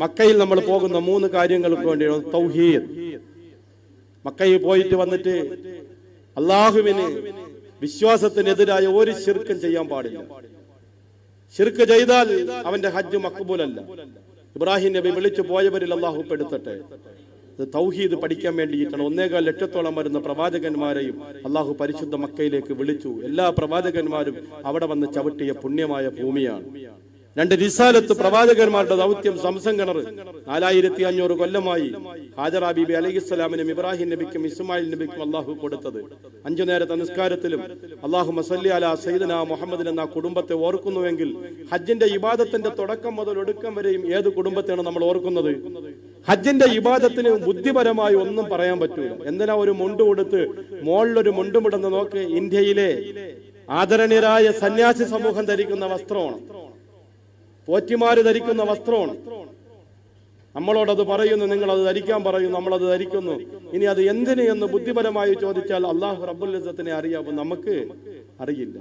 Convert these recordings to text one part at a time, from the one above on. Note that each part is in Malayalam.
മക്കയിൽ നമ്മൾ പോകുന്ന 3 കാര്യങ്ങൾക്ക് വേണ്ടിയാണ് തൗഹീദ്. മക്കയിൽ പോയിട്ട് വന്നിട്ട് അള്ളാഹുവിന് വിശ്വാസത്തിനെതിരായ ഒരു ശിർക്കും ചെയ്യാൻ പാടില്ല. ശിർക്ക് ചെയ്താൽ അവന്റെ ഹജ്ജ് മഖ്ബൂലല്ല. ഇബ്രാഹിം നബി വിളിച്ചു പോയവരിൽ അള്ളാഹു പെടുത്തട്ടെ. തൗഹീദ് പഠിക്കാൻ വേണ്ടിയിട്ടാണ് 1.25 ലക്ഷത്തോളം വരുന്ന പ്രവാചകന്മാരെയും അള്ളാഹു പരിശുദ്ധ മക്കയിലേക്ക് വിളിച്ചു. എല്ലാ പ്രവാചകന്മാരും അവിടെ വന്ന് ചവിട്ടിയ പുണ്യമായ ഭൂമിയാണ്. 2 റിസാലത്ത് പ്രവാചകന്മാരുടെ ദൗത്യം സംസം കിണർ 4500 കൊല്ലമായി ഹാജറ ബീബി അലൈഹിസ്സലാമിനും ഇബ്രാഹിം നബിക്കും ഇസ്മായിൽ നബിക്കും അള്ളാഹു കൊടുത്തത്. 5 നേരത്തെ നിസ്കാരത്തിലും അല്ലാഹുമ്മ സല്ലി അലാ സയ്യിദനാ മുഹമ്മദിൻ എന്ന കുടുംബത്തെ ഓർക്കുന്നുവെങ്കിൽ ഹജ്ജിന്റെ ഇബാദത്തിന്റെ തുടക്കം മുതൽ ഒടുക്കം വരെയും ഏത് കുടുംബത്തെയാണ് നമ്മൾ ഓർക്കുന്നത്? ഹജ്ജിന്റെ ഇബാദത്തിന് ബുദ്ധിപരമായി ഒന്നും പറയാൻ പറ്റൂല. എന്തിനാ ഒരു മുണ്ട് കൊടുത്ത് മോളിലൊരു മുണ്ടുമിടുന്ന നോക്ക്? ഇന്ത്യയിലെ ആദരണീയരായ സന്യാസി സമൂഹം ധരിക്കുന്ന വസ്ത്രമാണ്, പോറ്റിമാര് ധരിക്കുന്ന വസ്ത്രമാണ്. നമ്മളോടത് പറയുന്നു, നിങ്ങൾ അത് ധരിക്കാൻ പറയുന്നു, നമ്മളത് ധരിക്കുന്നു. ഇനി അത് എന്തിന് എന്ന് ബുദ്ധിപരമായി ചോദിച്ചാൽ അല്ലാഹു റബ്ബുൽ ഇസ്സത്തിനെ അറിയാവും, നമുക്ക് അറിയില്ല.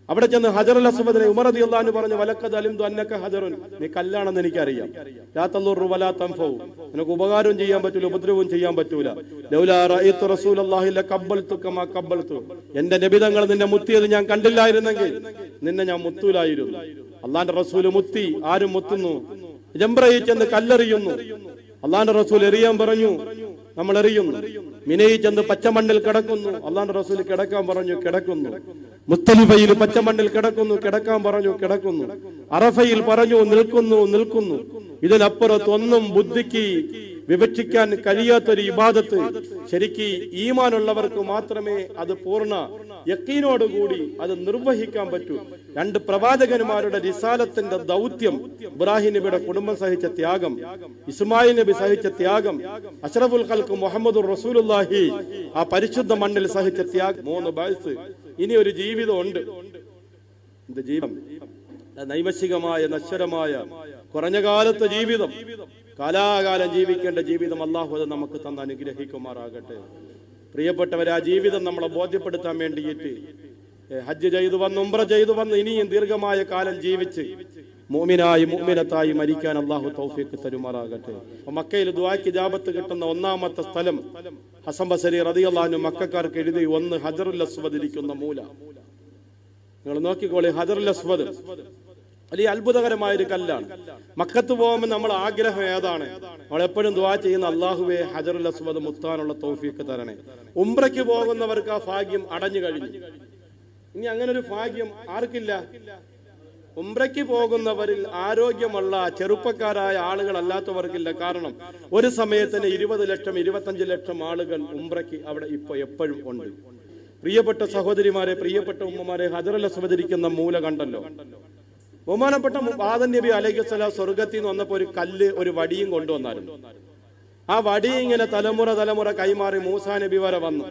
അവിടെ ചെന്ന് ഹജറുൽ അസ്വദിനെ ഉമർ റളിയല്ലാഹു അൻഹു പറഞ്ഞു, വലഖദ് അലിംതു അന്നക ഹജറുൻ, നീ കല്ലാണെന്ന് എനിക്കറിയാം. ലാ തദുറു വലാ തൻഫഉ, നിനക്ക് ഉപകാരവും ചെയ്യാൻ പറ്റൂല, ഉപദ്രവവും ചെയ്യാൻ പറ്റൂല. ലൗലാ റഅയ്തു റസൂലല്ലാഹി ലഖബ്ബൽതു കമാ ഖബ്ബൽതു, എന്റെ നബി തങ്ങൾ നിന്നെ മുത്തിയത് ഞാൻ കണ്ടില്ലായിരുന്നെങ്കിൽ നിന്നെ ഞാൻ മുത്തൂലായിരുന്നു. അള്ളാന്റെ റസൂല് മുത്തി, ആരും മുത്തുന്നു? ജംറയിൽ ചെന്ന് കല്ലെറിയുന്നു, അള്ളാന്റെ റസൂൽ എറിയാൻ പറഞ്ഞു, നമ്മൾ എറിയുന്നു. മിനയിൽ ചെന്ന് പച്ചമണ്ണിൽ കിടക്കുന്നു, അള്ളാന്റെ റസൂൽ കിടക്കാൻ പറഞ്ഞു, കിടക്കുന്നു. മുസ്തലിഫയിൽ പച്ചമണ്ണിൽ കിടക്കുന്നു, കിടക്കാൻ പറഞ്ഞു, കിടക്കുന്നു. അറഫയിൽ പറഞ്ഞു, നിൽക്കുന്നു, നിൽക്കുന്നു. ഇതിനപ്പുറത്തൊന്നും ബുദ്ധിക്ക് വിവക്ഷിക്കാൻ കഴിയാത്തൊരു ഇബാദത്ത് ശരിക്ക് ഈമാനുള്ളവർക്ക് മാത്രമേ അത് പൂർണ്ണ യഖീനോടുകൂടി അത് നിർവഹിക്കാൻ പറ്റൂ. 2 പ്രവാചകന്മാരുടെ റിസാലത്തിന്റെ ദൗത്യം, ഇബ്രാഹിം നബിയുടെ കുടുംബം സഹിച്ച ത്യാഗം, ഇസ്മായിൽ നബി സഹിച്ച ത്യാഗം, അഷ്റഫുൽ ഖൽഖ് മുഹമ്മദുർ റസൂലുള്ളാഹി ആ പരിശുദ്ധ മണ്ണിൽ സഹിച്ച ത്യാഗം, 3 ബഅസ്. ഇനി ഒരു ജീവിതമുണ്ട്. ഇത് ജീവിതം നൈമശികമായ നശ്വരമായ കുറഞ്ഞ കാലത്തെ ജീവിതം, കാലാകാലം ജീവിക്കേണ്ട ജീവിതം അല്ലാഹു അത് നമുക്ക് തന്ന് അനുഗ്രഹിക്കുമാറാകട്ടെ. പ്രിയപ്പെട്ടവരെ, ആ ജീവിതം നമ്മളെ ബോധ്യപ്പെടുത്താൻ വേണ്ടിയിട്ട് ഹജ്ജ് ചെയ്തു വന്ന് ഉംറ ചെയ്തു വന്ന് ഇനിയും ദീർഘമായ കാലം ജീവിച്ച് മുഅ്മിനായി മുഅ്മിനത്തായി മരിക്കാൻ അല്ലാഹു തൗഫീഖ് തരുമാറാകട്ടെ. മക്കയിൽ ദുആക്ക് ഇജാബത്ത് കിട്ടുന്ന 1ാമത്തെ സ്ഥലം ഹസൻ ബസരി റളിയല്ലാഹു അൻഹു മക്കക്കാർക്ക് എഴുതി, 1 ഹജറുൽ അസ്വദ് ഇരിക്കുന്ന മൂല. നിങ്ങൾ നോക്കിക്കോളെ, ഹജറുൽ അസ്വദ് വലിയ അത്ഭുതകരമായ ഒരു കല്ലാണ്. മക്കത്ത് പോകുമ്പോൾ നമ്മൾ ആഗ്രഹം ഏതാണ്? നമ്മൾ എപ്പോഴും ദുആ ചെയ്യുന്ന, അല്ലാഹുവേ ഹജറുൽ അസ്വദ് മുത്താനുള്ള തൗഫീഖ് തരണേ. ഉംറയ്ക്ക് പോകുന്നവർക്ക് ആ ഭാഗ്യം അടഞ്ഞു കഴിഞ്ഞു. ഇനി അങ്ങനെ ഒരു ഭാഗ്യം ആർക്കില്ല? ഉംറയ്ക്ക് പോകുന്നവരിൽ ആരോഗ്യമുള്ള ചെറുപ്പക്കാരായ ആളുകൾ അല്ലാത്തവർക്കില്ല. കാരണം ഒരു സമയത്തിന് 20 ലക്ഷം 25 ലക്ഷം ആളുകൾ ഉംറയ്ക്ക് അവിടെ ഇപ്പൊ എപ്പോഴും ഉണ്ട്. പ്രിയപ്പെട്ട സഹോദരിമാരെ, പ്രിയപ്പെട്ട ഉമ്മമാരെ, ഹജറുൽ അസ്വദ് ഇരിക്കുന്ന മൂല കണ്ടല്ലോ. ബഹുമാനപ്പെട്ട ആദം നബി അലൈഹിസ്സലാം സ്വർഗത്തിൽ നിന്ന് വന്നപ്പോ ഒരു കല്ല്, ഒരു വടിയും കൊണ്ടുവന്നായിരുന്നു. ആ വടി ഇങ്ങനെ തലമുറ കൈമാറി മൂസാ നബി വരെ വന്നു.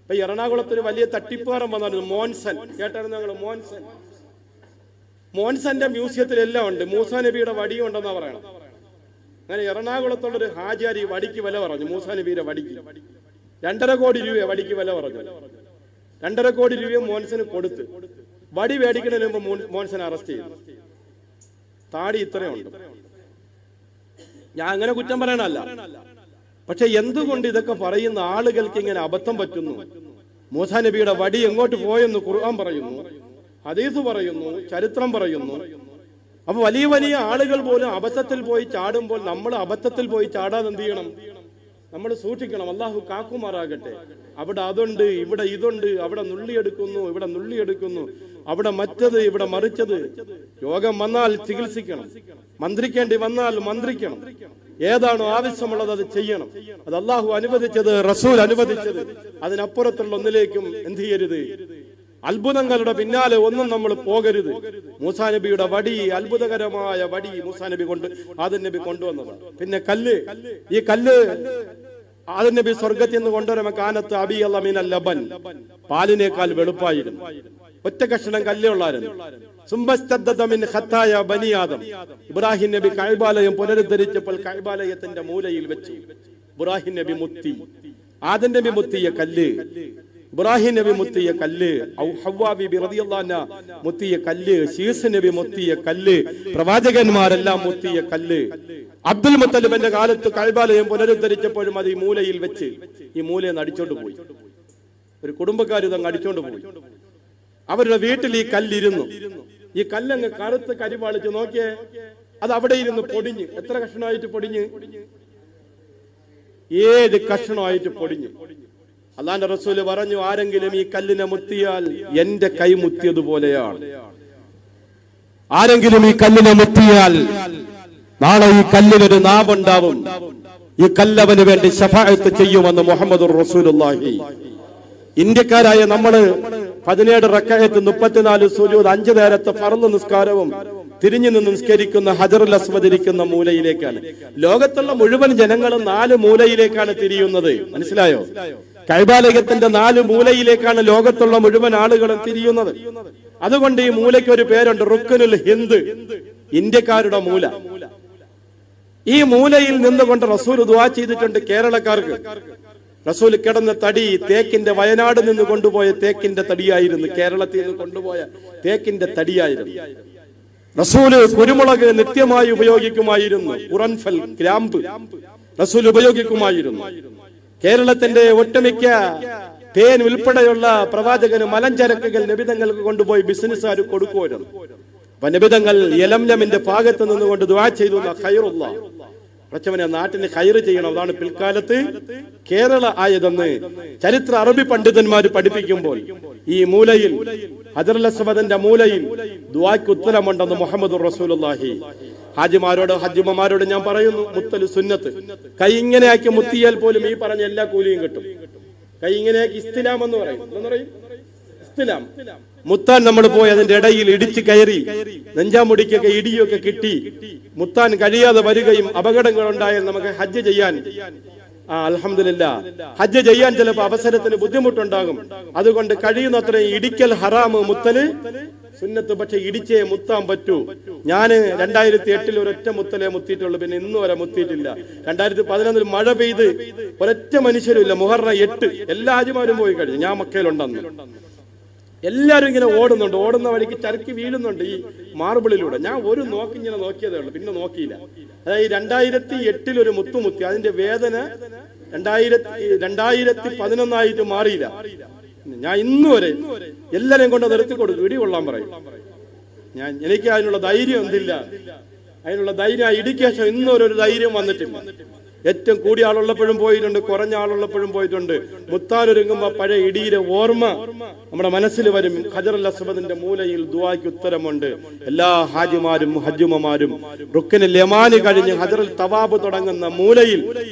ഇപ്പൊ എറണാകുളത്തൊരു വലിയ തട്ടിപ്പാറം വന്നായിരുന്നു, മോൻസൺ. കേട്ടായിരുന്നു ഞങ്ങൾ? മോൻസന്റെ മ്യൂസിയത്തിലെല്ലാം ഉണ്ട്. മൂസാ നബിയുടെ വടിയും ഉണ്ടെന്നാ പറയണം. അങ്ങനെ എറണാകുളത്തുള്ളൊരു ഹാജിയാരി വടിക്ക് വില പറഞ്ഞു. മൂസാ നബിയുടെ വടിക്ക് 2.5 കോടി രൂപ വടിക്ക് വില പറഞ്ഞു. 2.5 കോടി രൂപ മോൻസന് കൊടുത്ത് വടി മേടിക്കുന്നതിന് മുമ്പ് മോൻസനെ അറസ്റ്റ് ചെയ്തു. താടി ഇത്രയുണ്ട്. ഞാൻ അങ്ങനെ കുറ്റം പറയാനല്ല, പക്ഷെ എന്തുകൊണ്ട് ഇതൊക്കെ പറയുന്ന ആളുകൾക്ക് ഇങ്ങനെ അബദ്ധം പറ്റുന്നു? മൂസാ നബിയുടെ വടി എങ്ങോട്ട് പോയെന്ന് ഖുർആൻ പറയുന്നു, ഹദീസ് പറയുന്നു, ചരിത്രം പറയുന്നു. അപ്പൊ വലിയ വലിയ ആളുകൾ പോലും അബദ്ധത്തിൽ പോയി ചാടുമ്പോൾ നമ്മൾ അബദ്ധത്തിൽ പോയി ചാടാതെ എന്ത് ചെയ്യണം? നമ്മൾ സൂക്ഷിക്കണം. അല്ലാഹു കാക്കുമാറാകട്ടെ. അവിടെ അതുണ്ട്, ഇവിടെ ഇതുണ്ട്, അവിടെ നുള്ളിയെടുക്കുന്നു, ഇവിടെ നുള്ളിയെടുക്കുന്നു, അവിടെ മറ്റത്, ഇവിടെ മറിച്ചത്. രോഗം വന്നാൽ ചികിത്സിക്കണം, മന്ത്രിക്കേണ്ടി വന്നാൽ മന്ത്രിക്കണം. ഏതാണോ ആവശ്യമുള്ളത് അത് ചെയ്യണം. അത് അല്ലാഹു അനുവദിച്ചത്, റസൂൽ അനുവദിച്ചത്. അതിനപ്പുറത്തുള്ള ഒന്നിലേക്കും എന്ത് ചെയ്യരുത്? അത്ഭുതങ്ങളുടെ പിന്നാലെ ഒന്നും നമ്മൾ പോകരുത്. മൂസാ നബിയുടെ വടി, അത്ഭുതകരമായ വടി മൂസാ നബി ആദം നബി കൊണ്ടുവന്നതാണ്. പിന്നെ കല്ല്, ഈ കല്ല് ആദം നബി സ്വർഗത്തിൽ നിന്ന് കൊണ്ടുവരുമ്പോ കാനത്ത് അബിയല്ല മിനൽ ലബൻ, പാലിനേക്കാൾ വെളുപ്പായിരുന്നു. ഒറ്റ കഷ്ണം കല്ലേ ഉള്ളായിരുന്നു. ഇബ്രാഹിം നബി കഅബാലയം പുനരുദ്ധരിച്ചപ്പോൾ കഅബാലയത്തിന്റെ മൂലയിൽ വെച്ച് ഇബ്രാഹിം നബി മുത്തി. ആദം നബി മുത്തിയ കല്ല് ഇബ്രാഹിം നബി മുത്തിയ കല്ല്, ഹവ്വാ ബീബി റളിയല്ലാഹു അൻഹ മുത്തിയ കല്ല്, ശീസ് നബി മുത്തിയ കല്ല്, പ്രവാചകന്മാരെല്ലാം മുത്തിയ കല്ല്. അബ്ദുൽ മുത്തലിബിന്റെ കാലത്ത് കഅബാലയം പുനരുദ്ധരിച്ചപ്പോഴും അത് ഈ മൂലയിൽ വെച്ച് ഈ മൂലയിൽ നിന്ന് അടിച്ചോണ്ട് പോയി. ഒരു കുടുംബക്കാർ ഇതങ്ങ് അടിച്ചോണ്ട് പോയി. അവരുടെ വീട്ടിൽ ഈ കല്ലിരുന്നു. ഈ കല്ലങ്ങ് കറുത്ത് കരിവാളിച്ച് നോക്കിയേ, അത് അവിടെ ഇരുന്ന് പൊടിഞ്ഞ്. എത്ര കഷ്ണമായിട്ട് പൊടിഞ്ഞ്? 7 കഷ്ണമായിട്ട് പൊടിഞ്ഞു. അല്ലാഹുവിന്റെ റസൂല് പറഞ്ഞു, ആരെങ്കിലും ഈ കല്ലിനെ മുത്തിയാൽ എന്റെ കൈ മുത്തിയതുപോലെയാണ്. ആരെങ്കിലും ഈ കല്ലിനെ മുത്തിയാൽ നാളെ ഈ കല്ലിനൊരു നാവുണ്ടാവും. ഈ കല്ലവന് വേണ്ടി ശഫാഅത്ത് ചെയ്യുമെന്ന് മുഹമ്മദുർ റസൂലുള്ളാഹി. ഇന്ത്യക്കാരായ നമ്മള് 17 റക്അത്ത് 34 സുജൂദ് 5 നേരത്തെ ഫർള് നിസ്കാരവും തിരിഞ്ഞു നിന്ന് നിസ്കരിക്കുന്ന ഹജറുൽ അസ്വദ് ഇരിക്കുന്ന മൂലയിലേക്കാണ്. ലോകത്തുള്ള മുഴുവൻ ജനങ്ങളും 4 മൂലയിലേക്കാണ് തിരിയുന്നത്. മനസ്സിലായോ? കഅബാലയത്തിന്റെ 4 മൂലയിലേക്കാണ് ലോകത്തുള്ള മുഴുവൻ ആളുകളും തിരിയുന്നത്. അതുകൊണ്ട് ഈ മൂലയ്ക്ക് ഒരു പേരുണ്ട്, റുക്നുൽ ഹിന്ദ്, ഇന്ത്യക്കാരുടെ മൂല. ഈ മൂലയിൽ നിന്നുകൊണ്ട് റസൂൽ ദുആ ചെയ്തിട്ടുണ്ട് കേരളക്കാർക്ക്. റസൂൽ കിടന്ന തടി തേക്കിന്റെ വയനാട് നിന്ന് കൊണ്ടുപോയ തേക്കിന്റെ തടിയായിരുന്നു. കേരളത്തിൽ നിന്ന് കൊണ്ടുപോയ തേക്കിന്റെ തടിയായിരുന്നു. റസൂല് കുരുമുളക് നിത്യമായി ഉപയോഗിക്കുമായിരുന്നു. ഉറൻഫൽ, ഗ്രാമ്പ് റസൂൽ ഉപയോഗിക്കുമായിരുന്നു. കേരളത്തിന്റെ ഒട്ടുമിക്ക തേൻ ഉൾപ്പെടെയുള്ള പ്രവാചകന് മലഞ്ചരക്കുകൾ നബിതങ്ങൾക്ക് കൊണ്ടുപോയി ബിസിനസ്സുകാർ കൊടുക്കുമായിരുന്നു. അപ്പൊ നബിതങ്ങൾ യലംലമിന്റെ ഭാഗത്ത് നിന്നുകൊണ്ട് ദുആ ചെയ്തു, ഖൈറുള്ള പ്രച്ചവനെ നാട്ടിന് ഖൈറ് ചെയ്യണം. അതാണ് പിൽക്കാലത്ത് കേരള ആയതെന്ന് ചരിത്ര അറബി പണ്ഡിതന്മാർ പഠിപ്പിക്കുമ്പോൾ ഈ മൂലയിൽ ഹജറുൽ അസ്വദിന്റെ മൂലയിൽ ദുആക്ക് ഉത്തരമുണ്ടെന്ന് മുഹമ്മദുർ റസൂലുള്ളാഹി. ഹാജിമാരോട് ഹജ്ജുമ്മമാരോട് ഞാൻ പറയുന്നു, മുത്തല് സുന്നത്ത്. കൈ ഇങ്ങനെയാക്കി മുത്തിയാൽ പോലും ഈ പറഞ്ഞ എല്ലാ കൂലിയും കിട്ടും. കൈ ഇങ്ങനെയാക്കി ഇസ്തിലാം എന്ന് പറയും. എന്ന് പറയും ഇസ്തിലാം. മുത്താൻ നമ്മൾ പോയി അതിന്റെ ഇടയിൽ ഇടിച്ചു കയറി നെഞ്ചാമുടിക്കൊക്കെ ഇടിയൊക്കെ കിട്ടി മുത്താൻ കഴിയാതെ വരികയും അപകടങ്ങൾ ഉണ്ടായാൽ നമുക്ക് ഹജ്ജ് ചെയ്യാൻ അൽഹംദുലില്ലാഹ് ഹജ്ജ് ചെയ്യാൻ ചിലപ്പോൾ അവസരത്തിന് ബുദ്ധിമുട്ടുണ്ടാകും. അതുകൊണ്ട് കഴിയുന്നത്രയും ഇടിക്കൽ ഹറാമ്, മുത്തല് സുന്നത്ത്. പക്ഷെ ഇടിച്ചേ മുത്താൻ പറ്റൂ. ഞാന് 2008 ഒരൊറ്റ മുത്തലേ മുത്തിയിട്ടുള്ളൂ. പിന്നെ ഇന്ന് വരെ മുത്തിയിട്ടില്ല. 2011 മഴ പെയ്ത് ഒരൊറ്റ മനുഷ്യരും ഇല്ല. മുഹറം 8 എല്ലാ ഹാജിമാരും പോയി കഴിഞ്ഞു. ഞാൻ മക്കയിലുണ്ടെന്ന്. എല്ലാരും ഇങ്ങനെ ഓടുന്നുണ്ട്. ഓടുന്ന വഴിക്ക് ചരക്ക് വീഴുന്നുണ്ട് ഈ മാർബിളിലൂടെ. ഞാൻ ഒരു നോക്കി ഇങ്ങനെ നോക്കിയതേ ഉള്ളൂ, പിന്നെ നോക്കിയില്ല. അതായത് 2008 ഒരു മുത്തുമുത്തി. അതിന്റെ വേദന 2011 മാറിയില്ല. ഞാൻ ഇന്ന് വരെ എല്ലാരെയും കൊണ്ട് നിർത്തി കൊടുക്കും, ഇടികൊള്ളാൻ പറയും. എനിക്ക് അതിനുള്ള ധൈര്യം എന്തില്ല. അതിനുള്ള ധൈര്യം ഇടിക്കേശം ഇന്നൊരു ധൈര്യം വന്നിട്ടില്ല. ഏറ്റവും കൂടിയ ആളുള്ളപ്പോഴും പോയിട്ടുണ്ട്, കുറഞ്ഞ ആളുള്ളപ്പോഴും പോയിട്ടുണ്ട്. മുത്താനൊരുങ്ങുമ്പോ പഴയ ഇടിയുടെ ഓർമ്മ നമ്മുടെ മനസ്സിൽ വരും. ഹജറുൽ അസ്വദിന്റെ മൂലയിൽ ദുആയ്ക്ക് ഉത്തരമുണ്ട്. എല്ലാ ഹാജിമാരും ഹജ്ജുമ്മമാരും റുക്നുൽ യമാനി കഴിഞ്ഞ് ഹജറുൽ തവാബ് തുടങ്ങുന്ന മൂലയിൽ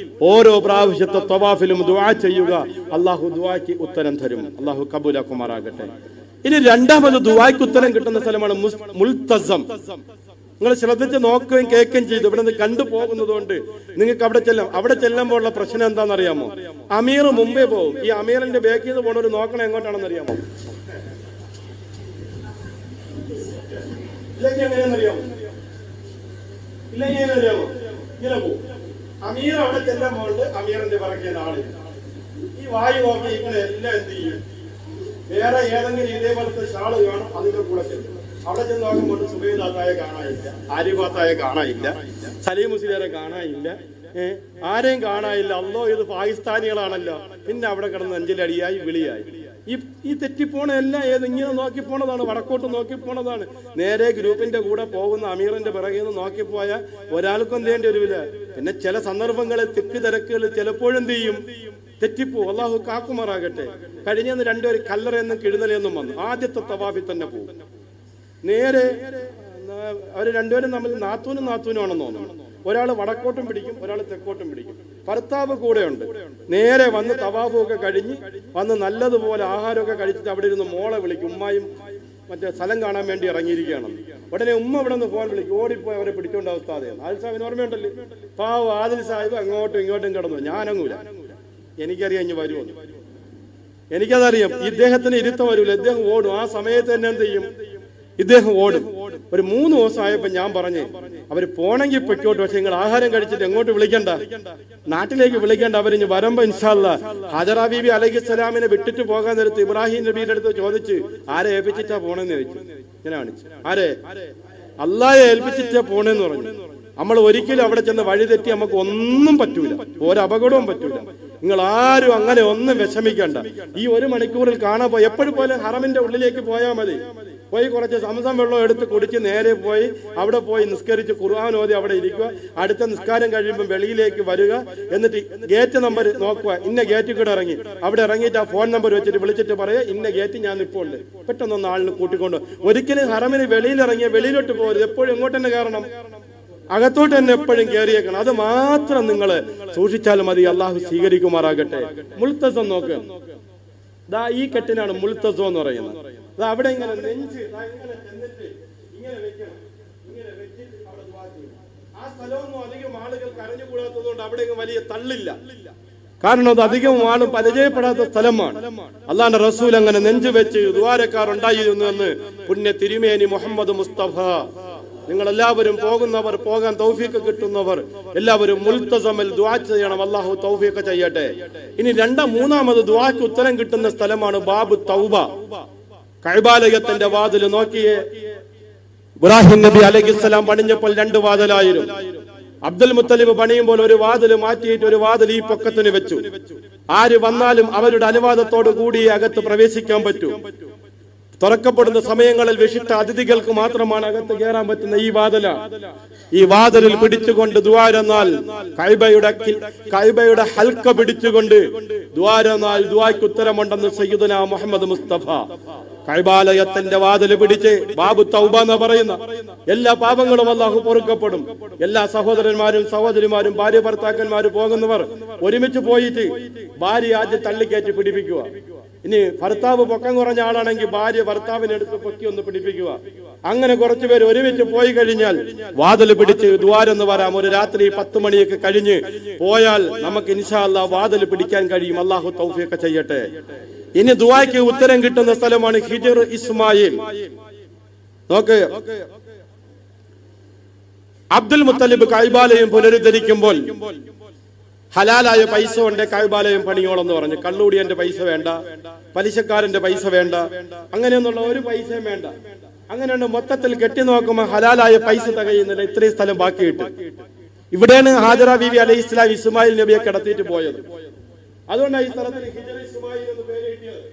ഓരോ പ്രാവശ്യത്തെ തവാഫിലും ദുആ ചെയ്യുക. അള്ളാഹു ദുആയ്ക്ക് ഉത്തരം തരും. അള്ളാഹു കബൂലാക്കുമാറാകട്ടെ. ഇനി രണ്ടാമത് ദുആയ്ക്ക് ഉത്തരം കിട്ടുന്ന സ്ഥലമാണ് മുൽത്തസം. നിങ്ങൾ ശ്രദ്ധിച്ച് നോക്കുകയും കേൾക്കുകയും ചെയ്തു. ഇവിടെ നിന്ന് കണ്ടുപോകുന്നതുകൊണ്ട് നിങ്ങൾക്ക് അവിടെ ചെല്ലാം. അവിടെ ചെല്ലുമ്പോഴുള്ള പ്രശ്നം എന്താണെന്നറിയാമോ? അമീർ മുമ്പേ പോകും. ഈ അമീറിന്റെ ബാക്കിൽ നിന്ന് പോണവർ നോക്കണം എങ്ങോട്ടാണെന്ന് അറിയാമോ? ഇല്ലെങ്കിൽ എങ്ങനെയാണെന്നറിയാമോ? ഇങ്ങനെ പോകും. അമീർ അവിടെ ചെല്ലാൻ പോകുന്നത് അമീറിന്റെ പിറകെ ആള് ഈ വായു നോക്കി ഇങ്ങനെ എല്ലാം എന്ത് ചെയ്യും? വേറെ ഏതെങ്കിലും ഇതേപോലത്തെ ഷാള് കാണും, അതിന്റെ കൂടെ ചെല്ലും. അവിടെ ചെന്ന് നോക്കുമ്പോൾ സുബൈദാത്തായെ കാണാനില്ല, ആരിഫാത്തായെ കാണാനില്ല, സലീം മുസ്ലിയാരെ കാണാനില്ല, ആരെയും കാണാനില്ല. അല്ലോ ഇത് പാകിസ്ഥാനികളാണല്ലോ. പിന്നെ അവിടെ കിടന്ന് അഞ്ചലടിയായി വിളിയായി. ഈ തെറ്റിപ്പോണ എല്ലാം ഇങ്ങനെ നോക്കി പോണതാണ്, വടക്കോട്ട് നോക്കി പോണതാണ്. നേരെ ഗ്രൂപ്പിന്റെ കൂടെ പോകുന്ന അമീറിന്റെ പിറകിൽ നിന്ന് നോക്കിപ്പോയാൽ ഒരാൾക്കും എന്തേണ്ടി വരില്ല. പിന്നെ ചില സന്ദർഭങ്ങളിൽ തെക്ക് തിരക്കുകൾ ചിലപ്പോഴും എന്ത് ചെയ്യും? തെറ്റിപ്പോ. അള്ളാഹു കാക്കുമാറാകട്ടെ. കഴിഞ്ഞെന്ന് രണ്ടുപേരും കല്ലറയെന്നും കിഴുന്നലെന്നും വന്നു. ആദ്യത്തെ തവാഫിൽ തന്നെ പോകും. നേരെ അവര് രണ്ടുപേരും തമ്മിൽ നാത്തൂനും നാത്തൂനുമാണെന്ന് തോന്നുന്നു. ഒരാൾ വടക്കോട്ടും പിടിക്കും, ഒരാൾ തെക്കോട്ടും പിടിക്കും. ഭർത്താവ് കൂടെയുണ്ട്. നേരെ വന്ന് തവാഫൊക്കെ കഴിഞ്ഞ് വന്ന് നല്ലതുപോലെ ആഹാരമൊക്കെ കഴിച്ചിട്ട് അവിടെ ഇരുന്ന് മോളെ വിളിക്കും. ഉമ്മായും മറ്റേ സ്ഥലം കാണാൻ വേണ്ടി ഇറങ്ങിയിരിക്കുകയാണ്. ഉടനെ ഉമ്മ ഇവിടെ നിന്ന് ഫോൺ വിളിക്കും. ഓടിപ്പോയി അവരെ പിടിച്ചോണ്ട അവസ്ഥാതെയാണ്. ആദിൽ സാഹിബിന് ഓർമ്മയുണ്ടല്ലോ. പാവം ആദിൽ സാഹിബ് അങ്ങോട്ടും ഇങ്ങോട്ടും കിടന്നു. ഞാനങ്ങൂല, എനിക്കറിയാം ഇനി വരുമെന്ന്. എനിക്കതറിയാം. ഇദ്ദേഹത്തിന് ഇരുത്തം വരൂല. ഇദ്ദേഹം ഓടും. ആ സമയത്ത് തന്നെ എന്ത് ചെയ്യും? ഇദ്ദേഹം ഓടും. ഒരു 3 ദിവസം ആയപ്പോ ഞാൻ പറഞ്ഞു, അവര് പോണെങ്കിൽ പൊയ്ക്കോട്ട്, പക്ഷെ നിങ്ങൾ ആഹാരം കഴിച്ചിട്ട് എങ്ങോട്ട് വിളിക്കണ്ട, നാട്ടിലേക്ക് വിളിക്കേണ്ട. അവരിഞ്ഞ് വരുമ്പോ ഇൻഷാ അല്ലാഹ് ഹാജറ ബീബി അലൈഹിസ്സലാമിനെ വിട്ടിട്ട് പോകാൻ നേരത്ത് ഇബ്രാഹിം നബിയുടെ അടുത്ത് ചോദിച്ച് ആരെ ഏൽപ്പിച്ചിട്ടാ പോണെന്ന് ചോദിച്ചു. ഇങ്ങനെ കാണിച്ചു, ആരെ? അല്ലാഹയെ ഏൽപ്പിച്ചിട്ടാ പോണെന്ന് പറഞ്ഞു. നമ്മൾ ഒരിക്കലും അവിടെ ചെന്ന് വഴി തെറ്റി നമുക്ക് ഒന്നും പറ്റൂല, ഒരപകടവും പറ്റൂല. നിങ്ങൾ ആരും അങ്ങനെ ഒന്നും വിഷമിക്കണ്ട. ഈ 1 മണിക്കൂറിൽ കാണാൻ പോയി എപ്പോഴും പോലെ ഹറമിന്റെ ഉള്ളിലേക്ക് പോയാൽ മതി. പോയി കുറച്ച് സംസം വെള്ളം എടുത്ത് കുടിച്ച് നേരെ പോയി അവിടെ പോയി നിസ്കരിച്ച് ഖുർആൻ ഓതി അവിടെ ഇരിക്കുക. അടുത്ത നിസ്കാരം കഴിയുമ്പോൾ വെളിയിലേക്ക് വരിക. എന്നിട്ട് ഗേറ്റ് നമ്പർ നോക്കുക, ഇന്ന ഗേറ്റിൽ കൂടെ ഇറങ്ങി. അവിടെ ഇറങ്ങിയിട്ട് ആ ഫോൺ നമ്പർ വെച്ചിട്ട് വിളിച്ചിട്ട് പറയുക, ഇന്ന ഗേറ്റ് ഞാൻ ഇപ്പോൾ ഉണ്ട്. പെട്ടെന്നൊന്ന് ആളിന് കൂട്ടിക്കൊണ്ട്. ഒരിക്കലും ഹറമിന് വെളിയിലിറങ്ങിയ വെളിയിലോട്ട് പോകരുത്, എപ്പോഴും എങ്ങോട്ട് തന്നെ കയറണം, അകത്തോട്ട് തന്നെ എപ്പോഴും കയറിയേക്കണം. അത് മാത്രം നിങ്ങൾ സൂക്ഷിച്ചാൽ മതി. അള്ളാഹു സ്വീകരിക്കുമാറാകട്ടെ. മുൽത്തസം നോക്കുക, ദാ ഈ കെട്ടിനാണ് മുൽത്തസം എന്ന് പറയുന്നത്. അവിടെ ഇങ്ങനെ നെഞ്ച് ഇങ്ങനെ ചെന്നിട്ട് ഇങ്ങനെ വെക്കണം, ഇങ്ങനെ വെച്ചിട്ട് അവിടെ ദുആ ചെയ്യണം. ആ സ്ഥലമൊന്നും അധികം ആളുകൾ കരഞ്ഞുകൂടാത്തത് കൊണ്ട് അവിടെ വലിയ തള്ളില്ല. കാരണം അത് അധികം ആളും പരിചയപ്പെടാത്ത സ്ഥലമാണ്. അല്ലാഹുവിന്റെ റസൂൽ അങ്ങനെ നെഞ്ചു വെച്ച് ദുആരക്കാർ ഉണ്ടായിരുന്നു എന്ന് പുണ്യ തിരുമേനി മുഹമ്മദ് മുസ്തഫ. നിങ്ങൾ എല്ലാവരും പോകുന്നവർ, പോകാൻ തൗഫീഖ് കിട്ടുന്നവർ എല്ലാവരും മുൽത്തസമിൽ ദുആ ചെയ്യണം. അല്ലാഹു തൗഫീഖ് ചെയ്യട്ടെ. ഇനി മൂന്നാമത് ദുആക്ക് ഉത്തരം കിട്ടുന്ന സ്ഥലമാണ് ബാബു തൗബ. കഅബാലയത്തിന്റെ വാതിൽ നോക്കിയേ. ഇബ്രാഹിം നബി അലൈഹിസ്സലാം പണിഞ്ഞപ്പോൾ 2 വാതിലായിരുന്നു. അബ്ദുൽ മുത്തലിബ് പണിയുമ്പോൾ ഒരു വാതിൽ മാറ്റിയിട്ട് ഒരു വാതിൽ ഈ പൊക്കത്തിന് വെച്ചു. ആര് വന്നാലും അവരുടെ അനുവാദത്തോടു കൂടി അകത്ത് പ്രവേശിക്കാൻ പറ്റൂ. തുറക്കപ്പെടുന്ന സമയങ്ങളിൽ വിശിഷ്ട അതിഥികൾക്ക് മാത്രമാണ് അകത്ത് കയറാൻ പറ്റുന്ന ഈ വാതില. ഈ വാതിലിൽ പിടിച്ചുകൊണ്ട് ദുആരെന്നാൽ കഅബയുടെ ഹൽക്ക പിടിച്ചുകൊണ്ട് ദുആരെന്നാൽ ദുആയ്ക്ക് ഉത്തരമുണ്ടെന്ന് സയ്യിദുനാ മുഹമ്മദ് മുസ്തഫ. കഅബാലയത്തിന്റെ വാതിൽ പിടിച്ച് ബാബു തൗബ എന്ന് പറയുന്ന എല്ലാ പാപങ്ങളും അല്ലാഹു പൊറുക്കപ്പെടും. എല്ലാ സഹോദരന്മാരും സഹോദരിമാരും ഭാര്യ ഭർത്താക്കന്മാരും പോകുന്നവർ ഒരുമിച്ച് പോയിട്ട് ഭാര്യ ആദ്യം തള്ളിക്കയറ്റി പിടിപ്പിക്കുക. ഇനി ഭർത്താവ് പൊക്കം കുറഞ്ഞ ആളാണെങ്കിൽ ഭാര്യ ഭർത്താവിനെടുത്ത് പൊക്കി ഒന്ന് പിടിപ്പിക്കുക. അങ്ങനെ കുറച്ചുപേർ ഒരുമിച്ച് പോയി കഴിഞ്ഞാൽ വാതിൽ പിടിച്ച് ദ്വാരെന്ന് വരാം. ഒരു രാത്രി 10 മണിയൊക്കെ കഴിഞ്ഞ് പോയാൽ നമുക്ക് ഇൻഷാ അല്ലാഹ് വാതിൽ പിടിക്കാൻ കഴിയും. അല്ലാഹു തൗഫീഖ് ചെയ്യട്ടെ. ഇനി ദുആയ്ക്ക് ഉത്തരം കിട്ടുന്ന സ്ഥലമാണ് ഹിജർ ഇസ്മായിൽ. നോക്ക്, അബ്ദുൽ മുത്തലിബ് കഅബാലയം പുനരുദ്ധരിക്കുമ്പോൾ ഹലാലായ പൈസ കൊണ്ട് കഅബാലയം പണിയോളെന്ന് പറഞ്ഞു. കള്ളുകൂടിയന്റെ പൈസ വേണ്ട, പലിശക്കാരന്റെ പൈസ വേണ്ട, അങ്ങനെയൊന്നുള്ള ഒരു പൈസയും വേണ്ട. അങ്ങനെയുണ്ട് മൊത്തത്തിൽ കെട്ടി നോക്കുമ്പോൾ ഹലാലായ പൈസ തികയുന്നില്ല. ഇത്രയും സ്ഥലം ബാക്കിയിട്ട് ഇവിടെയാണ് ഹാജറ ബീവി അലൈഹി ഇസ്ലാം ഇസ്മായിൽ നബിയെ കടത്തിയിട്ട് പോയത്. അതുകൊണ്ടാണ് ഈ സ്ഥലത്തിന് ഹിജർ ഇസ്മായിൽ എന്ന് പേര് കിട്ടിയത്.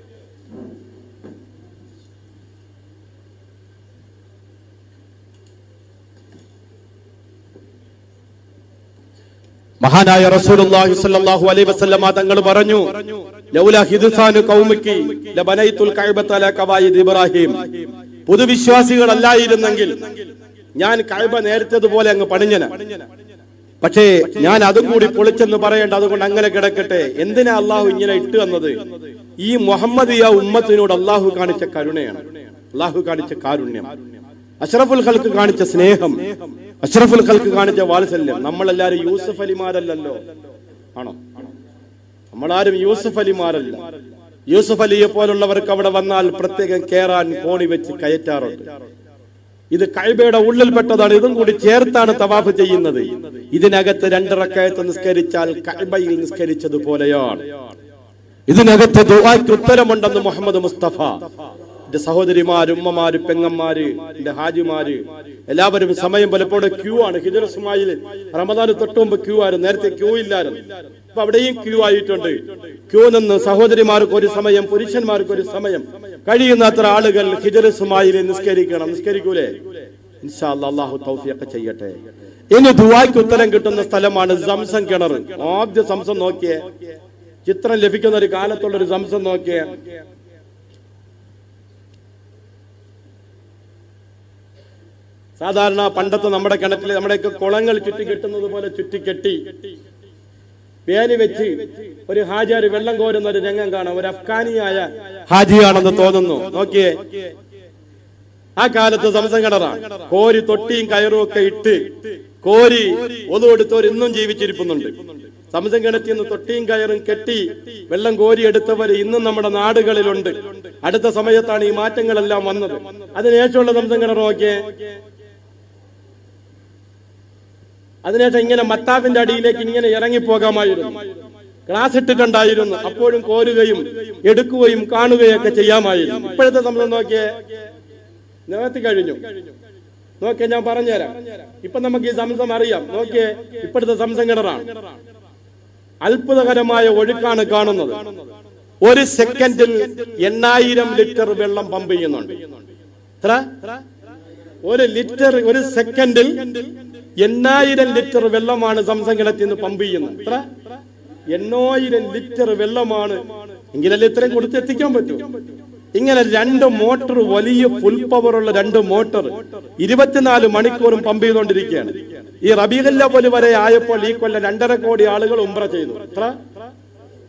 മഹാനായ റസൂലുള്ളാഹി സ്വല്ലല്ലാഹു അലൈഹി വസല്ലം തങ്ങൾ പറഞ്ഞു, ലൗലാ ഹിദ്സാനു ഖൗമികി ലബനൈതുൽ കഅബത അലാ ഖവായിദ് ഇബ്രാഹിം. പുതുവിശ്വാസികളല്ലായിരുന്നെങ്കിൽ ഞാൻ കഅബ നേരത്തേതുപോലെ അങ്ങ് പണിഞ്ഞന. പക്ഷേ ഞാൻ അതും കൂടി പൊളിച്ചെന്ന് പറയേണ്ട, അതുകൊണ്ട് അങ്ങനെ കിടക്കട്ടെ. എന്തിനാ അള്ളാഹു ഇങ്ങനെ ഇട്ടു വന്നത്? ഈ മുഹമ്മദിയ ഉമ്മത്തിനോട് അള്ളാഹു കാണിച്ച കരുണയാണ്, അള്ളാഹു കാണിച്ച കാരുണ്യം, അഷ്റഫുൽ ഖൽഖ് കാണിച്ച സ്നേഹം, അഷ്റഫുൽ ഖൽഖ് കാണിച്ച വാത്സല്യം. നമ്മളെല്ലാരും യൂസുഫ് അലിമാരല്ലോ, ആണോ? നമ്മളാരും യൂസുഫ് അലിമാരല്ല. യൂസുഫ് അലിയെ പോലുള്ളവർക്ക് അവിടെ വന്നാൽ പ്രത്യേകം കേറാൻ കോണി വെച്ച് കയറ്റാറുണ്ട്. ഇത് കഅബയുടെ ഉള്ളിൽപ്പെട്ടതാണ്. ഇതും കൂടി ചേർത്താണ് തവാഫ് ചെയ്യുന്നത്. ഇതിനകത്ത് 2 റക്അത്ത് നിസ്കരിച്ചാൽ കഅബയിൽ നിസ്കരിച്ചതുപോലെയാണ്. ഇതിനകത്ത് ദുആയ്ക്ക് ഉത്തരമുണ്ടെന്ന് മുഹമ്മദ് മുസ്തഫ. എന്റെ സഹോദരിമാര്, ഉമ്മമാര്, പെങ്ങന്മാര്, എന്റെ ഹാജിമാര് എല്ലാവരും സമയം പലപ്പോഴും ക്യൂ ആണ്. ഹിജർ ഇസ്മായിൽ റമദാന് തൊട്ട് മുമ്പ് ക്യൂ ആയിരുന്നു. നേരത്തെ ക്യൂ ഇല്ലായിരുന്നു. അപ്പൊ അവിടെയും ക്യൂ ആയിട്ടുണ്ട്. ക്യൂ നിന്ന് സഹോദരിമാർക്ക് ഒരു സമയം, പുരുഷന്മാർക്ക് ഒരു സമയം, കഴിയുന്നത്ര ആളുകൾ ഹിജർ ഇസ്മായിൽ നിസ്കരിക്കണം. നിസ്കരിക്കൂലേ? ഇൻഷാ അല്ലാഹ് അല്ലാഹു തൗഫീഖ് ചെയ്യട്ടെ. ഇനി ദുആയ്ക്ക് ഉത്തരം കിട്ടുന്ന സ്ഥലമാണ് സംസം കിണർ. ആദ്യ സംസം നോക്കിയേ, ചിത്രം ലഭിക്കുന്ന ഒരു കാലത്തുള്ള ഒരു സംസം നോക്കിയേ. സാധാരണ പണ്ടത്തെ നമ്മുടെ കിണറ്റിൽ നമ്മുടെയൊക്കെ കുളങ്ങൾ ചുറ്റിക്കെട്ടുന്നത് പോലെ ചുറ്റിക്കെട്ടി വേലി വെച്ച് ഒരു ഹാജിയാര് വെള്ളം കോരുന്ന ഒരു രംഗം കാണാം. ഒരു അഫ്ഗാനിയായ ഹാജിയാണെന്ന് തോന്നുന്നു. നോക്കിയേ, ആ കാലത്ത് സംസം കിണറാണ്. കോരി തൊട്ടിയും കയറും ഒക്കെ ഇട്ട് കോരി ഒതുകൊടുത്തവർ ഇന്നും ജീവിച്ചിരിക്കുന്നുണ്ട്. സംസം കിണറ്റിൽ നിന്ന് തൊട്ടിയും കയറും കെട്ടി വെള്ളം കോരിയെടുത്തവർ ഇന്നും നമ്മുടെ നാടുകളിലുണ്ട്. അടുത്ത സമയത്താണ് ഈ മാറ്റങ്ങളെല്ലാം വന്നത്. അതിനുശേഷമുള്ള സംസം കിണർ നോക്കിയേ. അതിനുശേഷം ഇങ്ങനെ മത്താപ്പിന്റെ അടിയിലേക്ക് ഇങ്ങനെ ഇറങ്ങിപ്പോകാമായിരുന്നു, ഗ്ലാസ് ഇട്ടിട്ടുണ്ടായിരുന്നു. അപ്പോഴും കോരുകയും എടുക്കുകയും കാണുകയൊക്കെ ചെയ്യാമായിരുന്നു. ഇപ്പോഴത്തെ സംസം നോക്കിയേ, നിവർത്തി കഴിഞ്ഞു. നോക്കിയേ, ഞാൻ പറഞ്ഞുതരാം. ഇപ്പൊ നമുക്ക് ഈ സംസം അറിയാം. നോക്കിയേ, ഇപ്പോഴത്തെ സംസം കിണറാണ്. അത്ഭുതകരമായ ഒഴുക്കാണ് കാണുന്നത്. ഒരു സെക്കൻഡിൽ 8000 ലിറ്റർ വെള്ളം പമ്പ് ചെയ്യുന്നുണ്ട്. എത്ര? ഒരു സെക്കൻഡിൽ 8000 ലിറ്റർ വെള്ളമാണ് സംസം കിണറ്റിൽ നിന്ന് പമ്പ് ചെയ്യുന്നത്. എത്ര? 8000 ലിറ്റർ വെള്ളമാണ്. എങ്കിലല്ലേ ഇത്രയും കൊടുത്തെത്തിക്കാൻ പറ്റൂ. ഇങ്ങനെ 2 മോട്ടർ, വലിയ ഫുൾ പവറുള്ള 2 മോട്ടർ 24 മണിക്കൂറും പമ്പ് ചെയ്തുകൊണ്ടിരിക്കുകയാണ്. ഈ റബീഉൽ അവ്വൽ വരെ ആയപ്പോൾ ഈ കൊല്ലം 2.5 കോടി ആളുകൾ ഉംറ ചെയ്തു. എത്ര?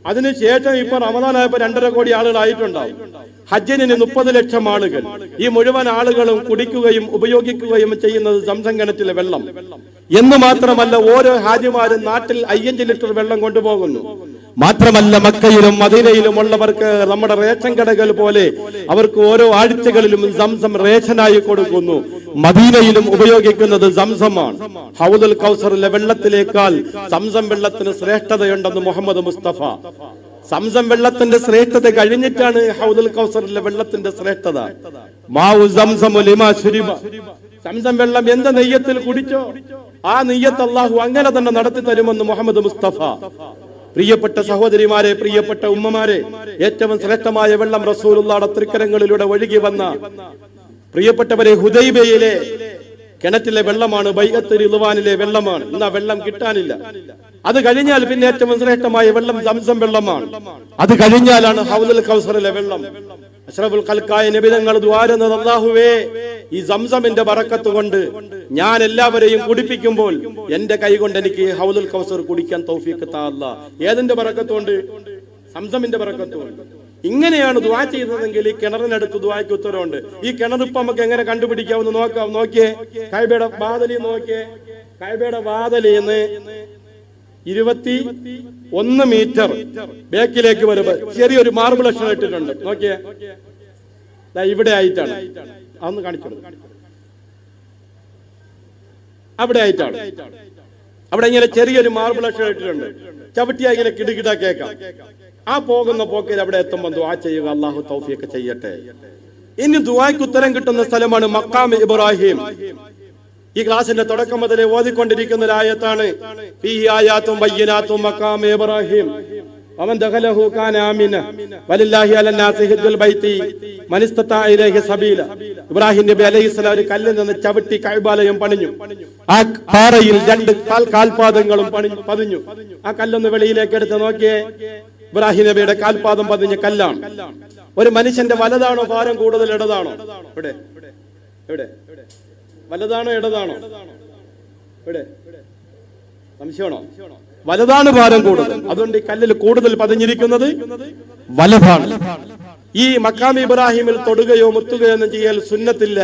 അതിനുശേഷം ഇപ്പൊ റമദാൻ ആയപ്പോ 2.5 കോടി ആളുകളായിട്ടുണ്ടാവും. ഹജ്ജിന് 30 ലക്ഷം ആളുകൾ. ഈ മുഴുവൻ ആളുകളും കുടിക്കുകയും ഉപയോഗിക്കുകയും ചെയ്യുന്നത് സംസം കിണറ്റിലെ വെള്ളം എന്ന് മാത്രമല്ല, ഓരോ ഹാജിമാരും നാട്ടിൽ 5 ലിറ്റർ വെള്ളം കൊണ്ടുപോകുന്നു. മാത്രമല്ല, മക്കയിലും മദീനയിലും ഉള്ളവർക്ക് നമ്മുടെ റേഷൻ കടകൾ പോലെ അവർക്ക് ഓരോ ആഴ്ചകളിലും സംസം റേഷനായി കൊടുക്കുന്നു. മദീനയിലും ഉപയോഗിക്കുന്നത് സംസമാണ്. ഹൗദുൽ കൗസറിലെ വെള്ളത്തിലേക്കാൾ സംസം വെള്ളത്തിന് ശ്രേഷ്ഠതയുണ്ടെന്ന് മുഹമ്മദ് മുസ്തഫ. സംസം വെള്ളത്തിന്റെ ശ്രേഷ്ഠത കഴിഞ്ഞിട്ടാണ് ഹൗദുൽ കൗസറിലെ വെള്ളത്തിന്റെ ശ്രേഷ്ഠത. മാഉ സംസമു ലിമാ ശുരിബ. സംസം വെള്ളം എന്ത് നെയ്യത്തിൽ കുടിച്ചോ ആ നെയ്യത്ത് അല്ലാഹു അങ്ങനെ തന്നെ നടത്തി തരുമെന്ന് മുഹമ്മദ് മുസ്തഫ. പ്രിയപ്പെട്ട സഹോദരിമാരെ, പ്രിയപ്പെട്ട ഉമ്മമാരെ, ഏറ്റവും ശ്രേഷ്ഠമായ വെള്ളം റസൂലുള്ളാഹിയുടെ തൃക്കരങ്ങളിലൂടെ ഒഴുകി വന്ന പ്രിയപ്പെട്ടവരെ, ഹുദൈബയിലെ കിണറ്റിലെ വെള്ളമാണ്, ബൈഅത്തുൽ റിദ്വാനിലെ വെള്ളമാണ്. ഇന്ന് വെള്ളം കിട്ടാനില്ല. അത് കഴിഞ്ഞാൽ പിന്നെ ഏറ്റവും ശ്രേഷ്ഠമായ വെള്ളം സംസം വെള്ളമാണ്. അത് കഴിഞ്ഞാലാണ് ഹൗദുൽ കൗസറിലെ വെള്ളം. അഷ്റഫുൽ ഖൽഖായ നബി തങ്ങൾ ദുആ ചെയ്യുന്നത്, അല്ലാഹുവേ, ഈ സംസമിന്റെ ബറക്കത്ത് കൊണ്ട് ഞാൻ എല്ലാവരെയും കുടിപ്പിക്കുമ്പോൾ എന്റെ കൈ കൊണ്ട് എനിക്ക് ഹൗദുൽ കൗസർ കുടിക്കാൻ തൗഫീഖ് താ അല്ലാഹ്. ഏതിന്റെ ബറക്കത്ത് കൊണ്ട്? സംസമിന്റെ ബറക്കത്ത് കൊണ്ട്. ഇങ്ങനെയാണ് ദുആ ചെയ്തതെങ്കിൽ ഈ കിണറിനടുത്ത് ദുആയ്ക്ക് ഉത്തരവുണ്ട്. ഈ കിണർ ഇപ്പൊ നമുക്ക് എങ്ങനെ കണ്ടുപിടിക്കാമെന്ന് നോക്കാം. നോക്കിയേ, കഅബയുടെ വാതിലിൽ നോക്കിയേ. കഅബയുടെ വാതിലിന്ന് 21 മീറ്റർ ബേക്കിലേക്ക് വരുമ്പോ ചെറിയൊരു മാർബിൾ അക്ഷരം ഇട്ടിട്ടുണ്ട്. നോക്കിയേ, ഇവിടെ ആയിട്ടാണ്. അതൊന്ന് കാണിച്ചോളൂ. അവിടെ ആയിട്ടാണ്. അവിടെ ഇങ്ങനെ ചെറിയൊരു മാർബിൾ അക്ഷരം ഇട്ടിട്ടുണ്ട്. ചവിട്ടിയാ ഇങ്ങനെ കിടുകിട കേൾക്കാം. ആ പോകുന്ന പോക്കിൽ അവിടെ എത്തുമ്പോൾ ദുആ ചെയ്യുക, അല്ലാഹു തൗഫീഖ് ചെയ്യട്ടെ. ഇനി ദുആയ്ക്ക് ഉത്തരം കിട്ടുന്ന സ്ഥലമാണ് മഖാം ഇബ്രാഹിം. ഈ ക്ലാസിന്റെ തുടക്കം മുതലേ ഓതിക്കൊണ്ടിരിക്കുന്ന ആയത്താണ്. ഫീഹി ആയാത്തും ബയ്യിനാത്തും മഖാം ഇബ്രാഹിം വമൻ ദഖലഹു കാന ആമിന വലില്ലാഹി അലന്നാസി ഹിജ്ജുൽ ബൈത്തി മൻ ഇസ്തതാ ഇലൈഹി സബീല. ഇബ്രാഹിം നബി അലൈഹിസ്സലാം ഒരു കല്ലിൽ നിന്ന് ചവിട്ടി കഅബാലയം പണിഞ്ഞു. ആ പാറയിൽ 2 കാൽപാദങ്ങളും പതിഞ്ഞു. ആ കല്ലൊന്ന് വെളിയിലേക്ക് എടുത്ത് നോക്കിയേ, ഇബ്രാഹിം നബിയുടെ കാൽപാദം പതിഞ്ഞ കല്ലാണ്. ഒരു മനുഷ്യന്റെ വലതാണോ ഭാരം കൂടുതൽ, ഇടതാണോ? ഇവിടെ എവിടെ? വലതാണോ ഇടതാണോ? ഇവിടെ സംശയമാണോ? വലതാണ് ഭാരം കൂടുതൽ. അതുകൊണ്ട് ഈ കല്ലിൽ കൂടുതൽ പതിഞ്ഞിരിക്കുന്നത് വലതാണ്. ഈ മഖാം ഇബ്രാഹിമിൽ തൊടുകയോ മുത്തുകയോ ഒന്നും ചെയ്യൽ സുന്നത്തില്ല.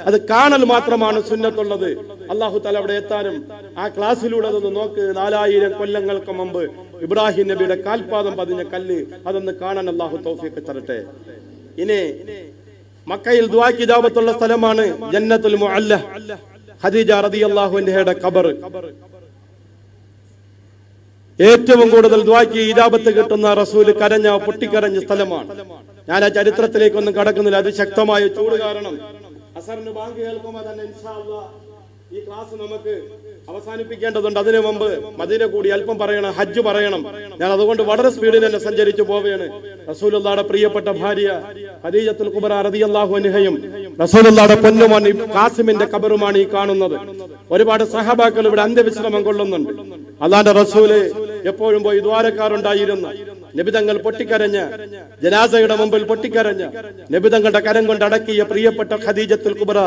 അത് കാണൽ മാത്രമാണ് സുന്നത്തുള്ളത്. അല്ലാഹു തആല അവിടെ എത്താനും ആ ക്ലാസ്സിലൂടെ അതൊന്ന് നോക്ക്. 4000 കൊല്ലങ്ങൾക്ക് മുമ്പ് ഇബ്രാഹിം നബിയുടെ കാൽപാദം പതിഞ്ഞ കല്ല്, അതൊന്ന് കാണാൻ അല്ലാഹു തൗഫീഖ് തരട്ടെ. ഇനി മക്കയിൽ ദുആക്ക് ഇജാബത്തുള്ള സ്ഥലമാണ് ജന്നത്തുൽ മുഅല്ല. ഖദീജ റളിയല്ലാഹു അൻഹയുടെ ഖബർ. ഏറ്റവും കൂടുതൽ ദുആക്ക് ഇജാബത്ത് കിട്ടുന്ന റസൂൽ പൊട്ടിക്കരഞ്ഞ സ്ഥലമാണ്. ഞാൻ ആ ചരിത്രത്തിലേക്കൊന്നും കടക്കുന്നില്ല. അതിശക്തമായ ചൂട് കാരണം അസറിന് ബാങ്ക് കേൾക്കുമ്പോൾ തന്നെ ഇൻഷാ അല്ലാഹ് ഈ ക്ലാസ് നമുക്ക് അവസാനിപ്പിക്കേണ്ടതുണ്ട്. അതിനു മുമ്പ് മദീന കൂടി അല്പം പറയണം, ഹജ്ജ് പറയണം. ഞാൻ അതുകൊണ്ട് വളരെ സ്പീഡിൽ തന്നെ സഞ്ചരിച്ചു പോവുകയാണ്. റസൂലുള്ളാഹിയുടെ പ്രിയപ്പെട്ട ഭാര്യ ഖദീജത്തുൽ കുബ്ര റളിയല്ലാഹു അൻഹയും റസൂലുള്ളാഹിയുടെ പൊന്നുമോൻ ഖാസിമിന്റെ ഖബറുമാണ് ഈ കാണുന്നത്. ഒരുപാട് സഹാബാക്കൾ ഇവിടെ അന്ത്യവിശ്രമം കൊള്ളുന്നുണ്ട്. അല്ലാഹുവിന്റെ റസൂല് എപ്പോഴും പോയി ദ്വാരക്കാരുണ്ടായിരുന്ന നബിതങ്ങൾ പൊട്ടിക്കരഞ്ഞ ജനാസയുടെ മുമ്പിൽ പൊട്ടിക്കരഞ്ഞ നബിതങ്ങളുടെ കരം കൊണ്ട് അടക്കിയ പ്രിയപ്പെട്ട ഖദീജത്തുൽ കുബ്ര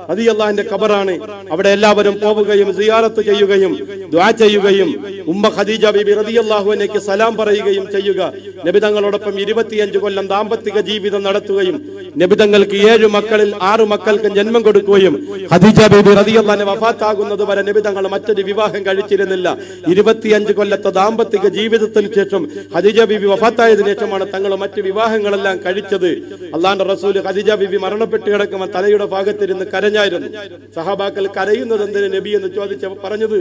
റളിയല്ലാഹുവിന്റെ ഖബറാണ്. അവിടെ എല്ലാവരും പോവുകയും സിയാറത്ത് ചെയ്യുകയും ദുആ ചെയ്യുകയും ഉമ്മ ഖദീജ ബീബി റളിയല്ലാഹു അൻഹയ്ക്ക് സലാം പറയുകയും ചെയ്യുക. നബിതങ്ങളോടൊപ്പം 25 കൊല്ലം ദാമ്പത്തിക ജീവിതം നടത്തുകയും നബിതങ്ങൾക്ക് 7 മക്കളിൽ 6 മക്കൾക്ക് ജന്മം കൊടുക്കുകയും ഖദീജ ബീബി റളിയല്ലാഹു അൻഹ വഫാത്താകുന്നത് വരെ നബിതങ്ങൾ മറ്റൊരു വിവാഹം കഴിച്ചിരുന്നില്ല. 25 കൊല്ലത്തെ ദാമ്പത്തിക ജീവിതത്തിന് ശേഷം ഖദീജ ബീബി വഫാത്തായതിനു ശേഷമാണ് തങ്ങൾ മറ്റ് വിവാഹങ്ങളെല്ലാം കഴിച്ചത്. അള്ളാഹുവിന്റെ റസൂൽ ഖദീജ ബീബി മരണപ്പെട്ട് കിടക്കുമ്പോൾ തലയുടെ ഭാഗത്തിരുന്ന് കരഞ്ഞായിരുന്നു. സഹാബാക്കൾ കരയുന്നത് എന്തിന് നബി എന്ന് ചോദിച്ചപ്പോൾ പറഞ്ഞത്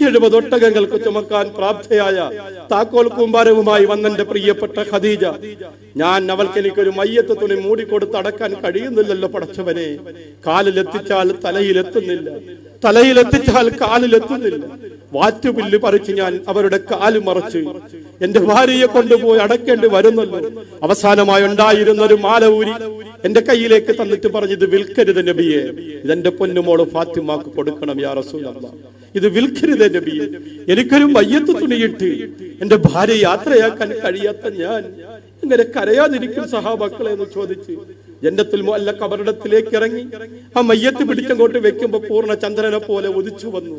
70 ഒട്ടകങ്ങൾക്ക് ചുമക്കാൻ പ്രാപ്തയായ താക്കോൽ കൂമ്പാരവുമായി വന്നെന്റെ പ്രിയപ്പെട്ട ഖദീജ, ഞാൻ അവൾക്ക് എനിക്കൊരു മയ്യത്ത് തുണി മൂടിക്കൊടുത്ത് അടക്കാൻ കഴിയുന്നില്ലല്ലോ പടച്ചവനെ. കാലിലെത്തിച്ചാൽ തലയിലെത്തുന്നില്ല, തലയിലെത്തിച്ചാൽ കാലിലെത്തുന്നില്ല. വാറ്റുപില്ല് പറിച്ച് ഞാൻ അവരുടെ കാല് മറച്ച് എന്റെ ഭാര്യയെ കൊണ്ടുപോയി അടക്കേണ്ടി വരുന്നല്ലോ. അവസാനമായി ഉണ്ടായിരുന്ന ഒരു മാല ഊരി എന്റെ കയ്യിലേക്ക് തന്നിട്ട് പറഞ്ഞു, ഇത് വിൽക്കരുത് നബിയെ, ഇതെന്റെ പൊന്നുമോള് ഫാത്തിമാക്ക് കൊടുക്കണം യാ റസൂലല്ലാഹ്, ഇത് വിൽക്കരുത് നബിയെ. എനിക്കൊരു മയ്യത്ത് തുണിയിട്ട് എന്റെ ഭാര്യ യാത്രയാക്കാൻ കഴിയാത്ത ഞാൻ ഇങ്ങനെ കരയാതിരിക്കും സഹാബാക്കളെ എന്ന് ചോദിച്ച് ജന്നത്തുൽ മുഅല്ല കബറിടത്തിലേക്ക് ഇറങ്ങി ആ മയ്യത്ത് പിടിച്ചങ്ങോട്ട് വെക്കുമ്പോ പൂർണ്ണ ചന്ദ്രനെ പോലെ ഉദിച്ചു വന്നു.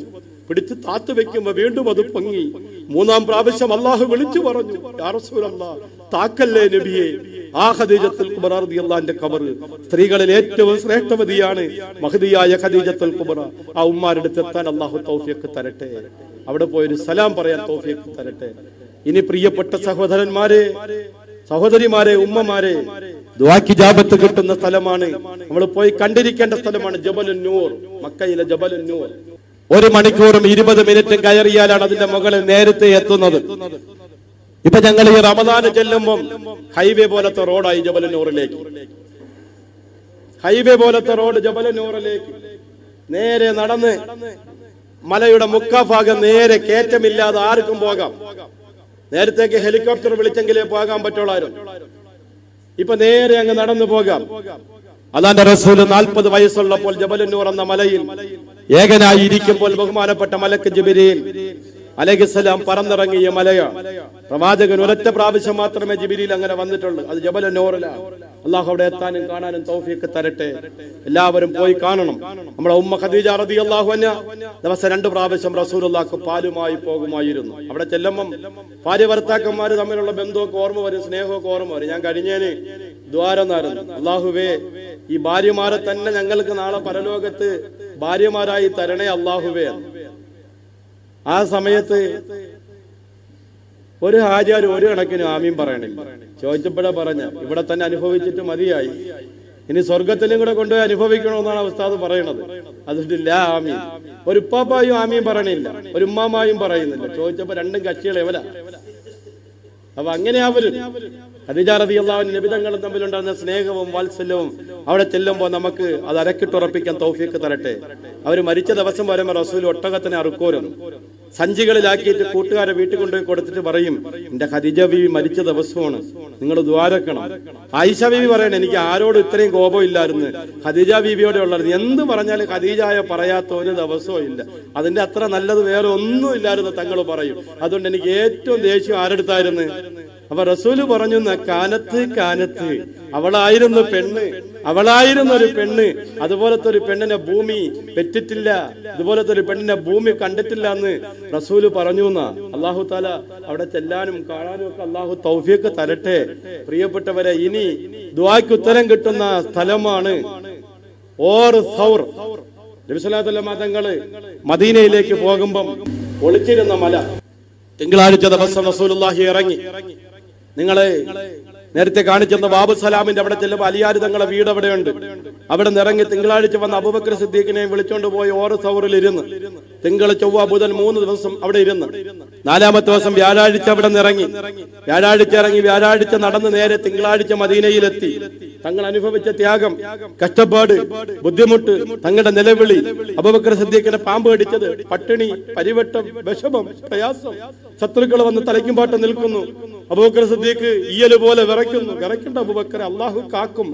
പിടിച്ച് താത്തു വെക്കുമ്പോ വീണ്ടും അത് പൊങ്ങി. 3-ാം പ്രാവശ്യം അള്ളാഹു വിളിച്ചു പറഞ്ഞു, യാ റസൂലല്ലാഹ്, താക്കല്ലേ നബിയെ. ആ ഖദീജത്തുൽ കുബ്ര റളിയല്ലാഹുവിന്റെ ഖബർ സ്ത്രീകളിൽ ഏറ്റവും ശ്രേഷ്ഠവതിയാണ് മഹദിയായ ഖദീജത്തുൽ കുബ്ര. ആ ഉമ്മാരുടെ അടുത്ത് എത്താൻ അള്ളാഹു തൗഫീഖ് തരട്ടെ, അവിടെ പോയൊരു സലാം പറയാൻ തൗഫീഖ് തരട്ടെ. ഇനി പ്രിയപ്പെട്ട സഹോദരന്മാരെ, സഹോദരിമാരെ, ഉമ്മമാരെ, ദുആക്ക് ഇജാബത്ത് കിട്ടുന്ന സ്ഥലമാണ്, നമ്മൾ പോയി കണ്ടിരിക്കേണ്ട സ്ഥലമാണ് ജബലുൻ നൂർ, മക്കയിലെ ജബലുൻ നൂർ. 1 മണിക്കൂറും 20 മിനിറ്റും കയറിയാലാണ് അതിന്റെ മുകളിൽ നേരത്തെ എത്തുന്നത്. ഇപ്പൊ ഞങ്ങൾ ഈ റമദാന് ചെല്ലുമ്പോൾ ഹൈവേ പോലത്തെ റോഡായി ജബലുൻ നൂറിലേക്ക്, ഹൈവേ പോലത്തെ റോഡ് ജബലുൻ നൂറിലേക്ക് നേരെ നടന്ന് മലയുടെ മുക്കാഭാഗം നേരെ കയറ്റമില്ലാതെ ആർക്കും പോകാം. നേരത്തേക്ക് ഹെലികോപ്റ്റർ വിളിച്ചെങ്കിലേ പോകാൻ പറ്റുള്ളായിരുന്നു, ഇപ്പൊ നേരെ അങ്ങ് നടന്നു പോകാം. അല്ലാഹുവിന്റെ റസൂൽ 40 വയസ്സുള്ളപ്പോൾ ജബലുൻ നൂർ എന്ന മലയിൽ ഏകനായി ഇരിക്കുമ്പോൾ ബഹുമാനപ്പെട്ട മലക്ക് ജിബ്രീൽ അലൈഹിസ്സലാം പറന്നിറങ്ങിയ മലയാണ്. പ്രവാചകൻ ഒരൊറ്റ പ്രാവശ്യം മാത്രമേ ജിബ്രീൽ അങ്ങനെ വന്നിട്ടുള്ളൂ, അത് ജബലുൻ നൂറിലാണ്. അള്ളാഹു അവിടെ എത്താനും കാണാനും തൗഫീഖ് തരട്ടെ. എല്ലാവരും പോയി കാണണം. നമ്മുടെ ഉമ്മ ഖദീജ റളിയല്ലാഹു അൻഹ ദിവസം 2 പ്രാവശ്യം റസൂലുള്ളാഹിക്ക് പാലുമായി പോകുമായിരുന്നു. അവിടെ ചെല്ലുമ്പം ഭാര്യ ഭർത്താക്കന്മാര് തമ്മിലുള്ള ബന്ധമൊക്കെ ഓർമ്മ വരും, സ്നേഹമൊക്കെ ഓർമ്മ വരും. ഞാൻ കഴിഞ്ഞേന് ദ്വാരന്നായിരുന്നു, അള്ളാഹുവേ ഈ ഭാര്യമാരെ തന്നെ ഞങ്ങൾക്ക് നാളെ പരലോകത്ത് ഭാര്യമാരായി തരണേ അള്ളാഹുവേ. ആ സമയത്ത് ഒരു ഹാജിയാര് ഒരു കണക്കിന് ആമീൻ പറയണില്ല. ചോദിച്ചപ്പോഴാ പറഞ്ഞ ഇവിടെ തന്നെ അനുഭവിച്ചിട്ട് മതിയായി, ഇനി സ്വർഗത്തിലും കൂടെ കൊണ്ടുപോയി അനുഭവിക്കണമെന്നാണ് ഉസ്താദ് പറയണത്. അതുകൊണ്ടില്ല ആമീൻ. ഒരു ഉപ്പാപ്പായും ആമീൻ പറയണില്ല, ഒരു ഉമ്മാമായും പറയുന്നില്ല. ചോദിച്ചപ്പോ 2 കക്ഷികൾ എവല. അപ്പൊ അങ്ങനെയാവരും ഖദീജ റളിയല്ലാഹു അൻഹ നബിതങ്ങളും തമ്മിലുണ്ടായിരുന്ന സ്നേഹവും വാത്സല്യവും അവിടെ ചെല്ലുമ്പോൾ നമുക്ക് അത് അരക്കിട്ടുറപ്പിക്കാൻ തൗഫീഖ് തരട്ടെ. അവർ മരിച്ച ദിവസം വരുമ്പോൾ റസൂൽ ഒട്ടകത്തിനെ അറുക്കോരുന്നു, സഞ്ചികളിലാക്കിയിട്ട് കൂട്ടുകാരെ വീട്ടിൽ കൊണ്ടുപോയി കൊടുത്തിട്ട് പറയും, എന്റെ ഖദീജ ബീവി മരിച്ച ദിവസമാണ്, നിങ്ങൾ ദ്വാരക്കണം. ആയിഷ ബീവി പറയണ, എനിക്ക് ആരോടും ഇത്രയും കോപം ഇല്ലായിരുന്നു, ഖദീജ ബീവിയോടെ ഉള്ളത്. എന്ത് പറഞ്ഞാലും ഖദീജായ പറയാത്ത ഒരു ദിവസവും ഇല്ല, അതിന്റെ അത്ര നല്ലത് വേറെ ഒന്നും ഇല്ലായിരുന്നു തങ്ങൾ പറയും. അതുകൊണ്ട് എനിക്ക് ഏറ്റവും ദേഷ്യം ആരെടുത്തായിരുന്നു. അപ്പൊ റസൂല് പറഞ്ഞു, കാനത്ത് അവളായിരുന്നു പെണ്ണ്, അവളായിരുന്നു ഒരു പെണ്ണ്. അതുപോലത്തെ ഒരു പെണ്ണിനെ ഭൂമി പെറ്റിട്ടില്ല, ഇതുപോലത്തെ ഒരു പെണ്ണിനെ ഭൂമി കണ്ടിട്ടില്ല എന്ന് റസൂല് പറഞ്ഞു എന്നാ. അള്ളാഹു താല അവിടെ ചെല്ലാനും കാണാനും ഒക്കെ അള്ളാഹു തൗഫീഖ് തരട്ടെ. പ്രിയപ്പെട്ടവരെ, ഇനി ദുആക്ക് ഉത്തരം കിട്ടുന്ന സ്ഥലമാണ് ഓർ സൗർ. നബി സല്ലല്ലാഹു അലൈഹി വസല്ലം തങ്ങള് മദീനയിലേക്ക് പോകുമ്പം ഒളിച്ചിരുന്ന മല. തിങ്കളാഴ്ച ദിവസം റസൂലുള്ളാഹി ഇറങ്ങി. നിങ്ങളെ നേരത്തെ കാണിച്ചെന്ന ബാബു സലാമിന്റെ അവിടെ ചെല്ലുമ്പോൾ അലിയാര് തങ്ങളെ വീട് അവിടെയുണ്ട്. അവിടെ നിറങ്ങി തിങ്കളാഴ്ച വന്ന അബൂബക്കർ സിദ്ദീഖിനെ വിളിച്ചോണ്ട് പോയി ഓർ സൗറിൽ ഇരുന്ന് തിങ്കൾ, ചൊവ്വ, ബുധൻ 3 ദിവസം അവിടെ ഇരുന്ന് 4-ാമത്തെ ദിവസം വ്യാഴാഴ്ച അവിടെ നിറങ്ങി. വ്യാഴാഴ്ച ഇറങ്ങി, വ്യാഴാഴ്ച നടന്ന് നേരെ തിങ്കളാഴ്ച മദീനയിലെത്തി. തങ്ങൾ അനുഭവിച്ച ത്യാഗം, കഷ്ടപ്പാട്, ബുദ്ധിമുട്ട്, തങ്ങളുടെ നിലവിളി, അബൂബക്കർ സിദ്ദീഖിനെ പാമ്പ് കടിച്ചത്, പട്ടിണി, പരിവട്ടം, വിഷമം, പ്രയാസം, ശത്രുക്കൾ വന്ന് തലയ്ക്കുമ്പാട്ട് നിൽക്കുന്നു. അബൂബക്കർ സിദ്ദീഖ് ഈയല് പോലെ വിറയ്ക്കുന്നു. വിറയ്ക്കേണ്ട അബൂബക്കർ, അള്ളാഹു കാക്കും,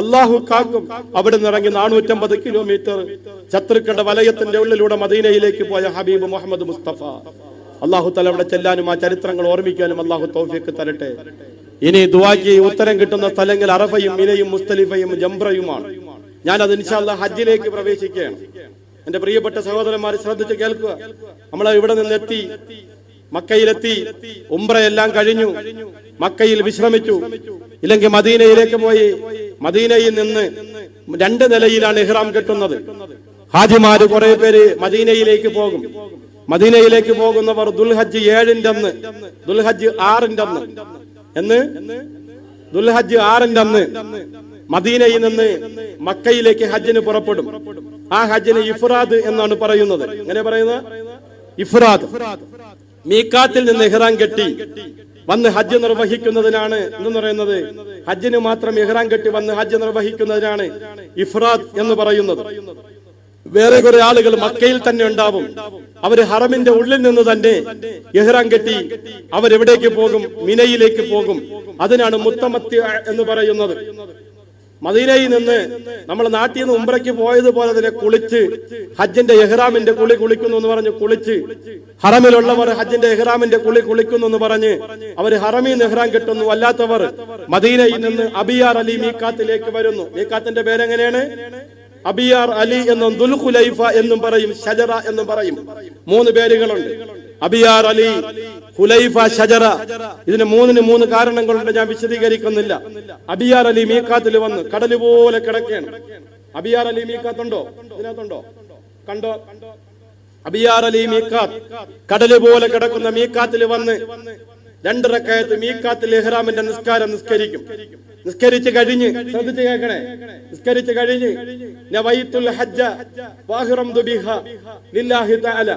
അള്ളാഹു കാക്കും. അവിടെ നിറങ്ങി 450 കിലോമീറ്റർ ശത്രുക്കളുടെ വലയത്തിന്റെ ഉള്ളിലൂടെ മദീനയിലേക്ക് പോയ ഹബീബ് മുഹമ്മദ് മുസ്തഫ അള്ളാഹു തആല അവിടെ ചെല്ലാനും ആ ചരിത്രങ്ങൾ ഓർമ്മിക്കാനും അള്ളാഹു തൗഫീഖ് തരട്ടെ. ഇനി ദുആക്ക് ഉത്തരം കിട്ടുന്ന സ്ഥലങ്ങൾ അറഫയും മിനയും മുസ്തലിഫയും ജംറയുമാണ്. ഞാനത് ഇൻഷാ അല്ലാഹ് ഹജ്ജിലേക്ക് പ്രവേശിക്കുകയാണ്. എന്റെ പ്രിയപ്പെട്ട സഹോദരന്മാരെ ശ്രദ്ധിച്ച് കേൾക്കുക. നമ്മൾ ഇവിടെ നിന്നെത്തി, മക്കയിലെത്തി, ഉംറയെല്ലാം കഴിഞ്ഞു, മക്കയിൽ വിശ്രമിച്ചു. ഇല്ലെങ്കിൽ മദീനയിലേക്ക് പോയി. മദീനയിൽ നിന്ന് 2 നിലയിലാണ് ഇഹ്റാം കെട്ടുന്നത്. ഹാജിമാര് കുറെ പേര് മദീനയിലേക്ക് പോകും. മദീനയിലേക്ക് പോകുന്നവർ ദുൽഹജ്ജ് 7-ന്റെ അന്ന്, ദുൽഹജ്ജ് 6-ന്റെ അന്ന് ദുൽഹജ്ജ് 6-ന്റെ അന്ന് മദീനയിൽ നിന്ന് മക്കയിലേക്ക് ഹജ്ജിന് പുറപ്പെടും. ആ ഹജ്ജിന് ഇഫ്രാദ് എന്നാണ് പറയുന്നത്. എങ്ങനെ പറയുന്നത്? ഇഫ്രാദ്. മീഖാത്തിൽ നിന്ന് ഇഹ്റാം കെട്ടി വന്ന് ഹജ്ജ് നിർവഹിക്കുന്നതിനാണ് എന്ന് പറയുന്നത്. ഹജ്ജിന് മാത്രം ഇഹ്റാം കെട്ടി വന്ന് ഹജ്ജ് നിർവഹിക്കുന്നതിനാണ് ഇഫ്രാദ് എന്ന് പറയുന്നത്. വേറെ കുറെ ആളുകൾ മക്കയിൽ തന്നെ ഉണ്ടാവും. അവര് ഹറമിന്റെ ഉള്ളിൽ നിന്ന് തന്നെ ഇഹ്റാം കെട്ടി അവരെവിടേക്ക് പോകും? മിനയിലേക്ക് പോകും. അതിനാണ് മുത്തമത്തി എന്ന് പറയുന്നത്. മദീനയിൽ നിന്ന് നമ്മൾ നാട്ടിൽ നിന്ന് ഉംറയ്ക്ക് പോയതുപോലെ തന്നെ കുളിച്ച് ഹജ്ജിന്റെ ഇഹ്റാമിന്റെ കുളിക്കുന്നു എന്ന് പറഞ്ഞ് കുളിച്ച്, ഹറമിലുള്ളവർ ഹജ്ജിന്റെ ഇഹ്റാമിന്റെ കുളിക്കുന്നു എന്ന് പറഞ്ഞ് അവർ ഹറമിൽ നിന്ന് ഇഹ്റാം കെട്ടുന്നു. അല്ലാത്തവർ മദീനയിൽ നിന്ന് അബിയാർ അലി മീഖാത്തിലേക്ക് വരുന്നു. മീഖാത്തിന്റെ പേരെങ്ങനെയാണ്? അബിയാർ അലി എന്നും ദുൽഖുലൈഫ എന്നും പറയും, ഷജറ എന്നും പറയും. 3 പേരുകളുണ്ട്. അബിയാർ അലി, ഹുലൈഫ, ഷജറ. ഇതിന് 3 കാരണങ്ങളുണ്ട്, ഞാൻ വിശദീകരിക്കുന്നില്ല. അബിയാർ അലി മീഖാത്തിൽ വന്ന് കടല് പോലെ കിടക്കുകയാണ്. അബിയാർ അലി മീഖാത്തുണ്ടോ? ഇതിനകത്തുണ്ടോ? കണ്ടോ? അബിയാർ അലി മീഖാത്ത് കടല് പോലെ കിടക്കുന്ന മീഖാത്തിൽ വന്ന് 2 റക്അത്ത് മീഖാത്തിൽ ഇഹ്റാമിന്റെ നിസ്കാരം നിസ്കരിക്കും. നിസ്കരിച്ച് കഴിഞ്ഞ്, ശ്രദ്ധിച്ച് കേൾക്കണേ, നിസ്കരിച്ച് കഴിഞ്ഞ് നവൈത്തുൽ ഹജ്ജ വഅഹ്റംതു ബിഹാ ലില്ലാഹി തആല.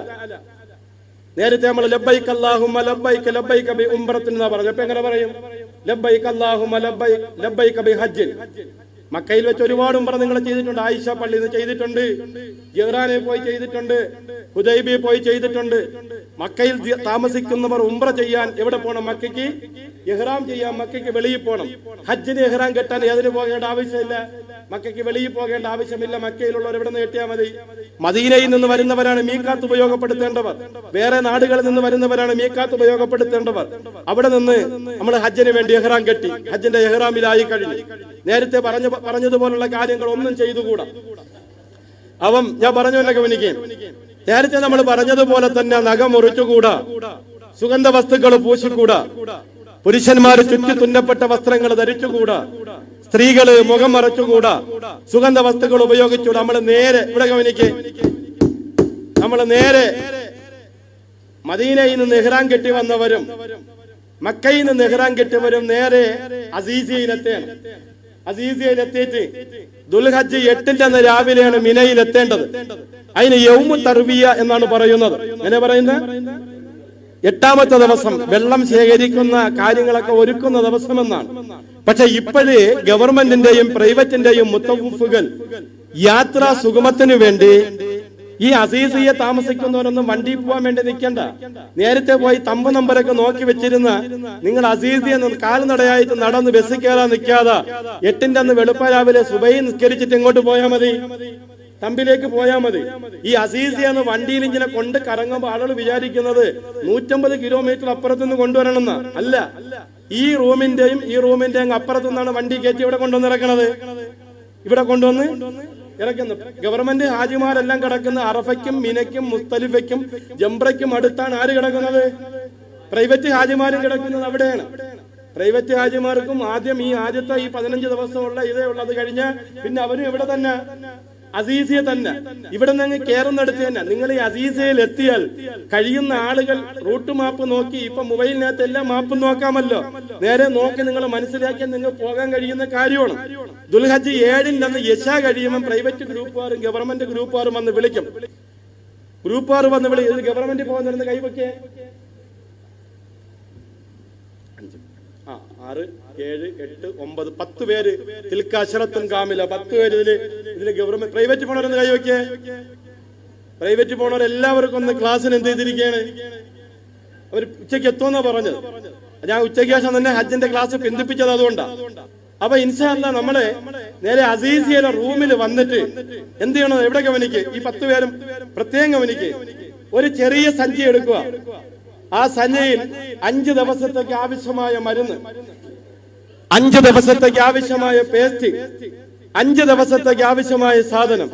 നേരത്തെ നമ്മൾ ലബ്ബൈക അല്ലാഹുമ്മ ലബ്ബൈക ലബ്ബൈക ബി ഉംറത്തിൻ എന്നാ പറഞ്ഞു. അപ്പൊ എങ്ങനെ പറയും? ലബ്ബൈക അല്ലാഹുമ്മ ലബ്ബൈക ലബ്ബൈക ബി ഹജ്ജിൻ. മക്കയിൽ വെച്ച് ഒരുപാട് ഉംറ നിങ്ങൾ ചെയ്തിട്ടുണ്ട്. ആയിഷ പള്ളിയിൽ നിന്ന് ചെയ്തിട്ടുണ്ട്, ജിറാനിൽ പോയി ചെയ്തിട്ടുണ്ട്, ഹുദൈബിയിൽ പോയി ചെയ്തിട്ടുണ്ട്. മക്കയിൽ താമസിക്കുന്നവർ ഉംറ ചെയ്യാൻ എവിടെ പോകണം? മക്കയ്ക്ക് ഇഹ്റാം ചെയ്യാൻ മക്കയ്ക്ക് വെളിയിൽ പോകണം. ഹജ്ജിന് ഇഹ്റാം കെട്ടാൻ ഏതിന് പോകേണ്ട ആവശ്യമില്ല, മക്കയ്ക്ക് വെളിയിൽ പോകേണ്ട ആവശ്യമില്ല. മക്കയിലുള്ളവർ എവിടെ നിന്ന് കെട്ടിയാൽ മതി. മദീനയിൽ നിന്ന് വരുന്നവരാണ് മീഖാത്ത് ഉപയോഗപ്പെടുത്തേണ്ടവർ. വേറെ നാടുകളിൽ നിന്ന് വരുന്നവരാണ് മീഖാത്ത് ഉപയോഗപ്പെടുത്തേണ്ടവർ. അവിടെ നിന്ന് നമ്മൾ ഹജ്ജിന് വേണ്ടി ഇഹ്റാം കെട്ടി ഹജ്ജിന്റെ ഇഹ്റാമിലായി കഴിഞ്ഞു. നേരത്തെ പറഞ്ഞതുപോലുള്ള കാര്യങ്ങൾ ഒന്നും ചെയ്തുകൂടാ. ഞാൻ പറഞ്ഞല്ലോ ഗവനിക്ക്. നേരത്തെ നമ്മൾ പറഞ്ഞതുപോലെ തന്നെ നഖം മുറിച്ചുകൂടാ, സുഗന്ധ വസ്തുക്കൾ പൂശിക്കൂടാ, പുരുഷന്മാര് ചുറ്റി തുന്നപ്പെട്ട വസ്ത്രങ്ങൾ ധരിച്ചുകൂടാ, സ്ത്രീകള് മുഖം മറച്ചുകൂടാ, സുഗന്ധ വസ്തുക്കൾ ഉപയോഗിച്ചുകൂടാ. നമ്മൾ നേരെ ഇവിടെ ഗവനിക്ക്, നമ്മൾ നേരെ മദീനയിൽ നിന്ന് ഇഹ്റാം കെട്ടി വന്നവരും മക്കയിൽ നിന്ന് ഇഹ്റാം കെട്ടിയവരും നേരെ അസീസിയയിലെത്തേണം. അസീസിയയിലെത്തിയിട്ട് ദുൽഹജ്ജ് 8-ന്റെ അന്ന് രാവിലെയാണ് മിനയിൽ എത്തേണ്ടത്. അതിന് യൗമു തർവിയ എന്നാണ് പറയുന്നത്. എങ്ങനെ പറയുന്നത്? 8ാമത്തെ ദിവസം വെള്ളം ശേഖരിക്കുന്ന കാര്യങ്ങളൊക്കെ ഒരുക്കുന്ന ദിവസം എന്നാണ്. പക്ഷെ ഇപ്പോഴേ ഗവൺമെന്റിന്റെയും പ്രൈവറ്റിന്റെയും മുത്തവഫുകൾ യാത്രാ സുഗമത്തിനു വേണ്ടി ഈ അസീസിയെ താമസിക്കുന്നവരൊന്നും വണ്ടി പോകാൻ വേണ്ടി നിൽക്കണ്ട. നേരത്തെ പോയി തമ്പ് നമ്പരൊക്കെ നോക്കി വെച്ചിരുന്ന നിങ്ങൾ അസീസിയെ കാൽനടയായിട്ട് നടന്ന് ബസ്സിൽ കയറാൻ നിൽക്കാതെ 8ന്റെ അന്ന് വെളുപ്പ രാവിലെ സുബൈ നിസ്കരിച്ചിട്ട് എങ്ങോട്ട് പോയാൽ മതി? തമ്പിലേക്ക് പോയാൽ മതി. ഈ അസീസിയെന്ന് വണ്ടിയിൽ ഇങ്ങനെ കൊണ്ട് കറങ്ങുമ്പോൾ ആളുകൾ വിചാരിക്കുന്നത് 150 കിലോമീറ്റർ അപ്പുറത്തുനിന്ന് കൊണ്ടുവരണമെന്ന അല്ല. ഈ റൂമിന്റെയും അപ്പുറത്തു നിന്നാണ് വണ്ടി കയറ്റി ഇവിടെ കൊണ്ടുവന്ന് ഇറക്കണത്. ഇവിടെ കൊണ്ടുവന്ന് ഇറക്കുന്നു. ഗവൺമെന്റ് ഹാജിമാരെല്ലാം കിടക്കുന്ന അറഫയ്ക്കും മിനയ്ക്കും മുസ്തലിഫയ്ക്കും ജംറയ്ക്കും അടുത്താണ് ആര് കിടക്കുന്നത്? പ്രൈവറ്റ് ഹാജിമാരും കിടക്കുന്നത് അവിടെയാണ്. പ്രൈവറ്റ് ഹാജിമാർക്കും ആദ്യം ഈ ആദ്യത്തെ 15 ദിവസമുള്ള ഇതേ ഉള്ളത് കഴിഞ്ഞ പിന്നെ അവരും ഇവിടെ തന്നെ അസീസിയെ തന്നെ. ഇവിടെ നിന്ന് കയറുന്നിടത്ത് തന്നെ നിങ്ങൾ ഈ അസീസിയയിൽ എത്തിയാൽ കഴിയുന്ന ആളുകൾ റൂട്ട് മാപ്പ് നോക്കി, ഇപ്പൊ മൊബൈലിനകത്ത് എല്ലാം മാപ്പ് നോക്കാമല്ലോ, നേരെ നോക്കി നിങ്ങൾ മനസ്സിലാക്കിയാൽ നിങ്ങൾ പോകാൻ കഴിയുന്ന കാര്യമാണ്. ദുൽഹജ്ജ് 7-ന്റെ അന്ന് യശ കഴിയുമ്പോൾ പ്രൈവറ്റ് ഗ്രൂപ്പുകാരും ഗവൺമെന്റ് ഗ്രൂപ്പുകാരും വന്ന് വിളിക്കും. ഗ്രൂപ്പുകാർ വന്ന് വിളിക്കും. ഗവൺമെന്റ് പോകുന്നിരുന്ന് കൈവയ്ക്കേ 6, 7, 8, 9, 10 പേര് തിൽക്കാശറത്തും കാമില 10 പേര് ഇതില് ഗവൺമെന്റ് പ്രൈവറ്റ് പോണവരെന്ന് കൈവയ്ക്കേ. പ്രൈവറ്റ് പോണവരെല്ലാവർക്കും ഒന്ന് ക്ലാസ്സിന് എന്ത് ചെയ്തിരിക്കുകയാണ്? അവർ ഉച്ചയ്ക്ക് എത്തുമെന്നാ പറഞ്ഞത്. ഞാൻ ഉച്ചയ്ക്ക് ശേഷം തന്നെ ഹജ്ജിന്റെ ക്ലാസ് പിന്തിപ്പിച്ചത് അതുകൊണ്ടാ. അപ്പൊ ഇൻഷാ അല്ലാഹ് നമ്മളെ നേരെ അസീസിയയിലെ റൂമിൽ വന്നിട്ട് എന്ത് ചെയ്യണം? എവിടെ ഗവനിക്ക്? ഈ 10 പേരും പ്രത്യേകം ഗവനിക്ക്. ഒരു ചെറിയ സഞ്ചി എടുക്കുക. ആ സഞ്ചയിൽ 5 ദിവസത്തേക്ക് ആവശ്യമായ മരുന്ന്, 5 ദിവസത്തേക്ക് ആവശ്യമായ പേസ്റ്റ്, 5 ദിവസത്തേക്ക് ആവശ്യമായ സാധനം,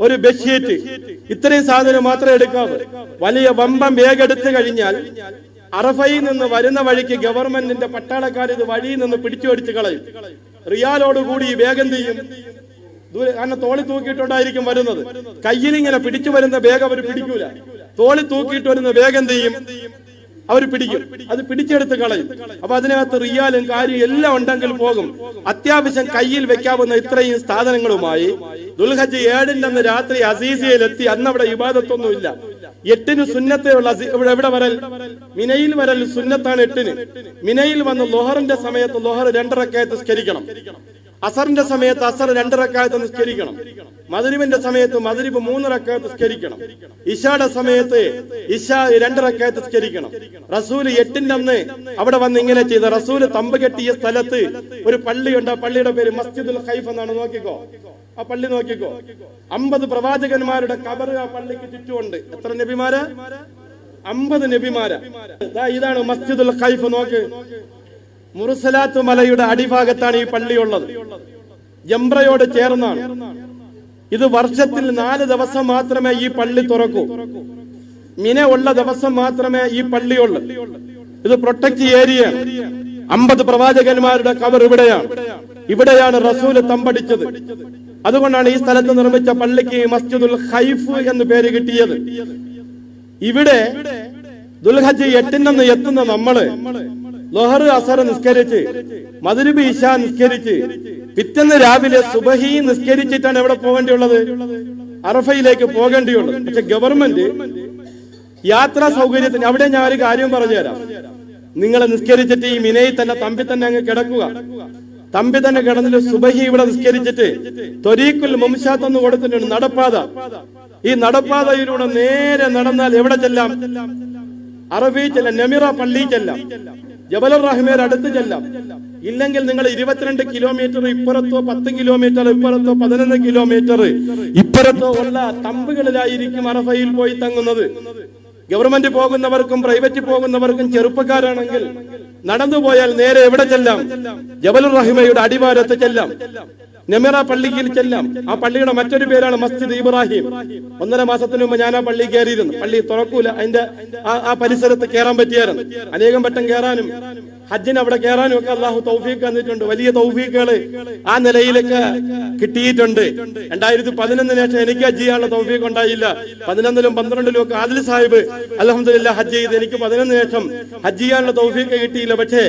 ഒരു ബെഡ്ഷീറ്റ്, ഇത്രയും സാധനം മാത്രമേ എടുക്കാവൂ. വലിയ വമ്പം ബാഗ് എടുത്തു കഴിഞ്ഞാൽ അറഫയിൽ നിന്ന് വരുന്ന വഴിക്ക് ഗവൺമെന്റിന്റെ പട്ടാളക്കാർ ഇത് വഴിയിൽ നിന്ന് പിടിച്ചു കളയും. റിയാലോടുകൂടി ഈ ബാഗ് എന്ത് ചെയ്യും? കാരണം തോളി തൂക്കിയിട്ടുണ്ടായിരിക്കും വരുന്നത്. കയ്യിൽ ഇങ്ങനെ പിടിച്ചു വരുന്ന ബാഗ് അവർ പിടിക്കൂല. തോളി തൂക്കിയിട്ട് വരുന്ന ബാഗ് എന്ത് ചെയ്യും? അവർ പിടിക്കും. അത് പിടിച്ചെടുത്ത് കളയും. അപ്പൊ അതിനകത്ത് റിയാലും കാര്യം എല്ലാം ഉണ്ടെങ്കിൽ പോകും. അത്യാവശ്യം കയ്യിൽ വെക്കാവുന്ന ഇത്രയും സാധനങ്ങളുമായി ദുൽഹജ്ജ് 7-ന്റെ അന്ന് രാത്രി അസീസിയയിലെത്തി. അന്ന് അവിടെ ഇബാദത്തൊന്നുമില്ല. 8-ന് സുന്നത്തേ ഉള്ള. എവിടെ വരൽ? മിനയിൽ വരൽ സുന്നത്താണ് 8-ന്. മിനയിൽ വന്ന് ലോഹറിന്റെ സമയത്ത് ലോഹർ 2 റക്അത്ത് നിസ്കരിക്കണം. അസറിന്റെ സമയത്ത് അസർ 2 റക്അത്ത് നിസ്കരിക്കണം. മഗ്രിബിന്റെ സമയത്ത് മഗ്രിബ് 3 റക്അത്ത് നിസ്കരിക്കണം. ഇശായുടെ സമയത്ത് ഇശാ 2 റക്അത്ത് നിസ്കരിക്കണം. റസൂൽ 8-ന്റെ അന്ന് അവിടെ വന്ന് ഇങ്ങനെ ചെയ്ത. റസൂൽ തമ്പ് കെട്ടിയ സ്ഥലത്ത് ഒരു പള്ളിയുണ്ട്. ആ പള്ളിയുടെ പേര് മസ്ജിദുൽ ഖൈഫ് എന്നാണ്. നോക്കിക്കോ, ആ പള്ളി നോക്കിക്കോ. 50 പ്രവാചകന്മാരുടെ ഖബർ ആ പള്ളിക്ക് ചുറ്റുമുണ്ട്. എത്ര നബിമാരാ? 50 നബിമാരാ. ഇതാണ് മസ്ജിദുൽ ഖൈഫ്. നോക്ക്, മുർസലാത്ത് മലയുടെ അടിഭാഗത്താണ് ഈ പള്ളിയുള്ളത്. ജംറയോട് ചേർന്നാണ്. ഇത് വർഷത്തിൽ 4 ദിവസം മാത്രമേ ഈ പള്ളി തുറക്കൂ. മിന ഉള്ള ദിവസം മാത്രമേ ഈ പള്ളിയുള്ളൂ. ഇത് പ്രൊട്ടക്ട് ഏരിയ. 50 പ്രവാചകന്മാരുടെ ഖബർ ഇവിടെയാണ്. ഇവിടെയാണ് റസൂൽ തമ്പടിച്ചത്. അതുകൊണ്ടാണ് ഈ സ്ഥലത്ത് നിർമ്മിച്ച പള്ളിക്ക് മസ്ജിദുൽ ഖൈഫ് എന്ന് പേര് കിട്ടിയത്. ഇവിടെ ദുൽഹജ്ജ് 8-ന് എത്തുന്ന നമ്മള് ലോഹർ അസർ നിസ്കരിച്ച് മഗ്രിബ് ഇശാ നിസ്കരിച്ച് പിറ്റേന്ന് രാവിലെ സുബഹി നിസ്കരിച്ചിട്ടാണ് എവിടെ പോകേണ്ടിയുള്ളത്? അറഫയിലേക്ക് പോകേണ്ടിയുള്ളത്. പക്ഷെ ഗവൺമെന്റ് യാത്രാ സൗകര്യത്തിന് അവിടെ ഞാൻ ഒരു കാര്യം പറഞ്ഞുതരാം. നിങ്ങളെ നിസ്കരിച്ചിട്ട് ഈ മിനയിൽ തന്നെ തമ്പി തന്നെ അങ്ങ് കിടക്കുക. തമ്പി തന്നെ കിടന്നിട്ട് സുബഹി ഇവിടെ നിസ്കരിച്ചിട്ട് ത്വരീഖുൽ മുംശാത്ത് എന്ന് കൊടുത്തിട്ടുണ്ട്, നടപ്പാത. ഈ നടപ്പാതയിലൂടെ നേരെ നടന്നാൽ എവിടെ ചെല്ലാം? അറഫയിൽ ചെല്ലാം, നമിറ പള്ളി ചെല്ലാം, ജബലുർ റഹ്മയുടെ അടുത്ത് ചെല്ലാം. ഇല്ലെങ്കിൽ നിങ്ങൾ 22 കിലോമീറ്റർ ഇപ്പുറത്തോ 10 കിലോമീറ്റർ ഇപ്പുറത്തോ 11 കിലോമീറ്റർ ഇപ്പുറത്തോ ഉള്ള തമ്പുകളിലായിരിക്കും അറഫയിൽ പോയി തങ്ങുന്നത്. ഗവൺമെന്റ് പോകുന്നവർക്കും പ്രൈവറ്റ് പോകുന്നവർക്കും ചെറുപ്പക്കാരാണെങ്കിൽ നടന്നു പോയാൽ നേരെ എവിടെ ചെല്ലാം? ജബലുർ റഹ്മയുടെ അടിവാരത്ത് ചെല്ലാം, നമിറ പള്ളിയിൽ ചെല്ലാം. ആ പള്ളിയുടെ മറ്റൊരു പേരാണ് മസ്ജിദ് ഇബ്രാഹിം. 1.5 മാസത്തിന് മുമ്പ് ഞാൻ ആ പള്ളി കയറിയിരുന്നു. പള്ളി തുറക്കൂല, അതിന്റെ ആ പരിസരത്ത് കയറാൻ പറ്റിയായിരുന്നു. അനേകം വട്ടം കയറാനും ഹജ്ജിന് അവിടെ കയറാനും ഒക്കെ അള്ളാഹു തൗഫീഖ് തന്നിട്ടുണ്ട്. വലിയ തൗഫീഖുകള് ആ നിലയിലൊക്കെ കിട്ടിയിട്ടുണ്ട്. 2011 ശേഷം എനിക്ക് ഹജ്ജ് ചെയ്യാനുള്ള തൗഫീഖ് ഉണ്ടായില്ല. 11-ലും 12-ലും ഒക്കെ ആദിൽ സാഹിബ് അൽഹംദുലില്ലാഹ് ഹജ്ജ് ചെയ്ത്. എനിക്ക് 11 ശേഷം ഹജ്ജ് ചെയ്യാനുള്ള തൗഫീഖ് കിട്ടിയില്ല. പക്ഷേ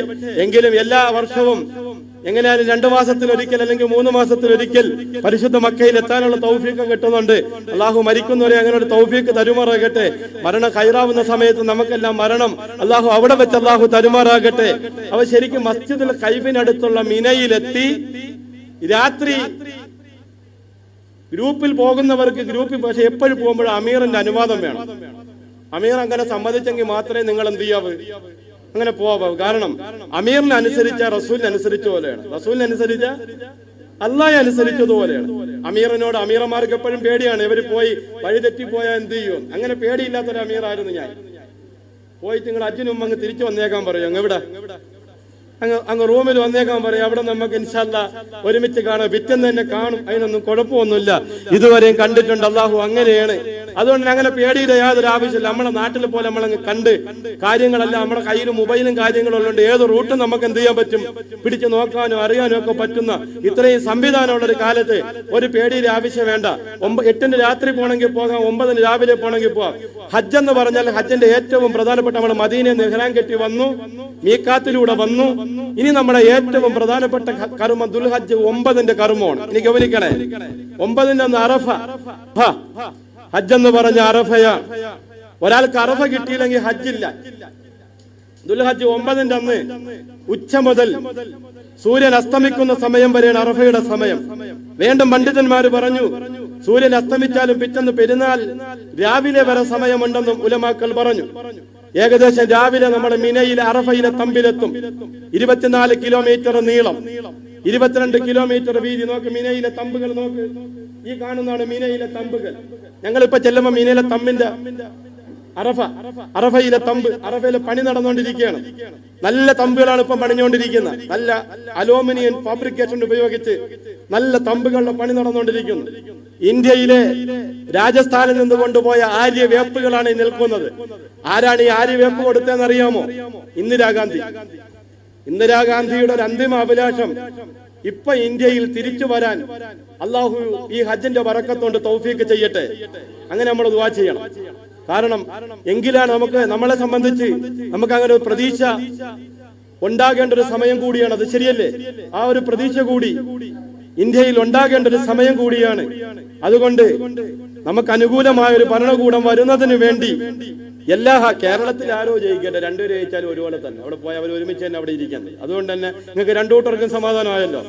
എങ്കിലും എല്ലാ വർഷവും എങ്ങനെയാലും 2 മാസത്തിലൊരിക്കൽ അല്ലെങ്കിൽ 3 മാസത്തിലൊരിക്കൽ പരിശുദ്ധ മക്കയിൽ എത്താനുള്ള തൗഫീഖ് കിട്ടുന്നുണ്ട്. അള്ളാഹു മരിക്കുന്നവരെ അങ്ങനെ ഒരു തൗഫീഖ് തരുമാറാകട്ടെ. മരണം ഖൈറാവുന്ന സമയത്ത് നമുക്കെല്ലാം മരണം അള്ളാഹു അവിടെ വെച്ച് അള്ളാഹു തരുമാറാകട്ടെ. അവ ശരിക്കും മസ്ജിദുൽ ഖൈഫിനടുത്തുള്ള മിനയിലെത്തി രാത്രി ഗ്രൂപ്പിൽ പോകുന്നവർക്ക് ഗ്രൂപ്പിൽ, പക്ഷെ എപ്പോഴും പോകുമ്പോഴും അമീറിന്റെ അനുവാദം വേണം. അമീർ അങ്ങനെ സമ്മതിച്ചെങ്കിൽ മാത്രമേ നിങ്ങൾ എന്ത് ചെയ്യാവൂ, അങ്ങനെ പോവാ. കാരണം അമീറിനെ അനുസരിച്ച റസൂലിനെ അനുസരിച്ച പോലെയാണ്. റസൂലിനെ അനുസരിച്ച അല്ലാഹയെ അനുസരിച്ചതുപോലെയാണ്. അമീറിനോട് അമീറന്മാർക്ക് എപ്പോഴും പേടിയാണ്. ഇവര് പോയി വഴി തെറ്റിപ്പോയാൽ എന്ത് ചെയ്യും? അങ്ങനെ പേടിയില്ലാത്തൊരു അമീറായിരുന്നു ഞാൻ. പോയിട്ട് നിങ്ങൾ ഹജ്ജിന് മുമ്പ് അങ്ങ് തിരിച്ചു വന്നേക്കാൻ പറയും. എവിടെ? അങ്ങ് റൂമിൽ വന്നേക്കാൻ പറയും. അവിടെ നമുക്ക് ഇൻഷാ അല്ലാഹ് ഒരുമിച്ച് കാണാം. പിറ്റേന്ന് തന്നെ കാണും. അതിനൊന്നും കുഴപ്പമൊന്നുമില്ല. ഇതുവരെയും കണ്ടിട്ടുണ്ട്. അള്ളാഹു അങ്ങനെയാണ്. അതുകൊണ്ട് അങ്ങനെ പേടിയുടെ യാതൊരു ആവശ്യമില്ല. നമ്മളെ നാട്ടിൽ പോലെ നമ്മളങ്ങ് കണ്ട് കാര്യങ്ങളെല്ലാം നമ്മുടെ കയ്യിലും മൊബൈലും കാര്യങ്ങളും ഉള്ളതുകൊണ്ട് ഏത് റൂട്ടും നമുക്ക് എന്ത് ചെയ്യാൻ പറ്റും? പിടിച്ചു നോക്കാനും അറിയാനും ഒക്കെ പറ്റുന്ന ഇത്രയും സംവിധാനമുള്ള ഒരു കാലത്ത് ഒരു പേടിയുടെ ആവശ്യം വേണ്ട. 8-ന് രാത്രി പോകണമെങ്കിൽ പോകാം, 9-ന് രാവിലെ പോകണമെങ്കിൽ പോകാം. ഹജ്ജ് എന്ന് പറഞ്ഞാൽ ഹജ്ജിന്റെ ഏറ്റവും പ്രധാനപ്പെട്ട നമ്മൾ മദീനയിൽ നിഹ്റാം കെട്ടി വന്നു, മീഖാത്തിലൂടെ വന്നു. ഇനി നമ്മുടെ ഏറ്റവും പ്രധാനപ്പെട്ട കർമ്മം ദുൽഹജ്ജ് 9-ന്റെ കർമ്മമാണ്. ഇനി ഗവനിക്കണേ, 9-ന്റെ അന്ന് അറഫ. ഹജ്ജ് എന്ന് പറഞ്ഞ അറഫയാ. ഒരാൾക്ക് അറഫ കിട്ടിയില്ലെങ്കിൽ ഹജ്ജില്ല. ദുൽഹജ്ജ് 9-ന്റെ അന്ന് ഉച്ച മുതൽ സൂര്യൻ അസ്തമിക്കുന്ന സമയം വരെയാണ് അറഫയുടെ സമയം. വീണ്ടും പണ്ഡിതന്മാര് പറഞ്ഞു, സൂര്യൻ അസ്തമിച്ചാലും പിറ്റേന്ന് പെരുന്നാൾ രാവിലെ വരെ സമയമുണ്ടെന്നും ഉലമാക്കൾ പറഞ്ഞു. ഏകദേശം രാവിലെ നമ്മുടെ മിനയിലെ അറഫയിലെ തമ്പിലെത്തും. 24 കിലോമീറ്റർ നീളം, 22 കിലോമീറ്റർ വീതി. നോക്ക് മിനയിലെ തമ്പുകൾ നോക്ക്. ഈ കാണുന്നതാണ് മിനയിലെ തമ്പുകൾ. ഞങ്ങളിപ്പോ ചെല്ലുമ്പോ മിനയിലെ തമ്പിന്റെ അറഫയിലെ തമ്പ്, അറഫയിലെ പണി നടന്നുകൊണ്ടിരിക്കുകയാണ്. നല്ല തമ്പുകളാണ് ഇപ്പം പണിഞ്ഞുകൊണ്ടിരിക്കുന്നത്. നല്ല അലൂമിനിയം ഫാബ്രിക്കേഷൻ ഉപയോഗിച്ച് നല്ല തമ്പുകളുടെ പണി നടന്നുകൊണ്ടിരിക്കുന്നു. ഇന്ത്യയിലെ രാജസ്ഥാനിൽ നിന്ന് കൊണ്ടുപോയ ആര്യവേപ്പുകളാണ് ഈ നിൽക്കുന്നത്. ആരാണ് ഈ ആര്യവേപ്പ് കൊടുത്തതെന്ന് അറിയാമോ? ഇന്ദിരാഗാന്ധി. ഇന്ദിരാഗാന്ധിയുടെ ഒരു അന്തിമ അഭിലാഷം ഇപ്പൊ ഇന്ത്യയിൽ തിരിച്ചു വരാൻ അള്ളാഹു ഈ ഹജ്ജിന്റെ ബറക്കത്തോണ്ട് തൗഫീക്ക് ചെയ്യട്ടെ. അങ്ങനെ നമ്മൾ ദുആ ചെയ്യണം. കാരണം എങ്കിലാണ് നമ്മളെ സംബന്ധിച്ച് നമുക്ക് അങ്ങനെ ഒരു പ്രതീക്ഷ ഉണ്ടാകേണ്ട ഒരു സമയം കൂടിയാണ്. അത് ശരിയല്ലേ? ആ ഒരു പ്രതീക്ഷ കൂടി ഇന്ത്യയിൽ ഉണ്ടാകേണ്ട ഒരു സമയം കൂടിയാണ്. അതുകൊണ്ട് നമുക്ക് അനുകൂലമായ ഒരു ഭരണകൂടം വരുന്നതിന് വേണ്ടി കേരളത്തിൽ ആരോ ജയിക്കട്ടെ, രണ്ടുപേരും ജയിച്ചാലും ഒരുപോലെ തന്നെ. അവിടെ പോയി അവർ ഒരുമിച്ച് തന്നെ അവിടെ ഇരിക്കുന്നത്. അതുകൊണ്ട് തന്നെ നിങ്ങൾക്ക് രണ്ടു കൂട്ടർക്കും സമാധാനമായല്ലോ.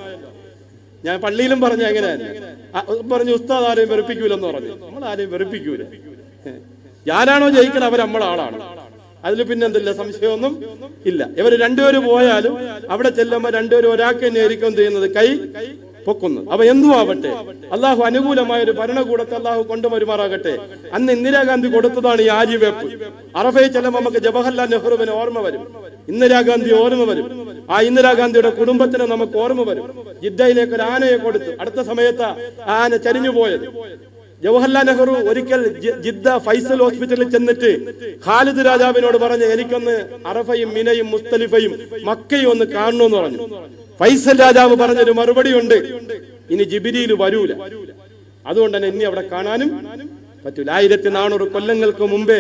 ഞാൻ പള്ളിയിലും പറഞ്ഞ എങ്ങനെ പറഞ്ഞു, ഉസ്താദ് ആരെയും വെറുപ്പിക്കൂലെന്ന് പറഞ്ഞു. നമ്മൾ ആരെയും വെറുപ്പിക്കൂല. ഞാനാണോ ജയിക്കണം, അവർ നമ്മളാളാണ്. അതിൽ പിന്നെന്തില്ല, സംശയമൊന്നും ഇല്ല. ഇവർ രണ്ടുപേരും പോയാലും അവിടെ ചെല്ലുമ്പോൾ രണ്ടുപേരും ഒരാൾക്ക് തന്നെ ആയിരിക്കും ചെയ്യുന്നത്, കൈ പൊക്കുന്നു. അപ്പൊ എന്തു ആവട്ടെ, അള്ളാഹു അനുകൂലമായ ഒരു ഭരണകൂടത്തെ അള്ളാഹു കൊണ്ടുവരുമാറാകട്ടെ. അന്ന് ഇന്ദിരാഗാന്ധി കൊടുത്തതാണ് ഈ ആര്യവേപ്പ്. അറഫയിൽ ചെല്ലുമ്പോൾ നമുക്ക് ജവഹർലാൽ നെഹ്റുവിന് ഓർമ്മ വരും, ഇന്ദിരാഗാന്ധി ഓർമ്മ വരും, ആ ഇന്ദിരാഗാന്ധിയുടെ കുടുംബത്തിന് നമുക്ക് ഓർമ്മ വരും. ജിദ്ദയിലേക്ക് ഒരു ആനയെ കൊടുത്തു. അടുത്ത സമയത്ത് ആന ചരിഞ്ഞു പോയത്. ജവഹർലാൽ നെഹ്റു ഒരിക്കൽ ജിദ്ദ ഫൈസൽ ഹോസ്പിറ്റലിൽ ചെന്നിട്ട് ഖാലിദ് രാജാവിനോട് പറഞ്ഞു, എനിക്കൊന്ന് അറഫയും മിനയും മുസ്തലിഫയും മക്കയും ഒന്ന് കാണണമെന്ന് പറഞ്ഞു. ഫൈസൽ രാജാവ് പറഞ്ഞൊരു മറുപടി ഉണ്ട്, ഇനി ജിബിരിയിൽ വരൂല, അതുകൊണ്ട് തന്നെ ഇനി അവിടെ കാണാനും പറ്റൂല. 1400 കൊല്ലങ്ങൾക്ക് മുമ്പേ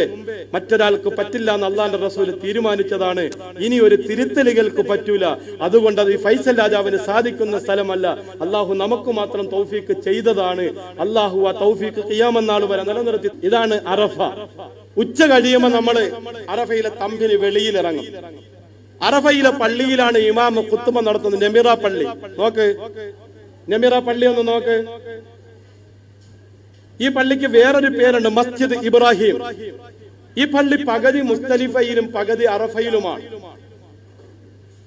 മറ്റൊരാൾക്ക് പറ്റില്ല എന്ന് അള്ളാന്റെ റസൂൽ തീരുമാനിച്ചതാണ്. ഇനി ഒരു തിരുത്തലുകൾക്ക് പറ്റൂല. അതുകൊണ്ട് അത് ഈ ഫൈസൽ രാജാവിന് സാധിക്കുന്ന സ്ഥലമല്ല, അള്ളാഹു നമുക്ക് മാത്രം തൗഫീക്ക് ചെയ്തതാണ്. അള്ളാഹു ആ തൗഫീക്ക് ഖിയാമത്ത് നാൾ വരെ നിലനിർത്തി. ഇതാണ് അറഫ. ഉച്ച കഴിയുമ്പോൾ നമ്മള് അറഫയിലെ തമ്പിന് വെളിയിലിറങ്ങും. അറഫയിലെ പള്ളിയിലാണ് ഇമാം ഖുത്ബ നടത്തുന്നത്. നെമിറ പള്ളി നോക്ക്, നെമിറ പള്ളി ഒന്ന് നോക്ക്. ഈ പള്ളിക്ക് വേറൊരു പേരുണ്ട്, മസ്ജിദ് ഇബ്രാഹിം. ഈ പള്ളി പകുതി മുസ്തലിഫയിലും പകുതി അറഫയിലുമാണ്.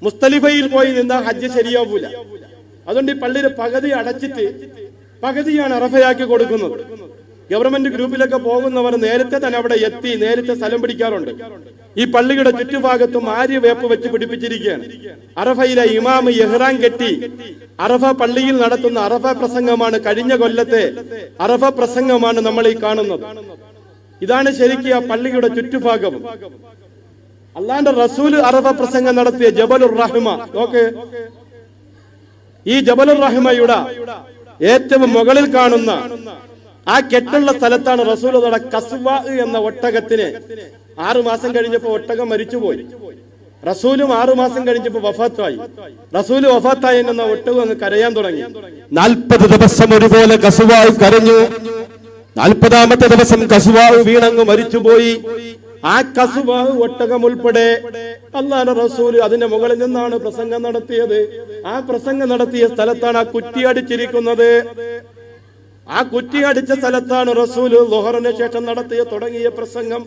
മുസ്തലിഫയിൽ പോയി നിന്നാൽ ഹജ്ജ് ശരിയാവൂല. അതുകൊണ്ട് ഈ പള്ളിയുടെ പകുതി അടച്ചിട്ട് പകുതിയാണ് അറഫയാക്കി കൊടുക്കുന്നത്. ഗവൺമെന്റ് ഗ്രൂപ്പിലൊക്കെ പോകുന്നവർ നേരത്തെ തന്നെ അവിടെ എത്തി നേരത്തെ സ്ഥലം പിടിക്കാറുണ്ട്. ഈ പള്ളിയുടെ ചുറ്റുഭാഗത്തും ആര്യവേപ്പ് വെച്ച് പിടിപ്പിച്ചിരിക്കുകയാണ്. അറഫയിലെ ഇമാമ് ഇഹ്റാം കെട്ടി അറഫ പള്ളിയിൽ നടത്തുന്ന അറഫ പ്രസംഗമാണ് കഴിഞ്ഞ കൊല്ലത്തെ അറഫ പ്രസംഗമാണ് നമ്മൾ ഈ കാണുന്നത്. ഇതാണ് ശരിക്കും ആ പള്ളിയുടെ ചുറ്റുഭാഗവും. അള്ളാന്റെ റസൂൽ അറഫ പ്രസംഗം നടത്തിയ ജബലുർ റഹ്മ നോക്ക്. ഈ ജബലുർ റഹ്മയുടെ ഏറ്റവും മുകളിൽ കാണുന്ന ആ കെട്ടുള്ള സ്ഥലത്താണ് റസൂൽ കസ്വാ എന്ന ഒട്ടകത്തിന് 6 മാസം കഴിഞ്ഞപ്പോ ഒട്ടകം മരിച്ചുപോയി. റസൂലും 6 മാസം കഴിഞ്ഞപ്പോ വഫാത്തായി. റസൂല് വഫാത്തായി എന്ന ഒട്ടകം അങ്ങ് കരയാൻ തുടങ്ങി. 40 ദിവസം ഒരുപോലെ കസ്വാവ് കരഞ്ഞു. 40ാമത്തെ ദിവസം കസ്വാവ് വീണങ്ങ് മരിച്ചുപോയി. ആ കസ്വാവ് ഒട്ടകം ഉൾപ്പെടെ അല്ലാഹുവിന്റെ റസൂല് അതിന്റെ മുകളിൽ നിന്നാണ് പ്രസംഗം നടത്തിയത്. ആ പ്രസംഗം നടത്തിയ സ്ഥലത്താണ് ആ കുറ്റിയടിച്ചിരിക്കുന്നത്. ആ കുറ്റിയടിച്ച സ്ഥലത്താണ് റസൂല് ളുഹറിന് ശേഷം തുടങ്ങിയ പ്രസംഗം.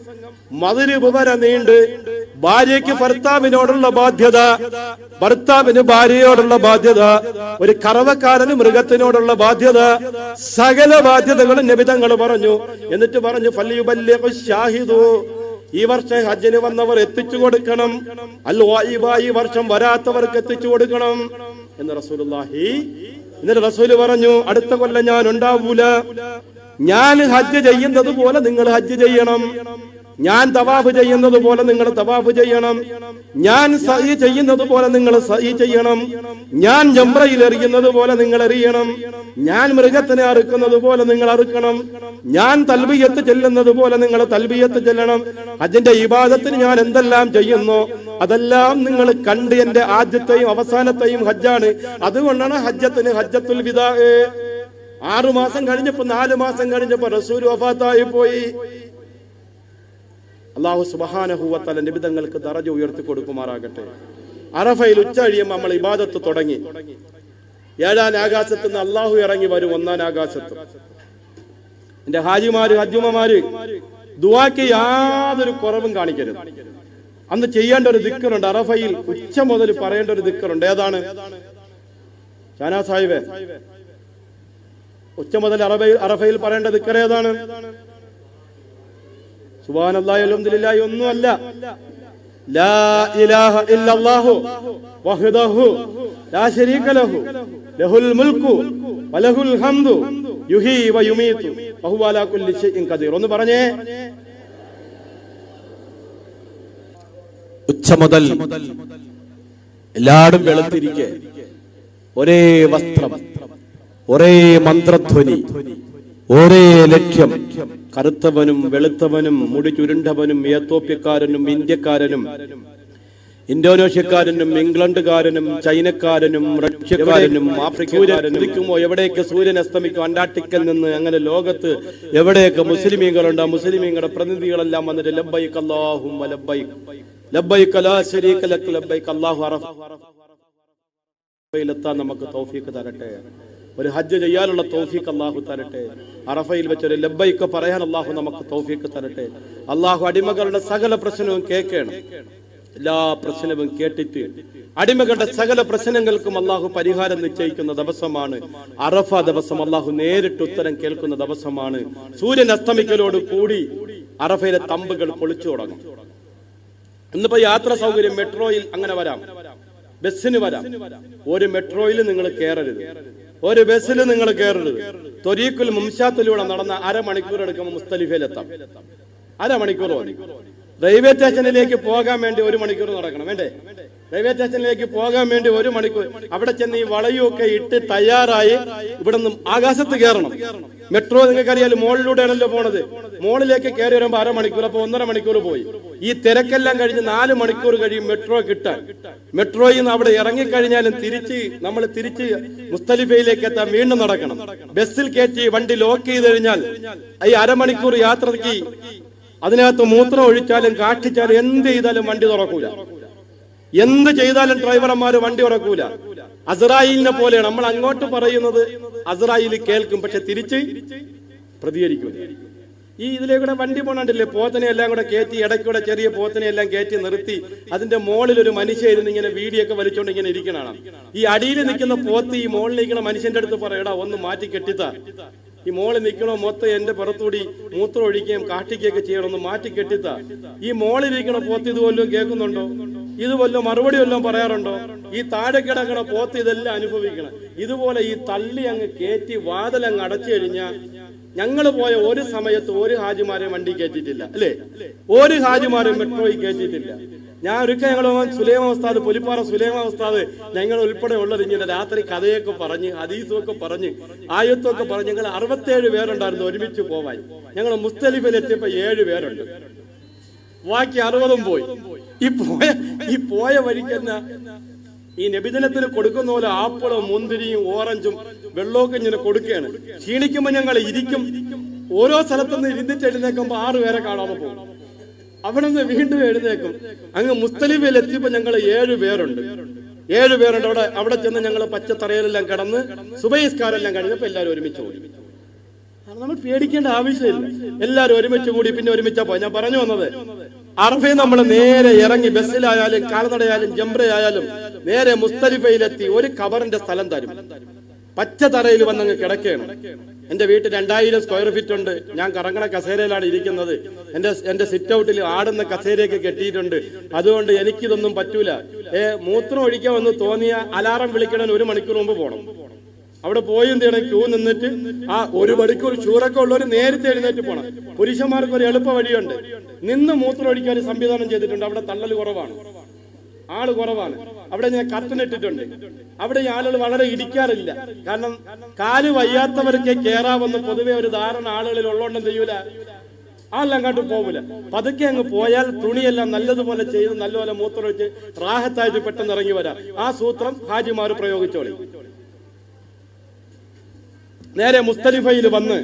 മഗ്രിബ് വരെ നീണ്ട് ഭാര്യയ്ക്ക് ഭർത്താവിനോടുള്ള ബാധ്യത, ഭർത്താവിന് ഭാര്യയോടുള്ള ബാധ്യത, ഒരു കറവക്കാരന് മൃഗത്തിനോടുള്ള ബാധ്യത, സകല ബാധ്യതകളും നബി തങ്ങൾ പറഞ്ഞു. എന്നിട്ട് പറഞ്ഞു, ഫല്യുബല്ലിഗു ഷാഹിദു, ഈ വർഷം ഹജ്ജിന് വന്നവർ എത്തിച്ചു കൊടുക്കണം, അൽ ഗായിബ ഈ വർഷം വരാത്തവർക്ക് എത്തിച്ചു കൊടുക്കണം എന്ന് റസൂലുള്ളാഹി. എന്നിട്ട് റസൂല് പറഞ്ഞു, അടുത്ത കൊല്ലം ഞാൻ ഉണ്ടാവൂല. ഞാൻ ഹജ്ജ് ചെയ്യുന്നത് പോലെ നിങ്ങൾ ഹജ്ജ് ചെയ്യണം, ഞാൻ തവാഫ് ചെയ്യുന്നത് പോലെ നിങ്ങൾ തവാഫ് ചെയ്യണം, ഞാൻ സഈ ചെയ്യുന്നത് പോലെ നിങ്ങൾ സഈ ചെയ്യണം, ഞാൻ ജംറയിൽ എറിയുന്നത് പോലെ നിങ്ങൾ എറിയണം, ഞാൻ മൃഗത്തിനെ അറുക്കുന്നത് പോലെ നിങ്ങൾ അറുക്കണം, ഞാൻ തൽബിയത്ത് ചെല്ലുന്നത് പോലെ നിങ്ങൾ തൽബിയത്ത് ചെല്ലണം. ഹജ്ജിന്റെ ഇബാദത്തിന് ഞാൻ എന്തെല്ലാം ചെയ്യുന്നു അതെല്ലാം നിങ്ങൾ കണ്ട് എന്റെ ആദ്യത്തെയും അവസാനത്തെയും ഹജ്ജാണ്. അതുകൊണ്ടാണ് ഹജ്ജത്തിന് ഹജ്ജത്തുൽ വിദാ. 6 മാസം കഴിഞ്ഞപ്പോ 4 മാസം കഴിഞ്ഞപ്പോ റസൂൽ വഫാത്തായി പോയി. അല്ലാഹു സുബ്ഹാനഹു വ തആല നിബിതങ്ങൾക്ക് ദറജ ഉയർത്തി കൊടുക്കുമാറാകട്ടെ. അറഫയിൽ ഉച്ച കഴിയുമ്പോൾ നമ്മൾ ഇബാദത്ത് തുടങ്ങി. 7ാം ആകാശത്ത് നിന്ന് അല്ലാഹു ഇറങ്ങി വരും 1ാം ആകാശത്ത്. എന്റെ ഹാജിമാര് ഹജ്ജുമ്മമാര് ദുആക്ക് യാതൊരു കുറവും കാണിക്കരുത്. അന്ന് ചെയ്യേണ്ട ഒരു ദിക്റുണ്ട്. അറഫയിൽ ഉച്ച മുതൽ പറയേണ്ട ഒരു ദിക്റുണ്ട്. ഏതാണ് ഷാനാ സാഹിബേ? ഉച്ച മുതൽ അറഫയിൽ പറയേണ്ട ദിക്ർ ഏതാണ്? സുബ്ഹാനല്ലാഹി അൽഹംദുലില്ലാഹി ഒന്നുമല്ല. ലാ ഇലാഹ ഇല്ലല്ലാഹു വഹ്ദഹു ലാ ശരീക ലഹു ലഹുൽ മുൽക്കു വലഹുൽ ഹംദു യുഹീ വയുമീതു വഹുവ അലാ കുല്ലി ഷൈഇൻ ഖദീർ. ഒന്ന് പറഞ്ഞേ. ഉച്ച മുതൽ എല്ലാടും വെളുത്തിരിക്കെ ഒരേ വസ്ത്രം, ഒരേ മന്ത്രധ്വനി, ഒരേ ലക്ഷ്യം. കറുത്തവനും വെളുത്തവനും മുടി ചുരുണ്ടവനും എത്തോപ്യക്കാരനും ഇന്ത്യക്കാരനും ഇന്തോനേഷ്യക്കാരനും ഇംഗ്ലണ്ടുകാരനും ചൈനക്കാരനും റഷ്യക്കാരനും ആഫ്രിക്കക്കാരനും എവിടെയൊക്കെ സൂര്യൻ അസ്തമിക്കും അന്റാർട്ടിക്കൽ നിന്ന് അങ്ങനെ ലോകത്ത് എവിടെയൊക്കെ മുസ്ലിമീങ്ങളുണ്ട്, മുസ്ലിമീങ്ങളുടെ പ്രതിനിധികളെല്ലാം വന്നിട്ട് ലബ്ബൈക അല്ലാഹുമ്മ ലബ്ബൈക ലബ്ബൈക ലാ ശരീക ലക ലബ്ബൈക അല്ലാഹു അറഫയിലെത്താൻ നമുക്ക് തൗഫീഖ് തരട്ടെ. ഒരു ഹജ്ജ് ചെയ്യാനുള്ള തൗഫീഖ് അല്ലാഹു തരട്ടെ. അറഫയിൽ വെച്ചൊരു ലബ്ബൈക പറയാൻ അല്ലാഹു നമുക്ക് തൗഫീഖ് തരട്ടെ. അല്ലാഹു അടിമകളുടെ സകല പ്രശ്നവും കേൾക്കണം. എല്ലാ പ്രശ്നവും കേട്ടിട്ട് അടിമകളുടെ സകല പ്രശ്നങ്ങൾക്കും അല്ലാഹു പരിഹാരം നിശ്ചയിക്കുന്ന ദിവസമാണ് അറഫ ദിവസം. അല്ലാഹു നേരിട്ട് ഉത്തരം കേൾക്കുന്ന ദിവസമാണ്. സൂര്യൻ അസ്തമിക്കലോട് കൂടി അറഫയിലെ തമ്പുകൾ പൊളിച്ചു തുടങ്ങും. ഇന്നിപ്പോ യാത്രാ സൗകര്യം മെട്രോയിൽ അങ്ങനെ വരാം, ബസ്സിന് വരാം. ഒരു മെട്രോയിൽ നിങ്ങൾ കയറരുത്, ഒരു ബസ്സിൽ നിങ്ങൾ കയറരുത്. ത്വരീഖുൽ മുംശാത്തിലൂടെ നടന്ന അരമണിക്കൂർ എടുക്കുമ്പോൾ മുസ്തലിഫയിലെത്താം. അരമണിക്കൂർ മതി. റെയിൽവേ സ്റ്റേഷനിലേക്ക് പോകാൻ വേണ്ടി 1 മണിക്കൂർ നടക്കണം, വേണ്ടേ? റെയിൽവേ സ്റ്റേഷനിലേക്ക് പോകാൻ വേണ്ടി 1 മണിക്കൂർ. അവിടെ ചെന്ന് ഈ വളയുമൊക്കെ ഇട്ട് തയ്യാറായി ഇവിടെ നിന്ന് ആകാശത്ത് കയറണം. മെട്രോ നിങ്ങൾക്കറിയാലോ മോളിലൂടെയാണല്ലോ പോണത്. മോളിലേക്ക് കയറി വരുമ്പോൾ അരമണിക്കൂർ, അപ്പൊ 1.5 മണിക്കൂർ പോയി. ഈ തിരക്കെല്ലാം കഴിഞ്ഞ് 4 മണിക്കൂർ കഴിയും മെട്രോ കിട്ടാൻ. മെട്രോയിൽ നിന്ന് അവിടെ ഇറങ്ങിക്കഴിഞ്ഞാലും നമ്മൾ തിരിച്ച് മുസ്തലിഫയിലേക്ക് എത്താൻ വീണ്ടും നടക്കണം. ബസ്സിൽ കയറ്റി വണ്ടി ലോക്ക് ചെയ്ത് കഴിഞ്ഞാൽ ഈ അരമണിക്കൂർ യാത്രയ്ക്ക് അതിനകത്ത് മൂത്രം ഒഴിച്ചാലും കാഷ്ടിച്ചാലും എന്ത് ചെയ്താലും വണ്ടി തുറക്കൂല. എന്ത് ചെയ്താലും ഡ്രൈവർമാര് വണ്ടി തുറക്കൂല. അസ്രായീലിനെ പോലെയാണ്. നമ്മൾ അങ്ങോട്ട് പറയുന്നത് അസ്രായീൽ കേൾക്കും, പക്ഷെ തിരിച്ച് പ്രതികരിക്കൂല. ഈ ഇതിലേക്കൂടെ വണ്ടി പോണണ്ടില്ലേ, പോത്തനെ എല്ലാം കൂടെ കയറ്റി, ഇടയ്ക്കൂടെ ചെറിയ പോത്തനെ എല്ലാം കയറ്റി നിർത്തി അതിന്റെ മുകളിൽ ഒരു മനുഷ്യ ഇരുന്ന് ഇങ്ങനെ വീടിയൊക്കെ വലിച്ചോണ്ട് ഇങ്ങനെ ഇരിക്കണതാണ്. ഈ അടിയിൽ നിൽക്കുന്ന പോത്ത് ഈ മുകളിൽ നിൽക്കുന്ന മനുഷ്യന്റെ അടുത്ത് പറയടാ ഒന്ന് മാറ്റി കെട്ടിത്താ, ഈ മോളിൽ നിൽക്കണോ മൊത്തം എന്റെ പുറത്തൂടി മൂത്രം ഒഴിക്കുകയും കാഷ്ടിക്കുകയൊക്കെ ചെയ്യണം, ഒന്ന് മാറ്റി കെട്ടിത്താ. ഈ മോളിലിരിക്കണ പോത്ത് ഇതുവല്ലോ കേൾക്കുന്നുണ്ടോ? ഇതുവല്ലോ മറുപടി വല്ലതും പറയാറുണ്ടോ? ഈ താഴെ കിടക്കണ പോത്ത് ഇതെല്ലാം അനുഭവിക്കണം. ഇതുപോലെ ഈ തള്ളി അങ്ങ് കയറ്റി വാതിലങ്ങ് അടച്ചു കഴിഞ്ഞാൽ ഞങ്ങൾ പോയ ഒരു സമയത്ത് ഒരു ഹാജിമാരെ വണ്ടി കയറ്റിയിട്ടില്ല, അല്ലേ? ഒരു ഹാജിമാരെ മെട്രോയിൽ കയറ്റിയിട്ടില്ല. ഞാൻ ഒരിക്കൽ ഞങ്ങൾ സുലൈമാൻ ഉസ്താദ്, പുലിപ്പാറ സുലൈമാൻ ഉസ്താദ് ഞങ്ങൾ ഉൾപ്പെടെ ഉള്ളത് ഇങ്ങനെ രാത്രി കഥയൊക്കെ പറഞ്ഞ് ഹദീസും ഒക്കെ പറഞ്ഞ് ആയത്തൊക്കെ പറഞ്ഞ് ഞങ്ങൾ 67 പേരുണ്ടായിരുന്നു ഒരുമിച്ച് പോവാൻ. ഞങ്ങൾ മുസ്തലിഫിൽ എത്തിയപ്പോ 7 പേരുണ്ട്, ബാക്കി 60 പോയി. ഈ പോയ വഴിക്ക് തന്നെ ഈ നബിദിനത്തിന് കൊടുക്കുന്ന പോലെ ആപ്പിളും മുന്തിരിയും ഓറഞ്ചും വെള്ളമൊക്കെ ഇങ്ങനെ കൊടുക്കുകയാണ്. ക്ഷീണിക്കുമ്പോ ഞങ്ങൾ ഇരിക്കും. ഓരോ സ്ഥലത്തുനിന്ന് ഇരുന്നിട്ട് എഴുന്നേക്കുമ്പോ 6 പേരെ കാണാതെ പോകും. അവിടെ നിന്ന് വീണ്ടും എഴുന്നേക്കും. അങ്ങ് മുസ്തലിഫയിൽ എത്തിയപ്പോ ഞങ്ങൾ 7 പേരുണ്ട്. 7 പേരുണ്ട്. അവിടെ ചെന്ന് ഞങ്ങൾ പച്ചത്തറയിലെല്ലാം കിടന്ന് സുബഹിസ്കാരെല്ലാം കഴിഞ്ഞപ്പോ എല്ലാവരും ഒരുമിച്ച് കൂടി. നമ്മൾ പേടിക്കേണ്ട ആവശ്യമില്ല. എല്ലാവരും ഒരുമിച്ച് കൂടി പിന്നെ ഒരുമിച്ചാ പോയി. ഞാൻ പറഞ്ഞു വന്നത് അറഫയിൽ നമ്മൾ നേരെ ഇറങ്ങി ബസ്സിലായാലും കാൽനടയായാലും ജംറയായാലും നേരെ മുസ്തലിഫയിലെത്തി ഒരു ഖബറിന്റെ സ്ഥലം തരും. പച്ചത്തറയിൽ വന്നങ്ങ് കിടക്കുകയാണ്. എന്റെ വീട്ടിൽ 2000 സ്ക്വയർ ഫീറ്റ് ഉണ്ട്. ഞാൻ കറങ്ങണ കസേരയിലാണ് ഇരിക്കുന്നത്. എന്റെ സിറ്റ് ഔട്ടിൽ ആടുന്ന കസേരയൊക്കെ കെട്ടിയിട്ടുണ്ട്. അതുകൊണ്ട് എനിക്കിതൊന്നും പറ്റൂല. മൂത്രം ഒഴിക്കാൻ വന്ന് തോന്നിയ അലാറം വിളിക്കണം 1 മണിക്കൂർ മുമ്പ് പോകണം. അവിടെ പോയി എന്ത് ചെയ്യണം? ക്യൂ നിന്നിട്ട് ആ 1 മണിക്കൂർ ഷൂറൊക്കെ ഉള്ളവർ നേരത്തെ എഴുന്നേറ്റ് പോകണം. പുരുഷന്മാർക്ക് ഒരു എളുപ്പ വഴിയുണ്ട്. നിന്ന് മൂത്രം ഒഴിക്കാൻ സംവിധാനം ചെയ്തിട്ടുണ്ട്. അവിടെ തള്ളൽ കുറവാണ്, ആള് കുറവാണ്. അവിടെ ഞാൻ കർട്ടൻ ഇട്ടിട്ടുണ്ട്. അവിടെ ഈ ആളുകൾ വളരെ ഇടിക്കാറില്ല. കാരണം കാല് വയ്യാത്തവർക്ക് കേറാമെന്ന് പൊതുവെ ഒരു ധാരണ ആളുകളിൽ ഉള്ളതുകൊണ്ടും ചെയ്യൂല, ആളങ്ങോട്ട് പോകൂല. പതുക്കെ അങ്ങ് പോയാൽ തുണിയെല്ലാം നല്ലതുപോലെ ചെയ്ത് നല്ലപോലെ മൂത്രം ഒഴിച്ച് റാഹത്തായിട്ട് പെട്ടെന്ന് ഇറങ്ങി വരാം. ആ സൂത്രം ഹാജിമാർ പ്രയോഗിച്ചോളി. നേരെ മുസ്തലിഫയിൽ വന്ന്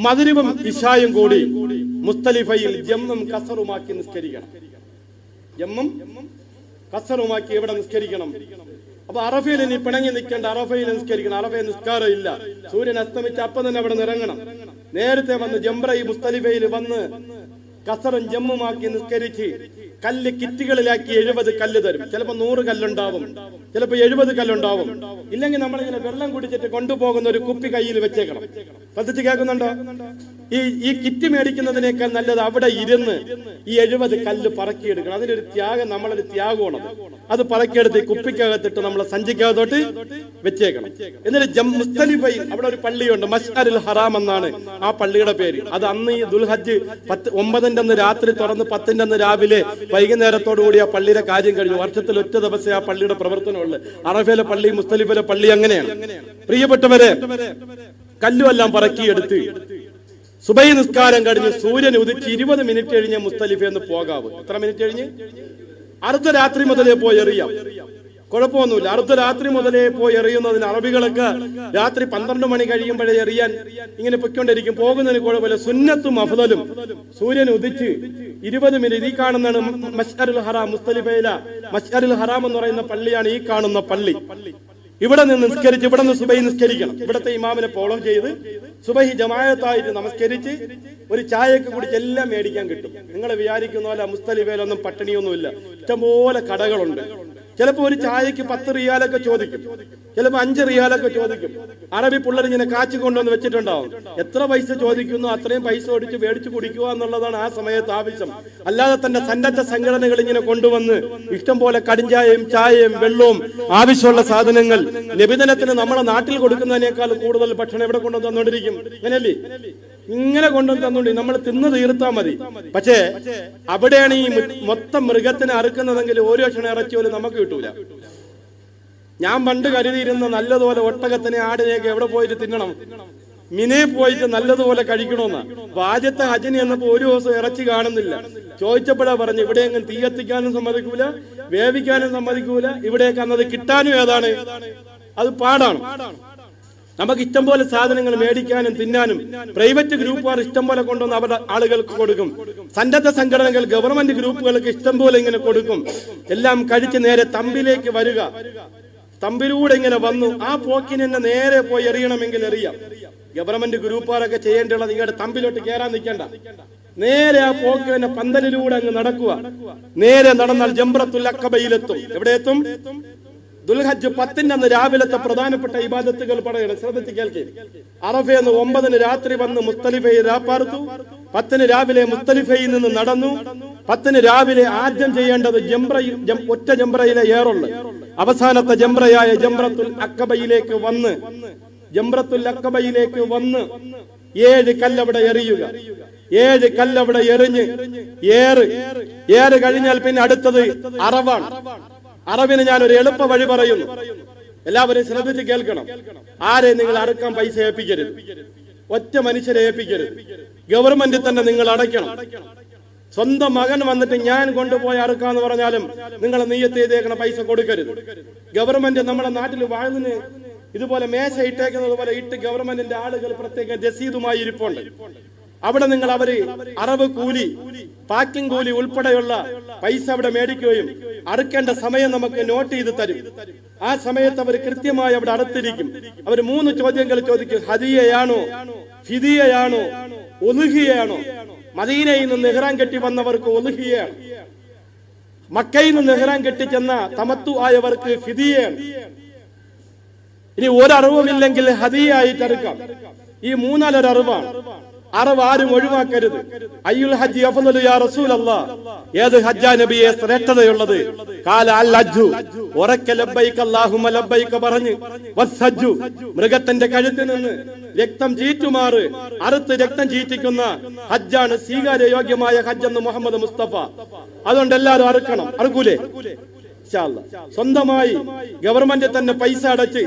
മഗ്രിബും ഇശായും കൂടി മുസ്തലിഫയിൽ ജമ്മും കസറുമാക്കി നിസ്കരിക്കണം. ജമ്മും കസറുമാക്കി ഇവിടെ നിസ്കരിക്കണം. അപ്പൊ അറഫയിൽ ഇനി പിണങ്ങി നിൽക്കേണ്ട, അറഫയിൽ നിസ്കരിക്കണം. അറഫയിൽ നിസ്കാരം ഇല്ല. സൂര്യൻ അസ്തമിച്ച് അപ്പം തന്നെ അവിടെ ഇറങ്ങണം. നേരത്തെ വന്ന് ജംറ മുസ്തലിഫയിൽ വന്ന് കസറും ജമ്മുമാക്കി നിസ്കരിച്ച് കല്ല് കിറ്റുകളിലാക്കി 70 കല്ല് തരും. ചിലപ്പോ 100 കല്ലുണ്ടാവും, ചിലപ്പോ 70 കല്ലുണ്ടാവും. ഇല്ലെങ്കിൽ നമ്മളിങ്ങനെ വെള്ളം കുടിച്ചിട്ട് കൊണ്ടുപോകുന്ന ഒരു കുപ്പി കയ്യിൽ വെച്ചേക്കണം. പതിച്ച് കേൾക്കുന്നുണ്ടോ? ഈ കിറ്റ് മേടിക്കുന്നതിനേക്കാൾ നല്ലത് അവിടെ ഇരുന്ന് ഈ 70 കല്ല് പറക്കിയെടുക്കണം. അതിനൊരു ത്യാഗം, നമ്മളൊരു ത്യാഗമാണ്. അത് പറക്കിയെടുത്ത് കുപ്പിക്കകത്തിട്ട് നമ്മളെ സഞ്ചിക്കകത്തോട്ട് വെച്ചേക്കണം. എന്നിട്ട് മുസ്തലിഫയിൽ അവിടെ ഒരു പള്ളിയുണ്ട്, മശ്അറുൽ ഹറാം എന്നാണ് ആ പള്ളിയുടെ പേര്. അത് അന്ന് ഈ ദുൽഹജ്ജ് 9-ന്റെ അന്ന് രാത്രി തുറന്ന് 10-ന്റെ അന്ന് രാവിലെ വൈകുന്നേരത്തോടുകൂടി ആ പള്ളിയുടെ കാര്യം കഴിഞ്ഞു. വർഷത്തിൽ ഒറ്റ ദിവസം ആ പള്ളിയുടെ പ്രവർത്തനമുള്ളു. അറഫയിലെ പള്ളി, മുസ്തലിഫിലെ പള്ളി അങ്ങനെയാണ്. പ്രിയപ്പെട്ടവരെ, കല്ലുമെല്ലാം പറക്കിയെടുത്ത് സുബഹി നിസ്കാരം കഴിഞ്ഞ് സൂര്യൻ ഉദിച്ച് 20 മിനിറ്റ് കഴിഞ്ഞ് മുസ്തലിഫയിൽ പോകാവൂ. എത്ര മിനിറ്റ് കഴിഞ്ഞ്? അർദ്ധരാത്രി മുതലേ പോയി എറിയാം, കുഴപ്പമൊന്നുമില്ല. അർദ്ധരാത്രി മുതലേ പോയി എറിയുന്നതിന് അറബികളൊക്കെ രാത്രി 12 മണി കഴിയുമ്പോഴേ എറിയാൻ ഇങ്ങനെ പൊയ്ക്കൊണ്ടിരിക്കും. പോകുന്നതിന് കുഴപ്പമില്ല. സുന്നത്തും അഫ്ദലും സൂര്യൻ ഉദിച്ച് 20 മിനിറ്റ്. ഈ കാണുന്നതാണ് മശ്അറുൽ ഹറാം. മുസ്തലിഫയില മശ്അറുൽ ഹറാം എന്ന് പറയുന്ന പള്ളിയാണ് ഈ കാണുന്ന പള്ളി. ഇവിടെ നിന്ന് നിസ്കരിച്ച് ഇവിടെ നിന്ന് സുബഹി നിസ്കരിക്കണം. ഇവിടത്തെ ഇമാമിനെ ഫോളോ ചെയ്ത് സുബഹി ജമാഅത്തായിട്ട് നമസ്കരിച്ച് ഒരു ചായയൊക്കെ കുടിച്ച് എല്ലാം മേടിക്കാൻ കിട്ടും. നിങ്ങൾ വിചാരിക്കുന്ന പോലെ മുസ്തലിഫയിലൊന്നും പട്ടിണിയൊന്നുമില്ല. ഇഷ്ടംപോലെ കടകളുണ്ട്. ചിലപ്പോൾ ഒരു ചായക്ക് 10 റിയാലൊക്കെ ചോദിക്കും, ചിലപ്പോൾ 5 റിയാലൊക്കെ ചോദിക്കും. അറബി പിള്ളേർ ഇങ്ങനെ കാച്ചു കൊണ്ടുവന്ന് വെച്ചിട്ടുണ്ടാവും. എത്ര പൈസ ചോദിക്കുന്നു അത്രയും പൈസ ഒടിച്ച് മേടിച്ചു കുടിക്കുക എന്നുള്ളതാണ് ആ സമയത്ത് ആവശ്യം. അല്ലാതെ തന്നെ സന്നദ്ധ സംഘടനകൾ ഇങ്ങനെ കൊണ്ടുവന്ന് ഇഷ്ടം പോലെ കടിഞ്ചായയും ചായയും വെള്ളവും ആവശ്യമുള്ള സാധനങ്ങൾ നബിദിനത്തിന് നമ്മളെ നാട്ടിൽ കൊടുക്കുന്നതിനേക്കാൾ കൂടുതൽ ഭക്ഷണം എവിടെ കൊണ്ടുവന്ന് തന്നോണ്ടിരിക്കും. അങ്ങനല്ലേ? ഇങ്ങനെ കൊണ്ടുവന്ന് തന്നോണ്ടി നമ്മൾ തിന്ന് തീർത്താൽ മതി. പക്ഷേ അവിടെയാണ് ഈ മൊത്തം മൃഗത്തിനെ അറുക്കുന്നതെങ്കിൽ ഒരു കഷ്ണം ഇറച്ചി പോലും നമുക്ക് കിട്ടൂല. ഞാൻ പണ്ട് കരുതിയിരുന്ന നല്ലതുപോലെ ഒട്ടകത്തിനെ ആടിനെയൊക്കെ എവിടെ പോയിട്ട് തിന്നണം, മിനെ പോയിട്ട് നല്ലതുപോലെ കഴിക്കണമെന്ന്. ആദ്യത്തെ ഹജ്ജിന് എന്നപ്പോ ഒരു ദിവസം ഇറച്ചി കാണുന്നില്ല. ചോദിച്ചപ്പോഴാ പറഞ്ഞു ഇവിടെയെങ്കിലും തീ കത്തിക്കാനും സമ്മതിക്കൂല, വേവിക്കാനും സമ്മതിക്കൂല. ഇവിടെയൊക്കെ അന്നത് കിട്ടാനും ഏതാണ്, അത് പാടാണ്. നമുക്ക് ഇഷ്ടം പോലെ സാധനങ്ങൾ മേടിക്കാനും തിന്നാനും പ്രൈവറ്റ് ഗ്രൂപ്പുകാർ ഇഷ്ടം പോലെ കൊണ്ടുവന്ന് അവരുടെ ആളുകൾക്ക് കൊടുക്കും. സന്നദ്ധ സംഘടനകൾ ഗവൺമെന്റ് ഗ്രൂപ്പുകൾക്ക് ഇഷ്ടം പോലെ ഇങ്ങനെ കൊടുക്കും. എല്ലാം കഴിച്ച് നേരെ തമ്പിലേക്ക് വരിക. തമ്പിലൂടെ ഇങ്ങനെ വന്നു ആ പോക്കിന് തന്നെ നേരെ പോയി എറിയണമെങ്കിൽ എറിയാം. ഗവൺമെന്റ് ഗ്രൂപ്പുകാരൊക്കെ ചെയ്യേണ്ടത് നിങ്ങളുടെ തമ്പിലോട്ട് കയറാൻ നിൽക്കണ്ട, നേരെ ആ പോക്ക് തന്നെ പന്തലിലൂടെ അങ്ങ് നടക്കുക. നേരെ നടന്നാൽ ജംറത്തുൽ അഖബയിലെത്തും. എവിടെ എത്തും? ദുൽഹജ്ജ് 10-ന്റെ അന്ന് രാവിലത്തെ പ്രധാനപ്പെട്ട ഇബാദത്തുകൾ പറയണം, ശ്രദ്ധിച്ച് കേൾക്കേ. അറഫയെന്ന് 9-ന് രാത്രി വന്ന് മുസ്തലിഫയിൽ രാപ്പാർത്തു. 10-ന് രാവിലെ മുസ്തലിഫയിൽ നിന്ന് നടന്നു. 10-ന് രാവിലെ ആദ്യം ചെയ്യേണ്ടത് ഒറ്റ ജംറയിലെ ഏറുള്ള അവസാനത്തെ ജംറയായ ജംറത്തുൽ അഖബയിലേക്ക് വന്ന് 7 കല്ലവിടെ എറിയുക. 7 കല്ലവിടെ എറിഞ്ഞ് ഏറ് കഴിഞ്ഞാൽ പിന്നെ അടുത്തത് അറവാണ്. അറവിന് ഞാൻ ഒരു എളുപ്പ വഴി പറയുന്നു, എല്ലാവരും ശ്രദ്ധിച്ച് കേൾക്കണം. ആരെ നിങ്ങൾ അറുക്കാൻ പൈസ ഏൽപ്പിക്കരുത്, ഒറ്റ മനുഷ്യരെ ഏൽപ്പിക്കരുത്. ഗവൺമെന്റ് തന്നെ നിങ്ങൾ അടയ്ക്കണം. സ്വന്തം മകൻ വന്നിട്ട് ഞാൻ കൊണ്ടുപോയി അറുക്കാന്ന് പറഞ്ഞാലും നിങ്ങൾ നിയ്യത്ത് ചെയ്തേക്കണ പൈസ കൊടുക്കരുത്. ഗവൺമെന്റ് നമ്മുടെ നാട്ടിൽ വാഴുന്നതിന് ഇതുപോലെ മേശ ഇട്ടേക്കുന്നത് പോലെ ഇട്ട് ഗവൺമെന്റിന്റെ ആളുകൾ പ്രത്യേക രസീതുമായി ഇരിപ്പുണ്ട്. അവിടെ നിങ്ങൾ അവര് അറവ് കൂലി, പാക്കിംഗ് കൂലി ഉൾപ്പെടെയുള്ള പൈസ അവിടെ മേടിക്കുകയും അറുക്കേണ്ട സമയം നമുക്ക് നോട്ട് ചെയ്ത് തരും. ആ സമയത്ത് അവർ കൃത്യമായി അവിടെ അറുത്തിരിക്കും. അവർ 3 ചോദ്യങ്ങൾ ചോദിക്കും. ഹദിയയാണോ, ഫിദിയയാണോ, ഉളുഹിയയാണോ? മദീനയിൽ നിന്ന് ഇഹ്റാം കെട്ടി വന്നവർക്ക് ഉളുഹിയയാണ്. മക്കയിൽ നിന്ന് ഇഹ്റാം കെട്ടി ചെന്ന തമത്തു ആയവർക്ക് ഫിദിയയാണ്. ഇനി ഒരറിവുമില്ലെങ്കിൽ ഹദിയായിട്ട് അറുക്കാം. ഈ 3-4 അറിവാണ്. അറവ് ആരും ഒഴിവാക്കരുത്. അയ്യുൽ ഹജ്ജി അഫ്ളലു യാ റസൂലല്ലാഹ്, ഏത് ഹജ്ജാ നബിയെ ശ്രേഷ്ഠതയുള്ളത്? ഖാല അൽ ഹജ്ജു, ഉറക്ക ലബ്ബൈക അല്ലാഹുമ്മ ലബ്ബൈക പറഞ്ഞ്, വസ്ഹജ്ജു, മൃഗത്തിന്റെ കഴുത്തിൽ നിന്ന് രക്തം ചീറ്റുമാറ് അറുത്ത് രക്തം ചീറ്റിക്കുന്ന ഹജ്ജാണ് സ്വീകാര്യയോഗ്യമായ ഹജ്ജ് എന്ന് മുഹമ്മദ് മുസ്തഫ. അതുകൊണ്ട് എല്ലാവരും അറുക്കണം. അറുക്കൂലേ? സ്വന്തമായി ഗവൺമെന്റ് തന്നെ പൈസ അടച്ച്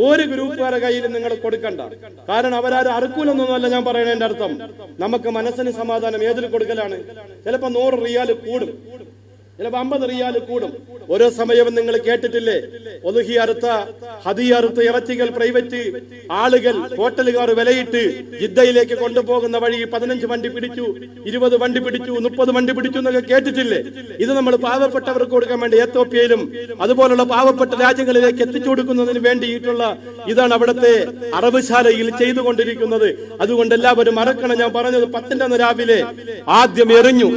ഒരു ഗ്രൂപ്പുകാരുടെ കയ്യിൽ നിങ്ങൾ കൊടുക്കണ്ട. കാരണം അവരാരും അറുക്കൂലൊന്നല്ല ഞാൻ പറയണതിന്റെ അർത്ഥം. നമുക്ക് മനസ്സിന് സമാധാനം ഏതിൽ കൊടുക്കലാണ്? ചിലപ്പോ 100 റിയാൽ കൂടും, ചിലപ്പോ 50 റിയാൽ കൂടും. ഓരോ സമയവും നിങ്ങൾ കേട്ടിട്ടില്ലേ, ഒലുഹി അറുത്ത ഹദിയ അറുത്ത ഇറച്ചികൾ പ്രൈവറ്റ് ആളുകൾ ഹോട്ടലുകാർ വിലയിട്ട് ജിദ്ദയിലേക്ക് കൊണ്ടുപോകുന്ന വഴി 15 വണ്ടി പിടിച്ചു, 20 വണ്ടി പിടിച്ചു, 30 വണ്ടി പിടിച്ചു എന്നൊക്കെ കേട്ടിട്ടില്ലേ? ഇത് നമ്മൾ പാവപ്പെട്ടവർക്ക് കൊടുക്കാൻ വേണ്ടി എത്യോപ്യയിലും അതുപോലുള്ള പാവപ്പെട്ട രാജ്യങ്ങളിലേക്ക് എത്തിച്ചു കൊടുക്കുന്നതിന് വേണ്ടിയിട്ടുള്ള ഇതാണ് അവിടുത്തെ അറവുശാലയിൽ ചെയ്തുകൊണ്ടിരിക്കുന്നത്. അതുകൊണ്ട് എല്ലാവരും അറക്കണം. ഞാൻ പറഞ്ഞത് 10-ന്റെ അന്ന് രാവിലെ ആദ്യം എറിഞ്ഞു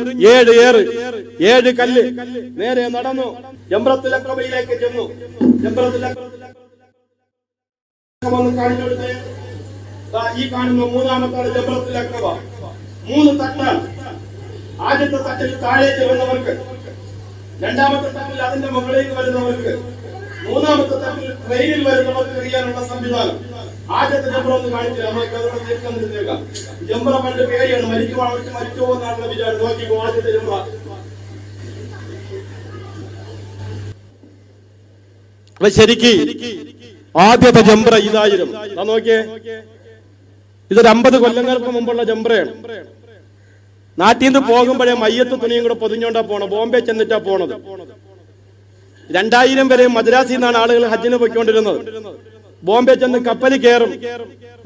7 കല്ല്, നേരെ നടന്നു ജംറത്തുൽ അഖബയിലേക്ക് ചെന്നു. ജംറത്തുൽ അഖബ ഈ കാണുന്ന മൂന്നാമത്തെ ജംറത്തുൽ അഖബ 3 തട്ടാണ്. ആദ്യത്തെ തട്ടിൽ താഴേക്ക് വരുന്നവർക്ക്, രണ്ടാമത്തെ തട്ടിൽ അതിന്റെ മുകളിലേക്ക് വരുന്നവർക്ക്, മൂന്നാമത്തെ തട്ടിൽ ട്രെയിനിൽ വരുന്നവർക്ക് എറിയാനുള്ള സംവിധാനം. ആദ്യത്തെ ജംറ ഒന്ന് കാണിച്ചില്ല, നമുക്ക് അതോടെ തീർക്കാൻ. ജംറ പണ്ട് പേടിയാണ്, മരിച്ചു പോകുന്നാണുള്ള വിചാരം. നോക്കിക്കോ ആദ്യത്തെ ജംറ. അപ്പൊ ശരിക്ക് ആദ്യത്തെ ജംറ ഇതായിരുന്നു. നോക്കിയേ, ഇതൊരു 50 കൊല്ലങ്ങൾക്ക് മുമ്പുള്ള ജംറയാണ്. നാട്ടിൽ നിന്ന് പോകുമ്പോഴേ മയ്യത്ത് തുണിയും കൂടെ പൊതിഞ്ഞോണ്ടാ പോണത്. ബോംബെ ചെന്നിട്ടാ പോണത്. 2000 വരെ മദ്രാസിൽ നിന്നാണ് ആളുകൾ ഹജ്ജിന് പോയിക്കൊണ്ടിരുന്നത്. ബോംബെ ചെന്ന് കപ്പലിൽ കയറും.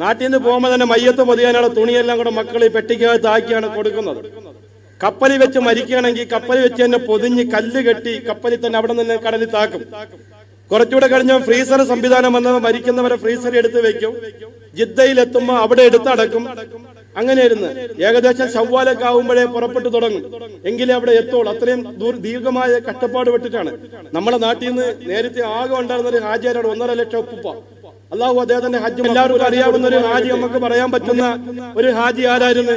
നാട്ടിൽ നിന്ന് പോകുമ്പോൾ തന്നെ മയ്യത്ത് പൊതിയാനുള്ള തുണിയെല്ലാം കൂടെ മക്കൾ ഈ പെട്ടിക്കകത്ത് ആക്കിയാണ് കൊടുക്കുന്നത്. കപ്പലിൽ വെച്ച് മരിക്കുകയാണെങ്കിൽ കപ്പലിൽ വെച്ച് തന്നെ പൊതിഞ്ഞ് കല്ല് കെട്ടി കപ്പലിൽ തന്നെ അവിടെ നിന്ന് കടലിൽ താക്കും. കുറച്ചുകൂടെ കഴിഞ്ഞ ഫ്രീസർ സംവിധാനം വന്ന് മരിക്കുന്നവരെ ഫ്രീസർ എടുത്ത് വെക്കും. ജിദ്ദയിൽ എത്തുമ്പോൾ അവിടെ എടുത്തടക്കും. അങ്ങനെയായിരുന്നു. ഏകദേശം ശവ്വാലൊക്കെ ആവുമ്പോഴേ പുറപ്പെട്ടു തുടങ്ങും, എങ്കിലേ അവിടെ എത്തുള്ളൂ. അത്രയും ദീർഘമായ കഷ്ടപ്പാട് പെട്ടിട്ടാണ്. നമ്മുടെ നാട്ടിൽ നിന്ന് നേരത്തെ ആകെ ഉണ്ടായിരുന്ന ഒരു ഹാജിയാരാണ് 1.5 ലക്ഷം ഉപ്പ. അള്ളാഹു അദ്ദേഹത്തിന്റെ ഹജ്ജ് എല്ലാവർക്കും അറിയാവുന്ന ഒരു ഹാജി, നമുക്ക് പറയാൻ പറ്റുന്ന ഒരു ഹാജി ആരായിരുന്നു?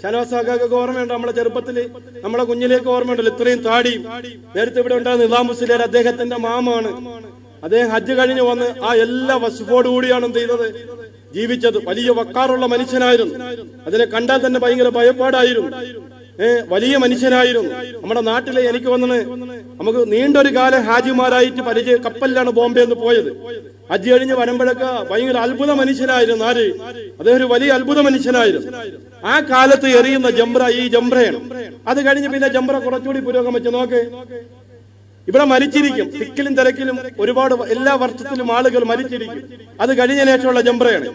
ഷനവാസാക്കൊക്കെ ഓർമ്മയുണ്ട്. നമ്മളെ ചെറുപ്പത്തില്, നമ്മളെ കുഞ്ഞിലേക്ക് ഓർമ്മയുണ്ടല്ലോ. ഇത്രയും താടിയും. നേരത്തെ ഇവിടെ ഉണ്ടായിരുന്ന നിസാം മുസ്ലിയാർ അദ്ദേഹത്തിന്റെ മാമാണ്. അദ്ദേഹം ഹജ്ജ് കഴിഞ്ഞ് വന്ന് ആ എല്ലാ വസ്ഫോട് കൂടിയാണ് ചെയ്തത്, ജീവിച്ചത്. വലിയ വക്കാറുള്ള മനുഷ്യനായിരുന്നു. അതിനെ കണ്ടാൽ തന്നെ ഭയങ്കര ഭയപ്പാടായിരുന്നു. വലിയ മനുഷ്യനായിരുന്നു. നമ്മുടെ നാട്ടിലെ എനിക്ക് വന്നത്, നമുക്ക് നീണ്ടൊരു കാലം ഹാജിമാരായിട്ട് പരിചയം. കപ്പലിലാണ് ബോംബെ എന്ന് പോയത്. ഹജ്ജ് കഴിഞ്ഞ് വരുമ്പോഴൊക്കെ ഭയങ്കര അത്ഭുത മനുഷ്യനായിരുന്നു. ആര്? അദ്ദേഹം ഒരു വലിയ അത്ഭുത മനുഷ്യനായിരുന്നു. ആ കാലത്ത് എറിയുന്ന ജംറ ഈ ജംറയാണ്. അത് കഴിഞ്ഞ് പിന്നെ ജംറ കുറച്ചുകൂടി പുരോഗമിച്ച് നോക്ക്. ഇവിടെ മരിച്ചിരിക്കും. തിക്കിലും തിരക്കിലും ഒരുപാട് എല്ലാ വർഷത്തിലും ആളുകൾ മരിച്ചിരിക്കും. അത് കഴിഞ്ഞ ശേഷമുള്ള ജംറയാണ്.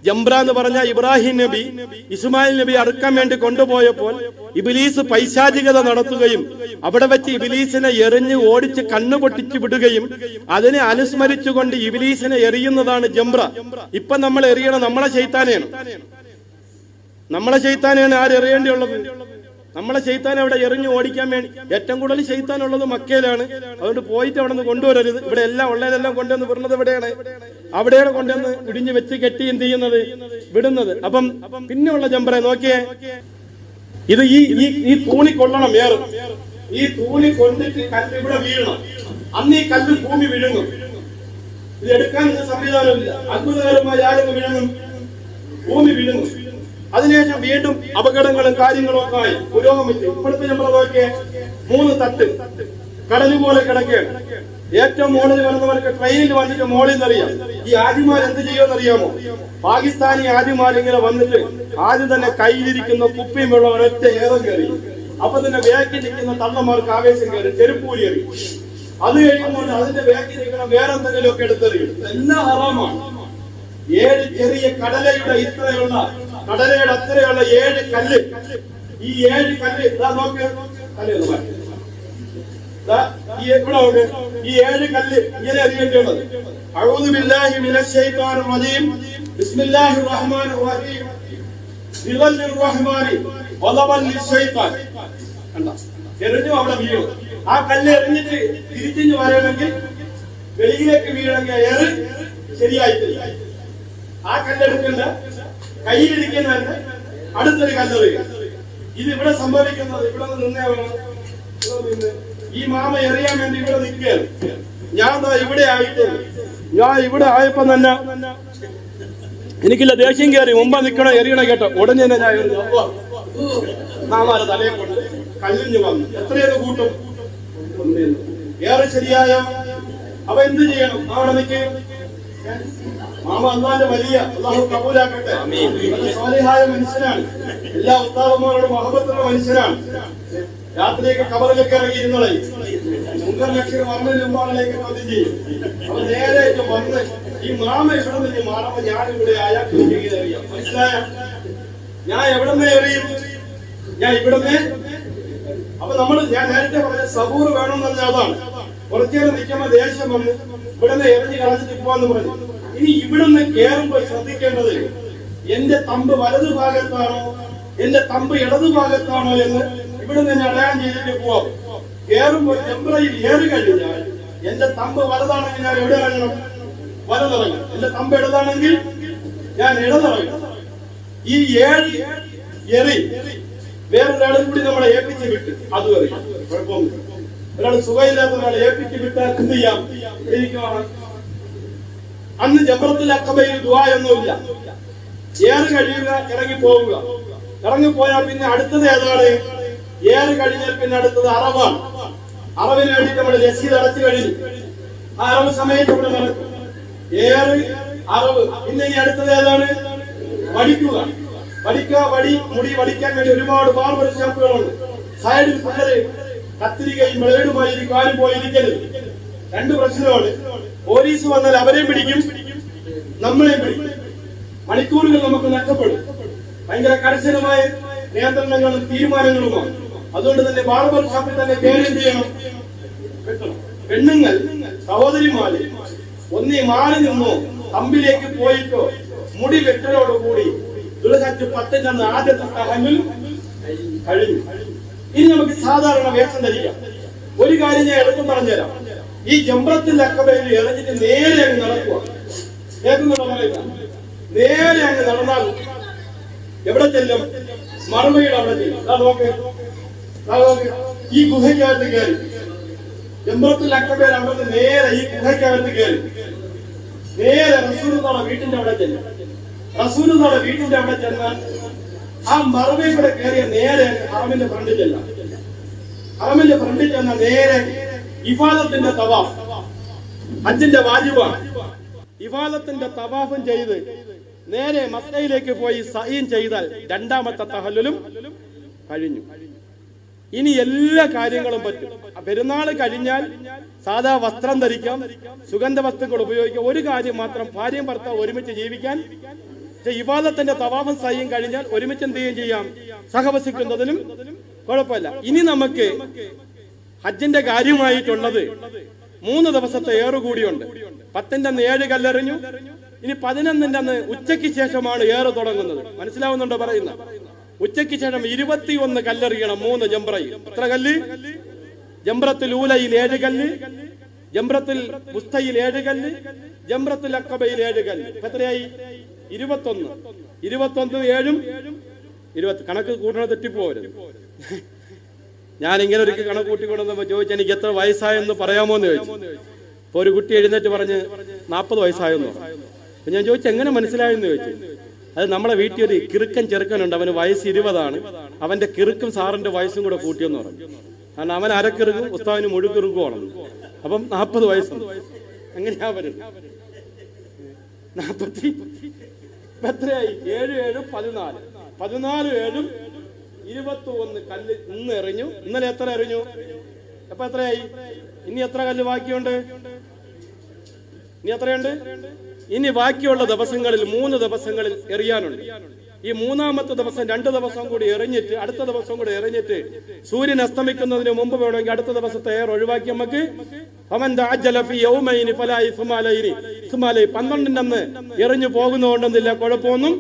ജംറ എന്ന് പറഞ്ഞാൽ ഇബ്രാഹിം നബി ഇസ്മായിൽ നബി അറുക്കാൻ വേണ്ടി കൊണ്ടുപോയപ്പോൾ ഇബ്ലീസ് പൈശാചികത നടത്തുകയും അവിടെ വെച്ച് ഇബ്ലീസിനെ എറിഞ്ഞ് ഓടിച്ച് കണ്ണു പൊട്ടിച്ചു വിടുകയും അതിനെ അനുസ്മരിച്ചുകൊണ്ട് ഇബ്ലീസിനെ എറിയുന്നതാണ് ജംറ. ഇപ്പൊ നമ്മൾ എറിയണം നമ്മളെ ശൈത്താനെയാണ്. നമ്മളെ ശൈത്താനെയാണ് ആരെറിയേണ്ടിയുള്ളത്? നമ്മളെ ശൈത്താൻ അവിടെ എറിഞ്ഞു ഓടിക്കാൻ വേണ്ടി. ഏറ്റവും കൂടുതൽ ശൈത്താൻ ഉള്ളത് മക്കയിലാണ്. അതുകൊണ്ട് പോയിട്ട് അവിടെ നിന്ന് കൊണ്ടുവരരുത്. ഇവിടെ എല്ലാം ഉള്ളതെല്ലാം കൊണ്ടുവന്ന് വിടുന്നത് എവിടെയാണ്? അവിടെയാണ് കൊണ്ടുവന്ന് ഇടിഞ്ഞു വെച്ച് കെട്ടി എന്ത് ചെയ്യുന്നത്? വിടുന്നത്. അപ്പം പിന്നെയുള്ള ജംറ നോക്കിയേ. ഇത് ഈ തൂണി കൊള്ളണം. ഏറും ഈ തൂണി കൊണ്ടിട്ട് കല്ല് ഇവിടെ വീഴണം. അന്ന് ഈ കല്ല് ഭൂമി വിഴുങ്ങും. ഇത് എടുക്കാൻ സംവിധാനമില്ല. അത്ഭുതകരമായ ആരും വിഴുങ്ങും, ഭൂമി വിഴുങ്ങും. അതിനുശേഷം വീണ്ടും അപകടങ്ങളും കാര്യങ്ങളും ഒക്കെ ആയി പുരോഗമിച്ചു. ഇപ്പോഴത്തെ നമ്മൾ നോക്കിയ 3 തട്ട് കടല് പോലെ കിടക്കുകയാണ്. ഏറ്റവും മുകളിൽ വരുന്നവർക്ക് ട്രെയിനിൽ വന്നിട്ട് മോളിൽ നിന്നറിയാം. ഈ ആദിമാർ എന്ത് ചെയ്യുമെന്നറിയാമോ? പാകിസ്ഥാനി ആദിമാർ ഇങ്ങനെ വന്നിട്ട് ആദ്യം തന്നെ കയ്യിലിരിക്കുന്ന കുപ്പിയും വെള്ളം ഒരൊറ്റ ഏറെ കയറി. അപ്പൊ തന്നെ വേക്കിൽ നിൽക്കുന്ന തള്ളമാർക്ക് ആവേശം കയറി, ചെരുപ്പൂരി എറി. അത് കഴിയുമ്പോൾ അതിന്റെ വേക്കിൽ നിൽക്കുന്ന വേറെ എന്തെങ്കിലും ഒക്കെ എടുത്തെറിയും. എല്ലാം ഹറാമാണ്. 7 ചെറിയ കടലയുടെ ഇത്രയുള്ള കടലയുടെ അത്രയുള്ള 7 കല്ല്. ഈ 7 കല്ല് ഇതാ നോക്ക്. കല്ല് മാറ്റി ഇവിടെ നോക്ക്. ഈ 7 കല്ല് ഇങ്ങനെ അറിയേണ്ടത്. അഊദു ബില്ലാഹി മിനശ് ശൈത്വാനിർ റജീം. ബിസ്മില്ലാഹിർ റഹ്മാനിർ റഹീം. ബിളല്ലിർ റഹ്മാനി വദബൽ ലിശൈത്താൻ. കണ്ടോ? എറിഞ്ഞു അവിടെ വീഴും. ആ കല്ല് എറിഞ്ഞിട്ട് തിരിച്ചു വരണമെങ്കിൽ വെളിയിലേക്ക് വീഴണമെങ്കിൽ ഏറ് ശരിയായിട്ടില്ല. ആ കല്ലെടുക്കണ്ട, കയ്യിലിരിക്കുന്ന അടുത്തൊരു കല്ലെറിയുക. ഇത് ഇവിടെ സംഭവിക്കുന്നത്. ഇവിടെ നിന്നേ വേണം. ഈ മാമ എറിയാൻ വേണ്ടി ഇവിടെ നിൽക്കുകയാണ്. ഞാൻ ഇവിടെ ആയിട്ടുള്ളൂ. ഞാൻ ഇവിടെ ആയപ്പോ തന്നെ എനിക്കില്ല ദേഷ്യം കയറി. മുമ്പ് നിൽക്കണോ എറിയണ കേട്ടോ. ഉടനെ തന്നെ ഞാൻ എറിഞ്ഞു. മാമാരെ തലയെ കൊണ്ട് കല്ലിഞ്ഞു വന്നു. എത്രയെന്ന് കൂട്ടും? ഏറെ ശരിയായ അവ എന്ത് ചെയ്യണം? അവിടെ നിൽക്കുക. മാമ അള്ളാന്റെ വലിയ അള്ളാഹു കബൂലാക്കട്ടെ. സ്വാലിഹായ മനുഷ്യനാണ്. എല്ലാ ഉസ്താദന്മാരോടും മഹബത്തുള്ള മനുഷ്യനാണ്. രാത്രിയൊക്കെ കബറിലൊക്കെ ഇറങ്ങി ഇരുന്നോളെ. മുൻഗണനക്ഷരം വന്നതിന് മുമ്പാളിലേക്ക് ചോദ്യം ചെയ്യും. അവൻ നേരെ വന്ന് ഈ മാമ ഇവിടെ നിന്ന് മാറുമ്പോ ഞാനിവിടെ അയാൾക്ക് അറിയാം. മനസ്സിലായ? ഞാൻ എവിടെ നിന്ന് എറിയും? ഞാൻ ഇവിടുന്ന്. അപ്പൊ ഞാൻ നേരത്തെ പറഞ്ഞ സബൂർ വേണമെന്ന് പറഞ്ഞാൽ അതാണ്. കുറച്ചേരം നിൽക്കുമ്പോ ദേഷ്യം വന്ന് ഇവിടുന്ന് എറിഞ്ഞ് കളഞ്ഞിട്ട് പോവാന്ന് പറഞ്ഞു. ഇനി ഇവിടുന്ന് കേറുമ്പോൾ ശ്രദ്ധിക്കേണ്ടത് എന്റെ തമ്പ് വലതു ഭാഗത്താണോ എന്റെ തമ്പ് ഇടതു ഭാഗത്താണോ എന്ന് ഇവിടെ നിന്ന് അടയാളം ചെയ്തിട്ട് പോവാം. കേറുമ്പോൾ ജംറയിൽ ഏറി കഴിഞ്ഞാൽ എന്റെ തമ്പ് വലതാണെങ്കിൽ ഞാൻ എവിടെ ഇറങ്ങണം? വലതിറങ്ങണം. എന്റെ തമ്പ് ഇടതാണെങ്കിൽ ഞാൻ ഇടതിറങ്ങണം. ഈ 7 എറി വേറൊരാളും കൂടി നമ്മളെ ഏൽപ്പിച്ച് വിട്ട്, അതും അറിയാം, കുഴപ്പമൊന്നും. ഒരാൾ സുഖമില്ലാത്ത ഒരാളെ ഏൽപ്പിച്ച് വിട്ടാൽ എന്ത് ചെയ്യാം? അന്ന് ജംറത്തുൽ അഖബയിൽ ദുആ ഒന്നുമില്ല. ഏറ് കഴിയുക, ഇറങ്ങി പോവുക. ഇറങ്ങിപ്പോയാൽ പിന്നെ അടുത്തത് ഏതാണ്? ഏറ് കഴിഞ്ഞാൽ പിന്നെ അടുത്തത് അറവാണ്. അറവിന് വേണ്ടി നമ്മൾ രസീത് അടച്ചു കഴിഞ്ഞു. ആ അറവ് സമയത്ത് ഇവിടെ നടക്കും. ഏറ്, അറവ്. പിന്നെ ഇനി അടുത്തത് ഏതാണ്? വടിക്കുക. വടിക്കുക, വടി, മുടി വടിക്കാൻ വേണ്ടി ഒരുപാട് ബാർബർ ഷോപ്പുകളുണ്ട്. സൈഡിൽ പിള്ളേര് കത്തിരികയും ബ്ലേഡുമായി കാലും പോയിരിക്കരുത്. 2 പ്രശ്നമാണ്. പോലീസ് വന്നാൽ അവരെയും പിടിക്കും, നമ്മളെയും പിടിക്കും. മണിക്കൂറുകൾ നമുക്ക് നഷ്ടപ്പെടും. ഭയങ്കര കർശനമായ നിയന്ത്രണങ്ങളും തീരുമാനങ്ങളുമാണ്. അതുകൊണ്ട് തന്നെ ബാർബർ ഷോപ്പിൽ തന്നെ കയറി എന്ത് ചെയ്യണം? പെണ്ണുങ്ങൾ, സഹോദരിമാര് ഒന്നീ മാറി നിന്നോ തമ്പിലേക്ക് പോയിട്ടോ മുടി വെട്ടലോടുകൂടി ദുൽഹജ്ജ് 10 ആദ്യത്തെ തഹല്ലുൽ കഴിഞ്ഞു. ഇനി നമുക്ക് സാധാരണ വേഷം ധരിക്കാം. ഒരു കാര്യം ഞാൻ എളുപ്പം പറഞ്ഞുതരാം. ഈ ജംറത്തുൽ അഖബയിൽ ഇറങ്ങിട്ട് നേരെ അങ്ങ് നടക്കുക. കേൾക്കുന്നുണ്ടോ? നേരെ അങ്ങ് നടന്നാൽ എവിടെ ചെല്ലും? മറുപടിയുടെ അവിടെ ചെല്ലും. ഈ ഗുഹയ്ക്കകത്ത് കയറി ജംറത്തുൽ അഖബയിൽ അവിടെ നേരെ ഈ ഗുഹയ്ക്കകത്ത് കയറി നേരെ റസൂലുള്ളാഹിയുടെ വീട്ടിന്റെ അവിടെ ചെല്ലും. റസൂലുള്ളാഹിയുടെ വീട്ടിന്റെ അവിടെ ചെന്നാൽ ആ മറവയിൽ കൂടെ കയറിയ നേരെ ഹറമിന്റെ ഫ്രണ്ടിൽ ചെല്ലാം. ഹറമിന്റെ ഫ്രണ്ടിൽ ചെന്ന നേരെ ഇഫാദത്തിന്റെ തവാഫ്, ഹജ്ജിന്റെ വാജിബാണ്. ഇഫാദത്തിന്റെ തവാഫും ചെയ്ത് നേരെ മക്കയിലേക്ക് പോയി സഈൻ ചെയ്താൽ 2ാമത്തെ തഹല്ലുലും കഴിഞ്ഞു. ഇനി എല്ലാ കാര്യങ്ങളും പറ്റും. പെരുന്നാൾ കഴിഞ്ഞാൽ സാധാ വസ്ത്രം ധരിക്കാം, സുഗന്ധ വസ്തുക്കൾ ഉപയോഗിക്കാം. ഒരു കാര്യം മാത്രം, ഭാര്യയും ഭർത്താവ് ഒരുമിച്ച് ജീവിക്കാൻ. ഇബാദത്തിന്റെ തവാഫും സഈൻ കഴിഞ്ഞാൽ ഒരുമിച്ച് എന്ത് ചെയ്യാം? സഹവസിക്കുന്നതിനും കുഴപ്പമില്ല. ഇനി നമുക്ക് ഹജ്ജിന്റെ കാര്യമായിട്ടുള്ളത് 3 ദിവസത്തെ ഏറുകൂടിയുണ്ട്. 10ന്റെ അന്ന് 7 കല്ലെറിഞ്ഞു. ഇനി 11ന്റെ അന്ന് ഉച്ചയ്ക്ക് ശേഷമാണ് ഏറ് തുടങ്ങുന്നത്. മനസ്സിലാവുന്നുണ്ടോ പറയുന്ന? ഉച്ചയ്ക്ക് ശേഷം 21 കല്ലെറിയണം. 3 ജംറയിൽ. എത്ര കല്ല്? ജംറത്തുൽ ഊലയിൽ 7 കല്ല്, ജംറത്തുൽ വുസ്തയിൽ 7 കല്ല്, ജംറത്തുൽ അഖബയിൽ 7 കല്ല്. എത്രയായി? 21. 21 7 20. കണക്ക് കൂട്ടണ തെറ്റിപ്പോരുത്. ഞാനിങ്ങനെ ഒരിക്കൽ കണക്ക് കൂട്ടിക്കൊണ്ടെന്നപ്പോ ചോദിച്ചു, എനിക്ക് എത്ര വയസ്സായെന്ന് പറയാമോ എന്ന് ചോദിച്ചു. ഇപ്പൊ ഒരു കുട്ടി എഴുന്നേറ്റ് പറഞ്ഞ് 40 വയസ്സായെന്ന് പറഞ്ഞു. അപ്പൊ ഞാൻ ചോദിച്ചു, എങ്ങനെ മനസ്സിലായെന്ന് ചോദിച്ചു. അത് നമ്മളെ വീട്ടിൽ ഒരു കിറുക്കൻ ചെറുക്കനുണ്ട്, അവന് വയസ്സ് 20ആണ്. അവന്റെ കിറുക്കും സാറിന്റെ വയസ്സും കൂടെ കൂട്ടിയെന്ന് പറഞ്ഞു. കാരണം അവൻ അരക്കിറുക്കും ഉസ്താവിന് മുഴുക്കിറുക്കുമാണ്. അപ്പം 40 വയസ്സുണ്ട്. അങ്ങനെയാ വരുന്നത്. 40 എത്രയായി? 7 7 14. 14 7 21 കല്ല് ഇന്ന് എറിഞ്ഞു. ഇന്നലെ എത്ര എറിഞ്ഞു? അപ്പൊ എത്രയായി? ഇനി എത്ര കല്ല് ബാക്കിയുണ്ട്? ഇനി എത്രയുണ്ട്? ഇനി ബാക്കിയുള്ള ദിവസങ്ങളിൽ 3 ദിവസങ്ങളിൽ എറിയാനുണ്ട്. ഈ 3ാമത്തെ ദിവസം 2 ദിവസം കൂടി എറിഞ്ഞിട്ട് അടുത്ത ദിവസം കൂടി എറിഞ്ഞിട്ട് സൂര്യൻ അസ്തമിക്കുന്നതിന് മുമ്പ് വേണമെങ്കിൽ അടുത്ത ദിവസത്തെ ഏർ ഒഴിവാക്കി നമുക്ക് 12ന്റെ അന്ന് എറിഞ്ഞു പോകുന്നതുകൊണ്ടൊന്നില്ല, കുഴപ്പമൊന്നും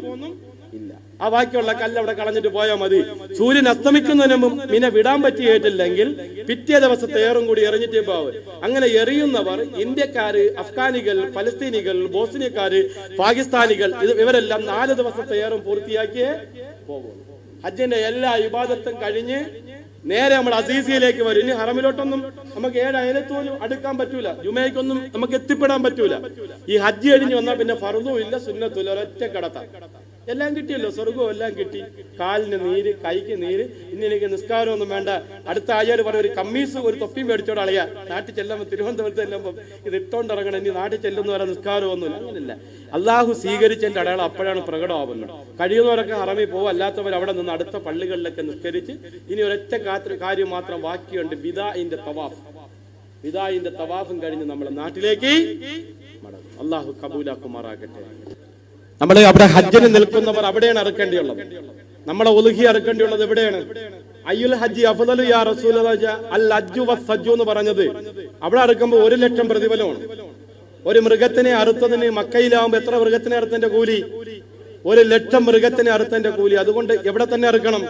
ഇല്ല. ആ ബാക്കിയുള്ള കല്ല് അവിടെ കളഞ്ഞിട്ട് പോയാൽ മതി. സൂര്യൻ അസ്തമിക്കുന്നതിന് മുമ്പ് പിന്നെ വിടാൻ പറ്റിയിട്ടില്ലെങ്കിൽ പിറ്റേ ദിവസത്തെ ഏറും കൂടി എറിഞ്ഞിട്ടേ പോവും. അങ്ങനെ എറിയുന്നവർ ഇന്ത്യക്കാര്, അഫ്ഗാനികൾ, ഫലസ്തീനികൾ, ബോസ്നിയക്കാര്, പാകിസ്ഥാനികൾ, ഇവരെല്ലാം 4 ദിവസത്തെ ഏറും പൂർത്തിയാക്കിയേ പോകും. ഹജ്ജിന്റെ എല്ലാ ഇബാദത്തും കഴിഞ്ഞ് നേരെ നമ്മൾ അസീസിയയിലേക്ക് വരും. ഇനി ഹറമിലോട്ടൊന്നും നമുക്ക് 7 അയലത്തോലും അടുക്കാൻ പറ്റൂല, ജുമയ്ക്കൊന്നും നമുക്ക് എത്തിപ്പെടാൻ പറ്റൂല. ഈ ഹജ്ജ് കഴിഞ്ഞ് വന്നാൽ പിന്നെ ഫർദും ഇല്ല, സുന്നത്തും ഇല്ല, ഒരൊറ്റ കടത്ത. എല്ലാം കിട്ടിയല്ലോ, സ്വർഗവും എല്ലാം കിട്ടി. കാലിന് നീര്, കൈക്ക് നീര്. ഇനി എനിക്ക് നിസ്കാരമൊന്നും വേണ്ട. അടുത്ത ആഴ്ച പറഞ്ഞ ഒരു കമ്മീസ്, ഒരു തൊപ്പിയും മേടിച്ചോട് അളയാ. നാട്ടിൽ ചെല്ലുമ്പോൾ, തിരുവനന്തപുരത്ത് ചെല്ലുമ്പോൾ ഇത് ഇട്ടോണ്ടിറങ്ങണം. ഇനി നാട്ടിൽ ചെല്ലുന്ന വരെ നിസ്കാരമൊന്നുമില്ല. അങ്ങനെയല്ല. അള്ളാഹു സ്വീകരിച്ചതിന്റെ അടയാളം അപ്പോഴാണ് പ്രകടമാവുന്നത്. കഴിയുന്നവരൊക്കെ ഹറമിൽ പോകും, അല്ലാത്തവർ അവിടെ നിന്ന് അടുത്ത പള്ളികളിലൊക്കെ നിസ്കരിച്ച്. ഇനി ഒരൊറ്റ കാര്യം മാത്രം ബാക്കിയുണ്ട്, വിദാഇന്റെ തവാഫ്. വിദാഇന്റെ തവാഫും കഴിഞ്ഞ് നമ്മൾ നാട്ടിലേക്ക് മടങ്ങും. അള്ളാഹു കബൂലാക്കുമാറാകട്ടെ. നമ്മൾ അവിടെ ഹജ്ജിന് നിൽക്കുന്നവർ അവിടെയാണ് ഇറക്കേണ്ടിയുള്ളത്. നമ്മളെ ഉലുഹി ഇറക്കേണ്ടിയുള്ളത് എവിടെയാണ്? അയ്യുൽ ഹജ്ജി അഫ്ദലു യാ റസൂലല്ലാഹി അൽ ഹജ്ജു വസ്സജ്ജു എന്ന് പറഞ്ഞത് അവിടെ അറുക്കുമ്പോൾ 1 ലക്ഷം പ്രതിഫലമാണ്. ഒരു മൃഗത്തിനെ അറുത്തതിന് മക്കയിലാവുമ്പോൾ എത്ര മൃഗത്തിനെ അറുത്തതിന്റെ കൂലി? 1 ലക്ഷം മൃഗത്തിനെ അറുത്തതിന്റെ കൂലി. അതുകൊണ്ട് എവിടെ തന്നെ അറുക്കണം?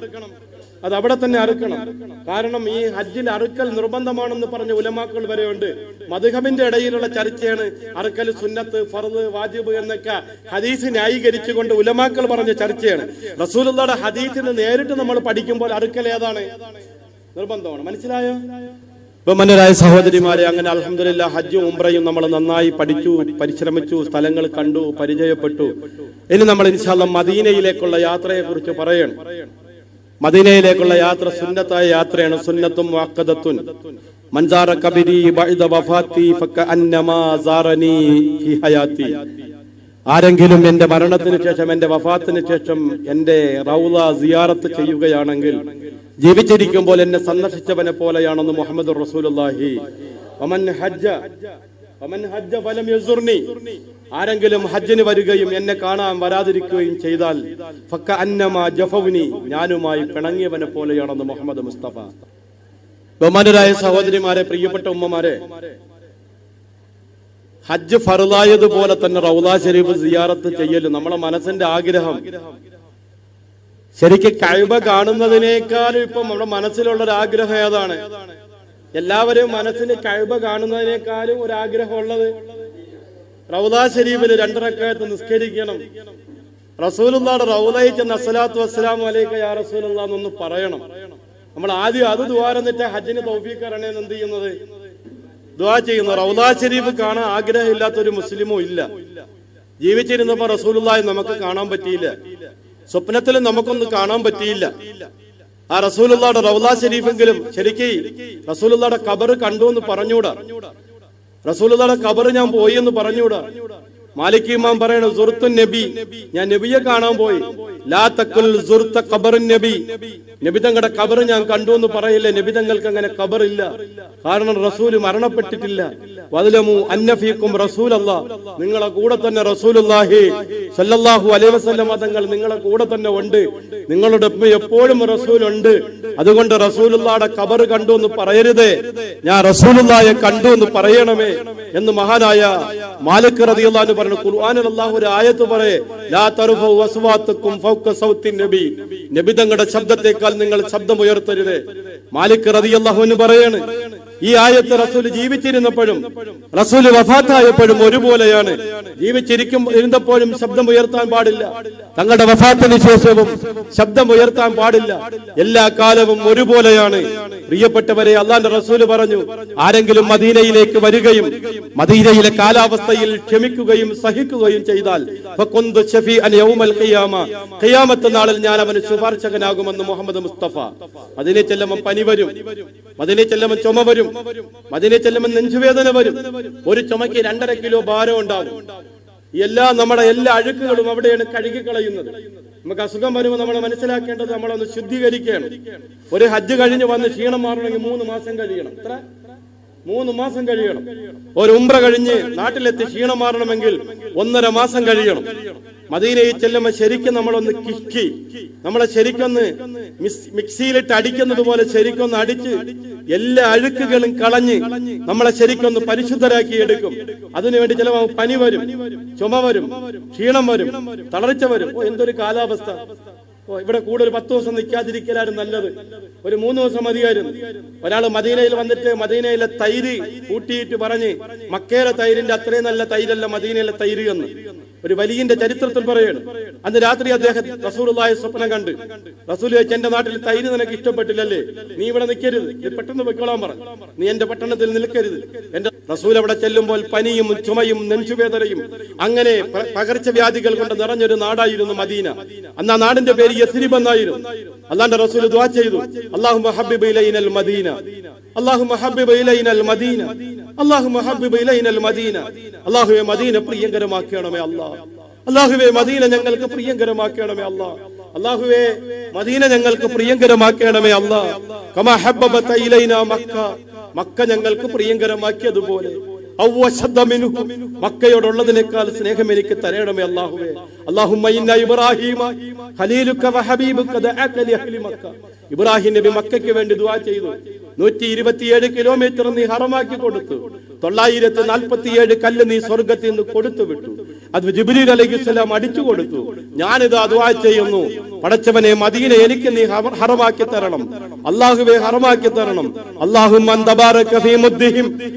അത് അവിടെ തന്നെ അറുക്കണം. കാരണം ഈ ഹജ്ജിൽ അറുക്കൽ നിർബന്ധമാണെന്ന് പറഞ്ഞ ഉലമാക്കൾ വരെയുണ്ട്. മദ്ഹബിന്റെ ഇടയിലുള്ള ചർച്ചയാണ് അറുക്കൽ സുന്നത്ത്, ഫർദ്, വാജിബ് എന്നൊക്കെ ഹദീസ് ന്യായീകരിച്ചുകൊണ്ട് ഉലമാക്കൾ പറഞ്ഞ ചർച്ചയാണ്. റസൂലുള്ളാഹിയുടെ ഹദീസിന് നേരിട്ട് നമ്മൾ പഠിക്കുമ്പോൾ അറുക്കൽ ഏതാണ്? നിർബന്ധമാണ്. മനസ്സിലായോ? ബഹുമാന്യരായ സഹോദരിമാരെ, അങ്ങനെ അൽഹംദുലില്ലാഹ് ഹജ്ജും ഉംറയും നമ്മൾ നന്നായി പഠിച്ചു, പരിശ്രമിച്ചു, സ്ഥലങ്ങൾ കണ്ടു, പരിചയപ്പെട്ടു. ഇനി നമ്മൾ ഇൻഷാ അല്ലാഹ് മദീനയിലേക്കുള്ള യാത്രയെ കുറിച്ച് പറയണം. മദീനയിലേക്കുള്ള യാത്ര സുന്നത്തായ യാത്രയാണ്. സുന്നത്തും മുഅക്കദത്തുൻ. മൻ സാറ ഖബരി ബഅദ വഫാത്തി ഫകഅന്നമാ സാറനി ഫി ഹയാത്തി. ആരെങ്കിലും എന്റെ മരണത്തിന് ശേഷം, എന്റെ വഫാത്തിന് ശേഷം എന്റെ റൗള സിയാറത്ത് ചെയ്യുകയാണെങ്കിൽ ജീവിച്ചിരിക്കുമ്പോൾ എന്നെ സന്ദർശിച്ചവനെ പോലെയാണെന്ന് മുഹമ്മദ് റസൂലുള്ളാഹി. വമൻ ഹജ്ജ ഫലം യസുർനി. ആരെങ്കിലും ഹജ്ജിന് വരികയും എന്നെ കാണാൻ വരാതിരിക്കുകയും ചെയ്താൽ ഫകഅന്നമാ ജഫൗനി, ഞാനുമായി പിണങ്ങിയവനെ പോലെയാണെന്ന് മുഹമ്മദ് മുസ്തഫ. ബഹുമാന്യരായ സഹോദരിമാരെ, പ്രിയപ്പെട്ട ഉമ്മമാരെ, ഹജ്ജ് ഫർളായതുപോലെ തന്നെ റൗള ശരീഫ് സിയാറത്ത് ചെയ്യല് നമ്മളെ മനസ്സിന്റെ ആഗ്രഹം. ശരിക്കും കഅബ കാണുന്നതിനേക്കാളും ഇപ്പം നമ്മുടെ മനസ്സിലുള്ളൊരു ആഗ്രഹം ഏതാണ്? എല്ലാവരും മനസ്സിൽ കഅബ കാണുന്നതിനേക്കാളും ഒരു ആഗ്രഹം ഉള്ളത് റൗള ശരീഫിൽ 2 റക്അത്ത് നിസ്കരിക്കണം. റസൂലുള്ളാഹിയുടെ റൗളയിൽ ചെന്ന് അസ്സലാത്തു വസ്സലാമു അലൈക യാ റസൂലുള്ളാഹ് എന്നൊന്ന് പറയണം. നമ്മൾ ആദ്യം അത് ദുആ എന്നിട്ട് ഹജ്ജിന് തൗഫീഖ് തരണേന്ന് എന്ത് ചെയ്യുന്നത്? ദുആ ചെയ്യുന്നു. റൗള ശരീഫ് കാണാൻ ആഗ്രഹമില്ലാത്ത ഒരു മുസ്ലിമും ഇല്ല. ജീവിച്ചിരുന്നപ്പോ റസൂലുള്ളാഹി നമുക്ക് കാണാൻ പറ്റിയില്ല, സ്വപ്നത്തിൽ നമുക്കൊന്നും കാണാൻ പറ്റിയില്ല. ആ റസൂലുള്ളാഹിയുടെ റൗള ശരീഫെങ്കിലും ശരിക്ക് റസൂലുള്ളാഹിയുടെ ഖബർ കണ്ടു എന്ന് പറഞ്ഞൂടാ? റസൂലുള്ളാഹിയുടെ ഖബർ ഞാൻ പോയി എന്ന് പറഞ്ഞൂടാ? മാലിക് ഇമാം പറയണ സുർത്തുൻ നബി, ഞാൻ നബിയെ കാണാൻ പോയി. ലാ തഖുൽ സുർത ഖബറുൻ നബി, നബി തങ്ങളുടെ ഖബർ ഞാൻ കണ്ടു എന്ന് പറയില്ല. നബി തങ്ങൾക്ക് അങ്ങനെ ഖബർ ഇല്ല. കാരണം റസൂൽ മരണപ്പെട്ടിട്ടില്ല. വദലമു അന്ന ഫീകും റസൂലല്ലാഹ്, നിങ്ങളെ കൂടെ തന്നെ റസൂലുള്ളാഹി സ്വല്ലല്ലാഹു അലൈഹി വസല്ലം തങ്ങൾ നിങ്ങളെ കൂടെ തന്നെ ഉണ്ട്. നിങ്ങളുടെ എപ്പോഴും റസൂൽ ഉണ്ട്. അതുകൊണ്ട് റസൂലുള്ളാഹിയുടെ ഖബർ കണ്ടു എന്ന് പറയരുതേ, ഞാൻ റസൂലുള്ളാഹിയെ കണ്ടു എന്ന് പറയണമേ എന്ന് മഹാനായ മാലിക് റളിയല്ലാഹു അൻഹു പറഞ്ഞു. ഖുർആനിൽ അല്ലാഹു ഒരു ആയത്ത് പറയേ, ലാ തർഫഉ അസ്വാതകും ഫൗക സൗത്തിൻ നബി, നബി തങ്ങളുടെ ശബ്ദത്തെക്കാൾ നിങ്ങൾ ശബ്ദം ഉയർത്തരുത്. മാലിക് റളിയല്ലാഹു അൻഹു പറയാണ്, ഈ ആയത്ത് റസൂൽ ജീവിച്ചിരുന്നപ്പോഴും റസൂൽ വഫാത്തായപ്പോഴും ഒരുപോലെയാണ്. ഇരുന്നപ്പോഴും ശബ്ദം ഉയർത്താൻ പാടില്ല, തങ്ങളുടെ വഫാത്തിന് ശേഷവും ശബ്ദം ഉയർത്താൻ പാടില്ല. എല്ലാ കാലവും ഒരുപോലെയാണ്. പ്രിയപ്പെട്ടവരെ, അല്ലാഹുവിന്റെ റസൂൽ പറഞ്ഞു, ആരെങ്കിലും മദീനയിലേക്ക് വരികയും മദീനയിലെ കാലാവസ്ഥയിൽ ക്ഷമിക്കുകയും സഹിക്കുകയും ചെയ്താൽ ഫകുന്തു ശഫീഅൻ യൗമൽ ഖിയാമ, ഖിയാമത്ത് നാളിൽ ഞാൻ അവന് ശുപാർശകനാകുമെന്ന് മുഹമ്മദ് മുസ്തഫ. മദീനയിൽ ചെല്ലുമ്പോൾ പനി വരും, മദീനയിൽ ചെല്ലുമ്പോൾ ചുമ വരും, മദീനയിൽ ചെല്ലുമ്പോൾ നെഞ്ചുവേദന വരും. ഒരു ചുമയ്ക്ക് 2.5 കിലോ ഭാരം ഉണ്ടാവും. നമ്മുടെ എല്ലാ അഴുക്കുകളും അവിടെയാണ് കഴുകിക്കളയുന്നത്. നമുക്ക് അസുഖം വരുമ്പോൾ നമ്മൾ മനസ്സിലാക്കേണ്ടത് നമ്മളൊന്ന് ശുദ്ധീകരിക്കുകയാണ്. ഒരു ഹജ്ജ് കഴിഞ്ഞ് വന്ന് ക്ഷീണം മാറണമെങ്കിൽ 3 മാസം കഴിയണം. 3 മാസം കഴിയണം. ഒരു ഉംറ കഴിഞ്ഞ് നാട്ടിലെത്തി ക്ഷീണം മാറണമെങ്കിൽ 1.5 മാസം കഴിയണം. മദീനയിൽ ചെല്ലുമ്പോൾ ശരിക്കും നമ്മളൊന്ന് കിക്കി, നമ്മളെ ശരിക്കൊന്ന് മിക്സിയിലിട്ട് അടിക്കുന്നത് പോലെ ശരിക്കൊന്ന് അടിച്ച് എല്ലാ അഴുക്കുകളും കളഞ്ഞ് നമ്മളെ ശരിക്കൊന്ന് പരിശുദ്ധരാക്കി എടുക്കും. അതിനുവേണ്ടി ചിലപ്പോൾ പനി വരും, ചുമ വരും, ക്ഷീണം വരും, തളർച്ച വരും. എന്തൊരു കാലാവസ്ഥ! ഇവിടെ കൂടുതൽ 10 ദിവസം നിൽക്കാതിരിക്കലായിരുന്നു നല്ലത്. ഒരു 3 ദിവസം മതിയായിരുന്നു. ഒരാൾ മദീനയിൽ വന്നിട്ട് മദീനയിലെ തൈര് കൂട്ടിയിട്ട് പറഞ്ഞ് മക്കയിലെ തൈരിന്റെ അത്രയും നല്ല തൈരല്ല മദീനയിലെ തൈര് എന്ന് ഒരു വലിയന്റെ ചരിത്രത്തിൽ പറയാണ്. അന്ന് രാത്രി അദ്ദേഹം റസൂലുള്ളാഹി സ്വപ്നം കണ്ട്. റസൂൽ ചോദിച്ചു, എന്റെ നാട്ടിൽ തൈര് നിനക്ക് ഇഷ്ടപ്പെട്ടില്ലല്ലേ? നീ ഇവിടെ നിൽക്കരുത്, പെട്ടെന്ന് വെക്കോളാൻ പറഞ്ഞു. നീ എന്റെ പട്ടണത്തിൽ നിൽക്കരുത്. എന്റെ റസൂൽ അവിടെ ചെല്ലുമ്പോൾ പനിയും ചുമയും നെഞ്ചുവേദനയും അങ്ങനെ പകർച്ചവ്യാധികൾ കൊണ്ട് നിറഞ്ഞൊരു നാടായിരുന്നു മദീന. അന്ന് ആ നാടിന്റെ പേര് യസ്രിബ് എന്നായിരുന്നു. അല്ലാഹുവിന്റെ റസൂൽ ദുആ ചെയ്തു, അല്ലാഹുമ്മ ഹബ്ബിബ് ഇലൈനൽ മദീന, അല്ലാഹുമ്മ ഹബ്ബിബ് ഇലൈനൽ മദീന, അല്ലാഹുമ്മ ഹബ്ബിബ് ഇലൈനൽ മദീന. അല്ലാഹുവേ മദീന പ്രിയങ്കരമാക്കണമേ അല്ലാഹ്. അല്ലാഹുവേ മദീന ഞങ്ങൾക്ക് പ്രിയങ്കരമാക്കണമേ അല്ലാഹ്. അല്ലാഹുവേ മദീന ഞങ്ങൾക്ക് പ്രിയങ്കരമാക്കണമേ അല്ലാഹ്. കമാ ഹബ്ബബത ഇലൈനാ മക്ക, മക്ക ഞങ്ങൾക്ക് പ്രിയങ്കരമാക്കിയതുപോലെ മക്കയോടുള്ളതിനേക്കാൾ സ്നേഹം എനിക്ക് തരണമേ അല്ലാഹുവേ. അല്ലാഹുമ്മ ഇന്ന ഇബ്രാഹീമ ഖലീലുക വഹബീബുക ദഅക ലി അഹ്ലി മക്ക. ഇബ്രാഹിം നബി മക്കയ്ക്ക് വേണ്ടി ദുആ ചെയ്തു. 127 കിലോമീറ്റർ നീ ഹറമാക്കി കൊടുത്തു. 947 കല്ല് നീ സ്വർഗത്തിൽ നിന്ന് കൊടുത്തു വിട്ടു. അത് ജിബ്രീൽ അലൈഹിസ്സലാം അടിച്ചു കൊടുത്തു. ഞാനിത് ദുആ ചെയ്യുന്നു, പടച്ചവനെ മദീന എനിക്ക് നീ ഹറമാക്കി തരണം, അല്ലാഹുവേ ഹറമാക്കി തരണം. അല്ലാഹുമ്മ തബാറക ഫീ മുദ്ദിഹിം,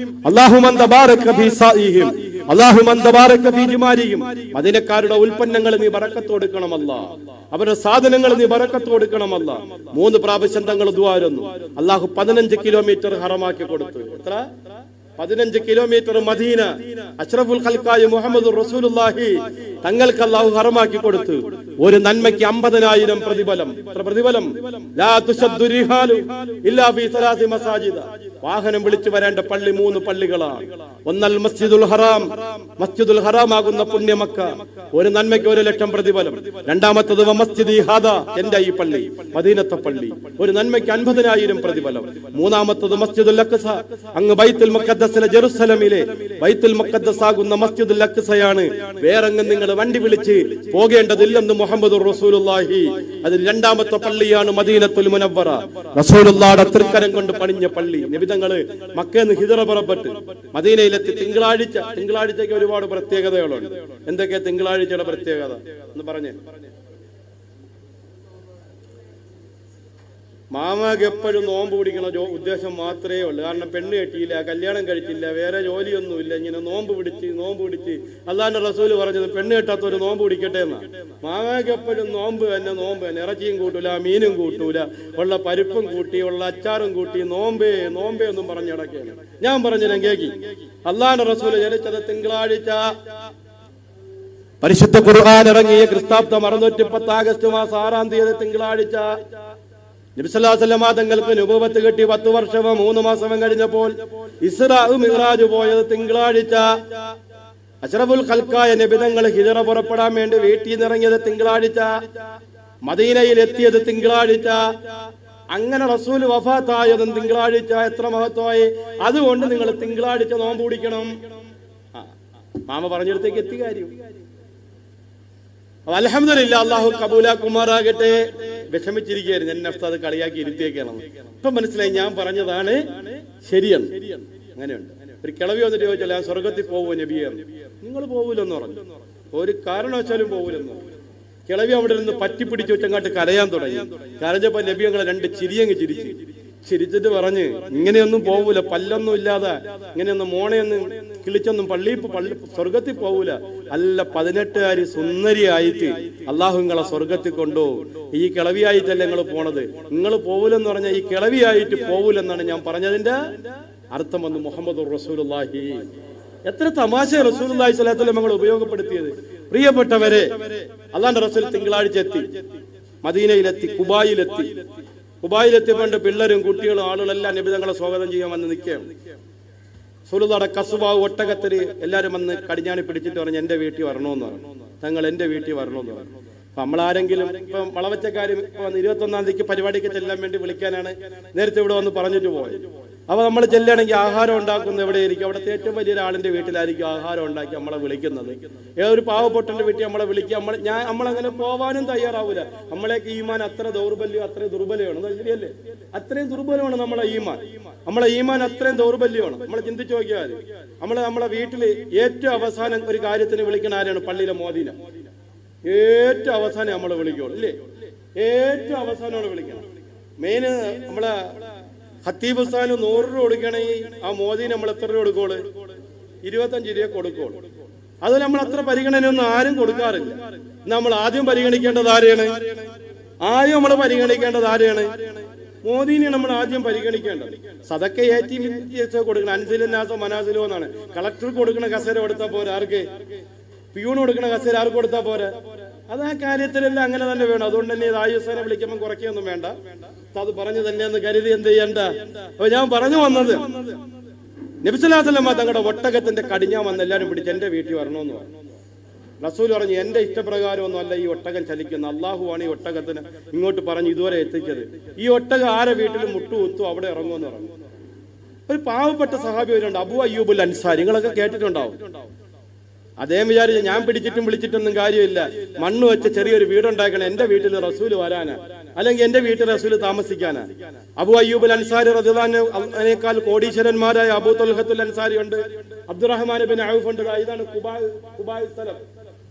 അല്ലാഹുമ്മ തബാറക ഫീ സാഇഹിം, അല്ലാഹുമ്മ തബാറക ഫീ ജിമാരിഹിം. മദീനക്കാരുടെ ഉൽപ്പന്നങ്ങൾ നീ ബറക്കത്ത് കൊടുക്കണം അല്ലാഹ്, അവരുടെ സാധനങ്ങൾ നീ ബറക്കത്ത് കൊടുക്കണം അല്ലാഹ്. 3 പ്രാവശ്യം തങ്ങൾ ദുആ ചെയ്യുന്നു. അല്ലാഹു 15 കിലോമീറ്റർ ഹറമാക്കി കൊടുത്തു. എത്ര? 15 കിലോമീറ്റർ മദീന അഷ്റഫുൽ ഖൽഖായ മുഹമ്മദുർ റസൂലുള്ളാഹി തങ്ങൾക്ക് അല്ലാഹു ഹറമാക്കി കൊടുത്തു. ഒരു നന്മയ്ക്ക് 50,000 പ്രതിഫലം. പ്രതിഫലം ലാ തുശദ്ദു റിഹാലു ഇല്ലാ ഫീ 3 മസാജിദ. വാഹനം വിളിച്ചു വരേണ്ട പള്ളി 3 പള്ളികളാണ്. ഒന്നൽ മസ്ജിദുൽ ഹറാം, മസ്ജിദുൽ ഹറാം ആകുന്ന പുണ്യ മക്ക, ഒരു നന്മയ്ക്ക് 1,00,000 പ്രതിഫലം. രണ്ടാമത്തത് മസ്ജിദി ഹാദാ, എന്റെ ഈ പള്ളി മദീനത്തെ പള്ളി, ഒരു നന്മയ്ക്ക് 50,000 പ്രതിഫലം. മൂന്നാമത്തത് മസ്ജിദുൽ അഖ്സ, അങ്ങ് ബൈത്തുൽ മുഖദ്ദസിലെ ജെറുസലമിലെ ബൈത്തുൽ മുഖദ്ദസ് ആകുന്ന മസ്ജിദുൽ അഖ്സയാണ്. വേറെങ്ങും നിങ്ങൾ വണ്ടി വിളിച്ച് പോകേണ്ടതില്ലെന്ന് മുഹമ്മദുർ റസൂലുള്ളാഹി. അതിൽ രണ്ടാമത്തെ പള്ളിയാണ് മദീനത്തുൽ മുനവ്വറ, റസൂലുള്ളാഹിയുടെ തൃക്കരം കൊണ്ട് പണിഞ്ഞ പള്ളി. നബിതങ്ങള് മക്കയിൽ ഹിജ്റ പുറപ്പെട്ട് മദീനയിലെത്തി. തിങ്കളാഴ്ചയ്ക്ക് ഒരുപാട് പ്രത്യേകതകളുണ്ട്. എന്തൊക്കെ തിങ്കളാഴ്ചയുടെ പ്രത്യേകത എന്ന് പറഞ്ഞേ? മാമക്ക് എപ്പോഴും നോമ്പ് പിടിക്കണ ഉദ്ദേശം മാത്രമേ ഉള്ളൂ. കാരണം പെണ്ണ് കെട്ടിയില്ല, കല്യാണം കഴിച്ചില്ല, വേറെ ജോലിയൊന്നുമില്ല. ഇങ്ങനെ നോമ്പ് പിടിച്ച് അല്ലാഹുവിന്റെ റസൂല് പറഞ്ഞത് പെണ്ണ് കെട്ടാത്തൊരു നോമ്പ് പിടിക്കട്ടെ എന്നാ. മാമക്ക് എപ്പോഴും നോമ്പ് തന്നെ. ഇറച്ചിയും കൂട്ടൂല, മീനും കൂട്ടൂല, ഉള്ള പരിപ്പും കൂട്ടി, ഉള്ള അച്ചാറും കൂട്ടി, നോമ്പേ ഒന്നും പറഞ്ഞിടക്കാണ്. ഞാൻ പറഞ്ഞില്ല കേക്കി. അല്ലാഹുവിന്റെ റസൂല് ജനിച്ചത് തിങ്കളാഴ്ച. പരിശുദ്ധ ഖുർആൻ ഇറങ്ങിയ ക്രിസ്താബ്ദം 610 ആഗസ്റ്റ് മാസം 6-ാം തീയതി തിങ്കളാഴ്ച. നബി സല്ലല്ലാഹു അലൈഹി വസല്ലം തങ്ങൾക്ക് നുബുവത്ത് കിട്ടി 10 വർഷവും 3 മാസവും കഴിഞ്ഞപ്പോൾ ഇസ്റാ മിഅ്റാജ് പോയത് തിങ്കളാഴ്ച. അഷ്റഫുൽ ഖൽഖായ നബി തങ്ങൾ ഹിജ്റ പുറപ്പെടാൻ വേണ്ടി വീട്ടിൽ നിന്ന് ഇറങ്ങിയത് തിങ്കളാഴ്ച. മദീനയിൽ എത്തിയത് തിങ്കളാഴ്ച. അങ്ങനെ റസൂൽ വഫാത്തായതും തിങ്കളാഴ്ച. എത്ര മഹത്വമായി! അതുകൊണ്ട് നിങ്ങൾ തിങ്കളാഴ്ച നോമ്പ് പിടിക്കണം. മാമ പറഞ്ഞിടത്തേക്ക് എത്തി കാര്യം. അൽഹംദുലില്ലാ, അല്ലാഹു കബൂലാക്കുമാറാകട്ടെ. വിഷമിച്ചിരിക്കുകയായിരുന്നു എന്നെ അത് കളിയാക്കി ഇരുത്തിയേക്കണം. ഇപ്പൊ മനസ്സിലായി ഞാൻ പറഞ്ഞതാണ് ശരിയാണ്. അങ്ങനെയുണ്ട്. ഒരു കിളവി വന്നിട്ട് ചോദിച്ചാൽ ഞാൻ സ്വർഗത്തിൽ പോകുമോ നബിയെ? നിങ്ങൾ പോകൂലെന്ന് പറഞ്ഞു. ഒരു കാരണവശാലും പോകൂലെന്ന്. കിളവി അവിടെ നിന്ന് പറ്റിപ്പിടിച്ച് വെച്ചങ്ങാട്ട് കരയാൻ തുടങ്ങി. കരഞ്ഞപ്പോ നബി ഞങ്ങളെ 2 ചിരിയങ്ങ് ചിരിച്ചിട്ട് പറഞ്ഞ് ഇങ്ങനെയൊന്നും പോകൂല, പല്ലൊന്നും ഇല്ലാതെ ഇങ്ങനെയൊന്നും മോണയൊന്നും കിളിച്ചൊന്നും പള്ളി സ്വർഗത്തിൽ പോകൂല. അല്ല, 18കാരി സുന്ദരിയായിട്ട് അള്ളാഹു നിങ്ങളെ സ്വർഗത്തിൽ കൊണ്ടോ. ഈ കിളവിയായിട്ടല്ല നിങ്ങൾ പോണത്. നിങ്ങൾ പോകൂലെന്ന് പറഞ്ഞാൽ ഈ കിളവിയായിട്ട് പോകൂലെന്നാണ് ഞാൻ പറഞ്ഞതിന്റെ അർത്ഥം. വന്ന് മുഹമ്മദുർ റസൂലുള്ളാഹി. എത്ര തമാശ റസൂലുള്ളാഹി സ്വല്ലല്ലാഹു അലൈഹി വസല്ലം ഞങ്ങൾ ഉപയോഗപ്പെടുത്തിയത്. പ്രിയപ്പെട്ടവരെ, അല്ലാഹുവിന്റെ റസൂൽ തിങ്കളാഴ്ച എത്തി, മദീനയിലെത്തി, കുബായിലെത്തിയപ്പോണ്ട് പിള്ളേരും കുട്ടികളും ആളുകളെല്ലാം നബി തങ്ങളെ സ്വാഗതം ചെയ്യാൻ വന്ന് നിൽക്കുകയാണ്. റസൂലുള്ളാഹിയുടെ കസുബാവ് ഒട്ടകത്തിൽ എല്ലാവരും വന്ന് കടിഞ്ഞാണി പിടിച്ചിട്ട് പറഞ്ഞു എന്റെ വീട്ടിൽ വരണമെന്ന് പറഞ്ഞു. തങ്ങൾ എന്റെ വീട്ടിൽ വരണമെന്ന് പറഞ്ഞു. അപ്പൊ നമ്മളാരെങ്കിലും ഇപ്പം വളവച്ചക്കാരും ഇപ്പൊ 21-ാം തീയതിക്ക് പരിപാടിക്ക് ചെല്ലാൻ വേണ്ടി വിളിക്കാനാണ് നേരത്തെ ഇവിടെ വന്ന് പറഞ്ഞിട്ട് പോയത്. അപ്പൊ നമ്മൾ ചെല്ലുകയാണെങ്കിൽ ആഹാരം ഉണ്ടാക്കുന്നത് എവിടെയായിരിക്കും? അവിടുത്തെ ഏറ്റവും വലിയൊരാളിന്റെ വീട്ടിലായിരിക്കും ആഹാരം ഉണ്ടാക്കി നമ്മളെ വിളിക്കുന്നത്. ഏതൊരു പാവപ്പെട്ടന്റെ വീട്ടിൽ നമ്മളെ വിളിക്കുക. നമ്മളങ്ങനെ പോവാനും തയ്യാറാവൂല. നമ്മളേക്ക് ഈമാൻ അത്ര ദുർബലമാണ്. ശരിയല്ലേ? അത്രയും ദുർബലമാണ് നമ്മളെ ഈമാൻ അത്രയും ദൗർബല്യമാണ്. നമ്മൾ ചിന്തിച്ചു നോക്കിയാൽ നമ്മളെ വീട്ടിൽ ഏറ്റവും അവസാനം ഒരു കാര്യത്തിന് വിളിക്കുന്ന ആരാണ്? പള്ളിയിലെ മോദീന. ഏറ്റവും അവസാനം നമ്മളെ വിളിക്കുള്ളൂ അല്ലേ? ഏറ്റവും അവസാനമാണ് വിളിക്കണം. മെയിന് നമ്മളെ ഖത്തീബ് ഉസ്താദിന് 100 രൂപ കൊടുക്കണമെങ്കിൽ ആ മോദി നമ്മൾ എത്ര രൂപ കൊടുക്കോളൂ? 25 രൂപ കൊടുക്കോളൂ. അത് നമ്മൾ അത്ര പരിഗണനയൊന്നും ആരും കൊടുക്കാറില്ല. നമ്മൾ ആദ്യം പരിഗണിക്കേണ്ടത് ആരെയാണ്? മോദീനെ നമ്മൾ ആദ്യം പരിഗണിക്കേണ്ടത്. സദക്ക ഏറ്റി കൊടുക്കണം. അൻസിലിനാസോ മനാസിലോ എന്നാണ്. കളക്ടർ കൊടുക്കണ കസേര കൊടുത്താൽ പോരാ. ആർക്ക്? പിയൂണ് കൊടുക്കണ കസേര ആർക്ക് കൊടുത്താൽ പോരാ? അത് ആ കാര്യത്തിലെല്ലാം അങ്ങനെ തന്നെ വേണം. അതുകൊണ്ട് തന്നെ ആയുസ്സാനെ വിളിക്കുമ്പോൾ കുറയ്ക്കൊന്നും വേണ്ട. അത് പറഞ്ഞു തന്നെയെന്ന് കരുതി എന്ത് ചെയ്യണ്ട. അപ്പൊ ഞാൻ പറഞ്ഞു വന്നത്, നബി സല്ലല്ലാഹു അലൈഹി വസല്ലം തങ്ങളുടെ ഒട്ടകത്തിന്റെ കടിഞ്ഞാൻ വന്ന് എല്ലാവരും പിടിച്ച് എന്റെ വീട്ടിൽ വരണമെന്ന് പറഞ്ഞു. റസൂൽ പറഞ്ഞു എന്റെ ഇഷ്ടപ്രകാരമൊന്നും അല്ല ഈ ഒട്ടകം ചലിക്കുന്നത്. അള്ളാഹുവാണ് ഈ ഒട്ടകത്തിന് ഇങ്ങോട്ട് പറഞ്ഞ് ഇതുവരെ എത്തിച്ചത്. ഈ ഒട്ടകം ആരെ വീട്ടിലും മുട്ടുകുത്തും അവിടെ ഇറങ്ങുമെന്ന് പറഞ്ഞു. ഒരു പാവപ്പെട്ട സഹാബി വരുന്നുണ്ട്, അബൂ അയ്യൂബുൽ അൻസാരി. നിങ്ങളൊക്കെ കേട്ടിട്ടുണ്ടാവും. അദ്ദേഹം വിചാരിച്ചു ഞാൻ പിടിച്ചിട്ടും വിളിച്ചിട്ടൊന്നും കാര്യമില്ല, മണ്ണ് വെച്ച് ചെറിയൊരു വീടുണ്ടാക്കണം, എന്റെ വീട്ടിൽ റസൂൽ വരാനാ. അല്ലെങ്കിൽ എന്റെ വീട്ടിൽ റസൂൽ താമസിക്കാനാ? അബു അയ്യൂബ് അൻസാരി റളിയല്ലാഹു അൻഹുവിനേക്കാൾ കോടീശ്വരന്മാരായ അബൂ ത്വൽഹത്തുൽ അൻസാരി ഉണ്ട്, അബ്ദുറഹ്മാൻ ഇബ്നു ഔഫ് ഉണ്ട്. ഇതാണ് ഖുബാ സ്ഥലം.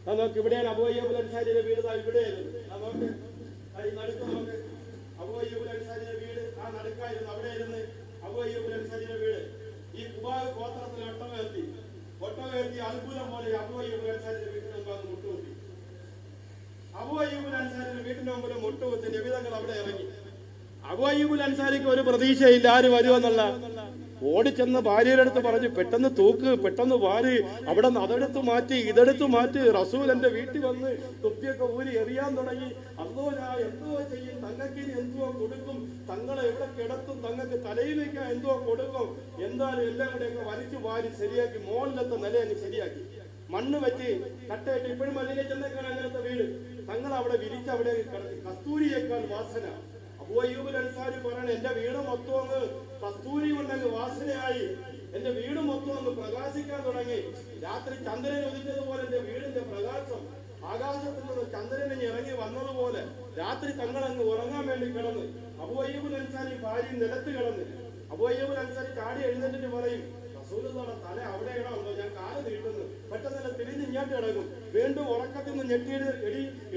നമുക്ക് ഇവിടെയാണ് അബൂ അയ്യൂബ് അൻസാരിയുടെ വീട്. ഇവിടെയായിരുന്നു നമുക്ക് അബൂ അയ്യൂബ് അൻസാരിയുടെ വീട്. ആ നടുക്കായിരുന്നു, അവിടെ ഇരുന്ന് അബൂ അയ്യൂബ് അൻസാരിയുടെ വീട്. ഈ ഖുബാ ഗോത്രത്തിൽ ഒട്ടകയർത്തി അത്ഭുതം പോലെ അബൂ അയ്യൂബ് അൻസാരിയുടെ വീട്ടിൽ മുമ്പാണ് മുട്ടുകുത്തി. അബൂ അയ്യൂബ് അൻസാരിയുടെ വീട്ടിന്റെ മുമ്പിൽ മുട്ടുകുത്തി നബി തങ്ങൾ അവിടെ ഇറങ്ങി. അബൂ അയ്യൂബ് അൻസാരിക്ക് ഒരു പ്രതീക്ഷയില്ല ആര് വരുമെന്നുള്ള. ഓടിച്ചെന്ന് ഭാര്യയുടെ അടുത്ത് പറഞ്ഞു, പെട്ടെന്ന് തൂക്ക്, പെട്ടെന്ന് വാര്, അവിടെ നിന്ന് അതെടുത്ത് മാറ്റി ഇതെടുത്ത് മാറ്റി. റസൂൽ എന്റെ വീട്ടിൽ വന്ന് തൊപ്പിയൊക്കെ ഊരി എറിയാൻ തുടങ്ങി. അല്ലോ ഞാൻ എന്തോ ചെയ്യും, തങ്ങൾക്ക് എന്തോ കൊടുക്കും, തങ്ങളെ എവിടെ കിടത്തും, തങ്ങൾക്ക് തലയിൽ വയ്ക്കാൻ എന്തോ കൊടുക്കും. എന്തായാലും എല്ലാം കൂടെയൊക്കെ വലിച്ചു വാരി ശരിയാക്കി മോളിലത്തെ നിലയങ്ങ് ശരിയാക്കി മണ്ണ് വെച്ച് കട്ടയിട്ട്. ഇപ്പോഴും മലയിലെ ചെന്നേക്കാണ് അങ്ങനത്തെ വീട്. തങ്ങൾ അവിടെ വിരിച്ച് അവിടെ കസ്തൂരിയേക്കാൾ വാസന. അബൂ അയ്യൂബ് അൻസാരി പറയണ, എന്റെ വീട് മൊത്തം അങ്ങ് കസ്തൂരി കൊണ്ടങ്ങ് വാസനയായി, എന്റെ വീട് മൊത്തം അങ്ങ് പ്രകാശിക്കാൻ തുടങ്ങി. രാത്രി ചന്ദ്രൻ ഉദിച്ചതുപോലെ എന്റെ വീടിന്റെ പ്രകാശം ആകാശത്തിൽ നിന്ന് ചന്ദ്രനെ ഇറങ്ങി വന്നതുപോലെ രാത്രി തങ്ങൾ അങ്ങ് ഉറങ്ങാൻ വേണ്ടി കിടന്ന്. അബൂ അയ്യൂബ് അൻസാരി ഭാര്യ നിലത്ത് കിടന്ന്. അബൂ അയ്യൂബ് അൻസാരി ചാടി എഴുന്നേറ്റിട്ട് പറയും, റസൂലുള്ളാഹിയുടെ തല അവിടെ ഇടാമല്ലോ, ഞാൻ കാല് നീട്ടുന്നു. പെട്ടെന്ന് തിരിഞ്ഞ് ഇങ്ങോട്ട് കിടക്കും. വീണ്ടും ഉറക്കത്തിൽ നിന്ന് ഞെട്ടി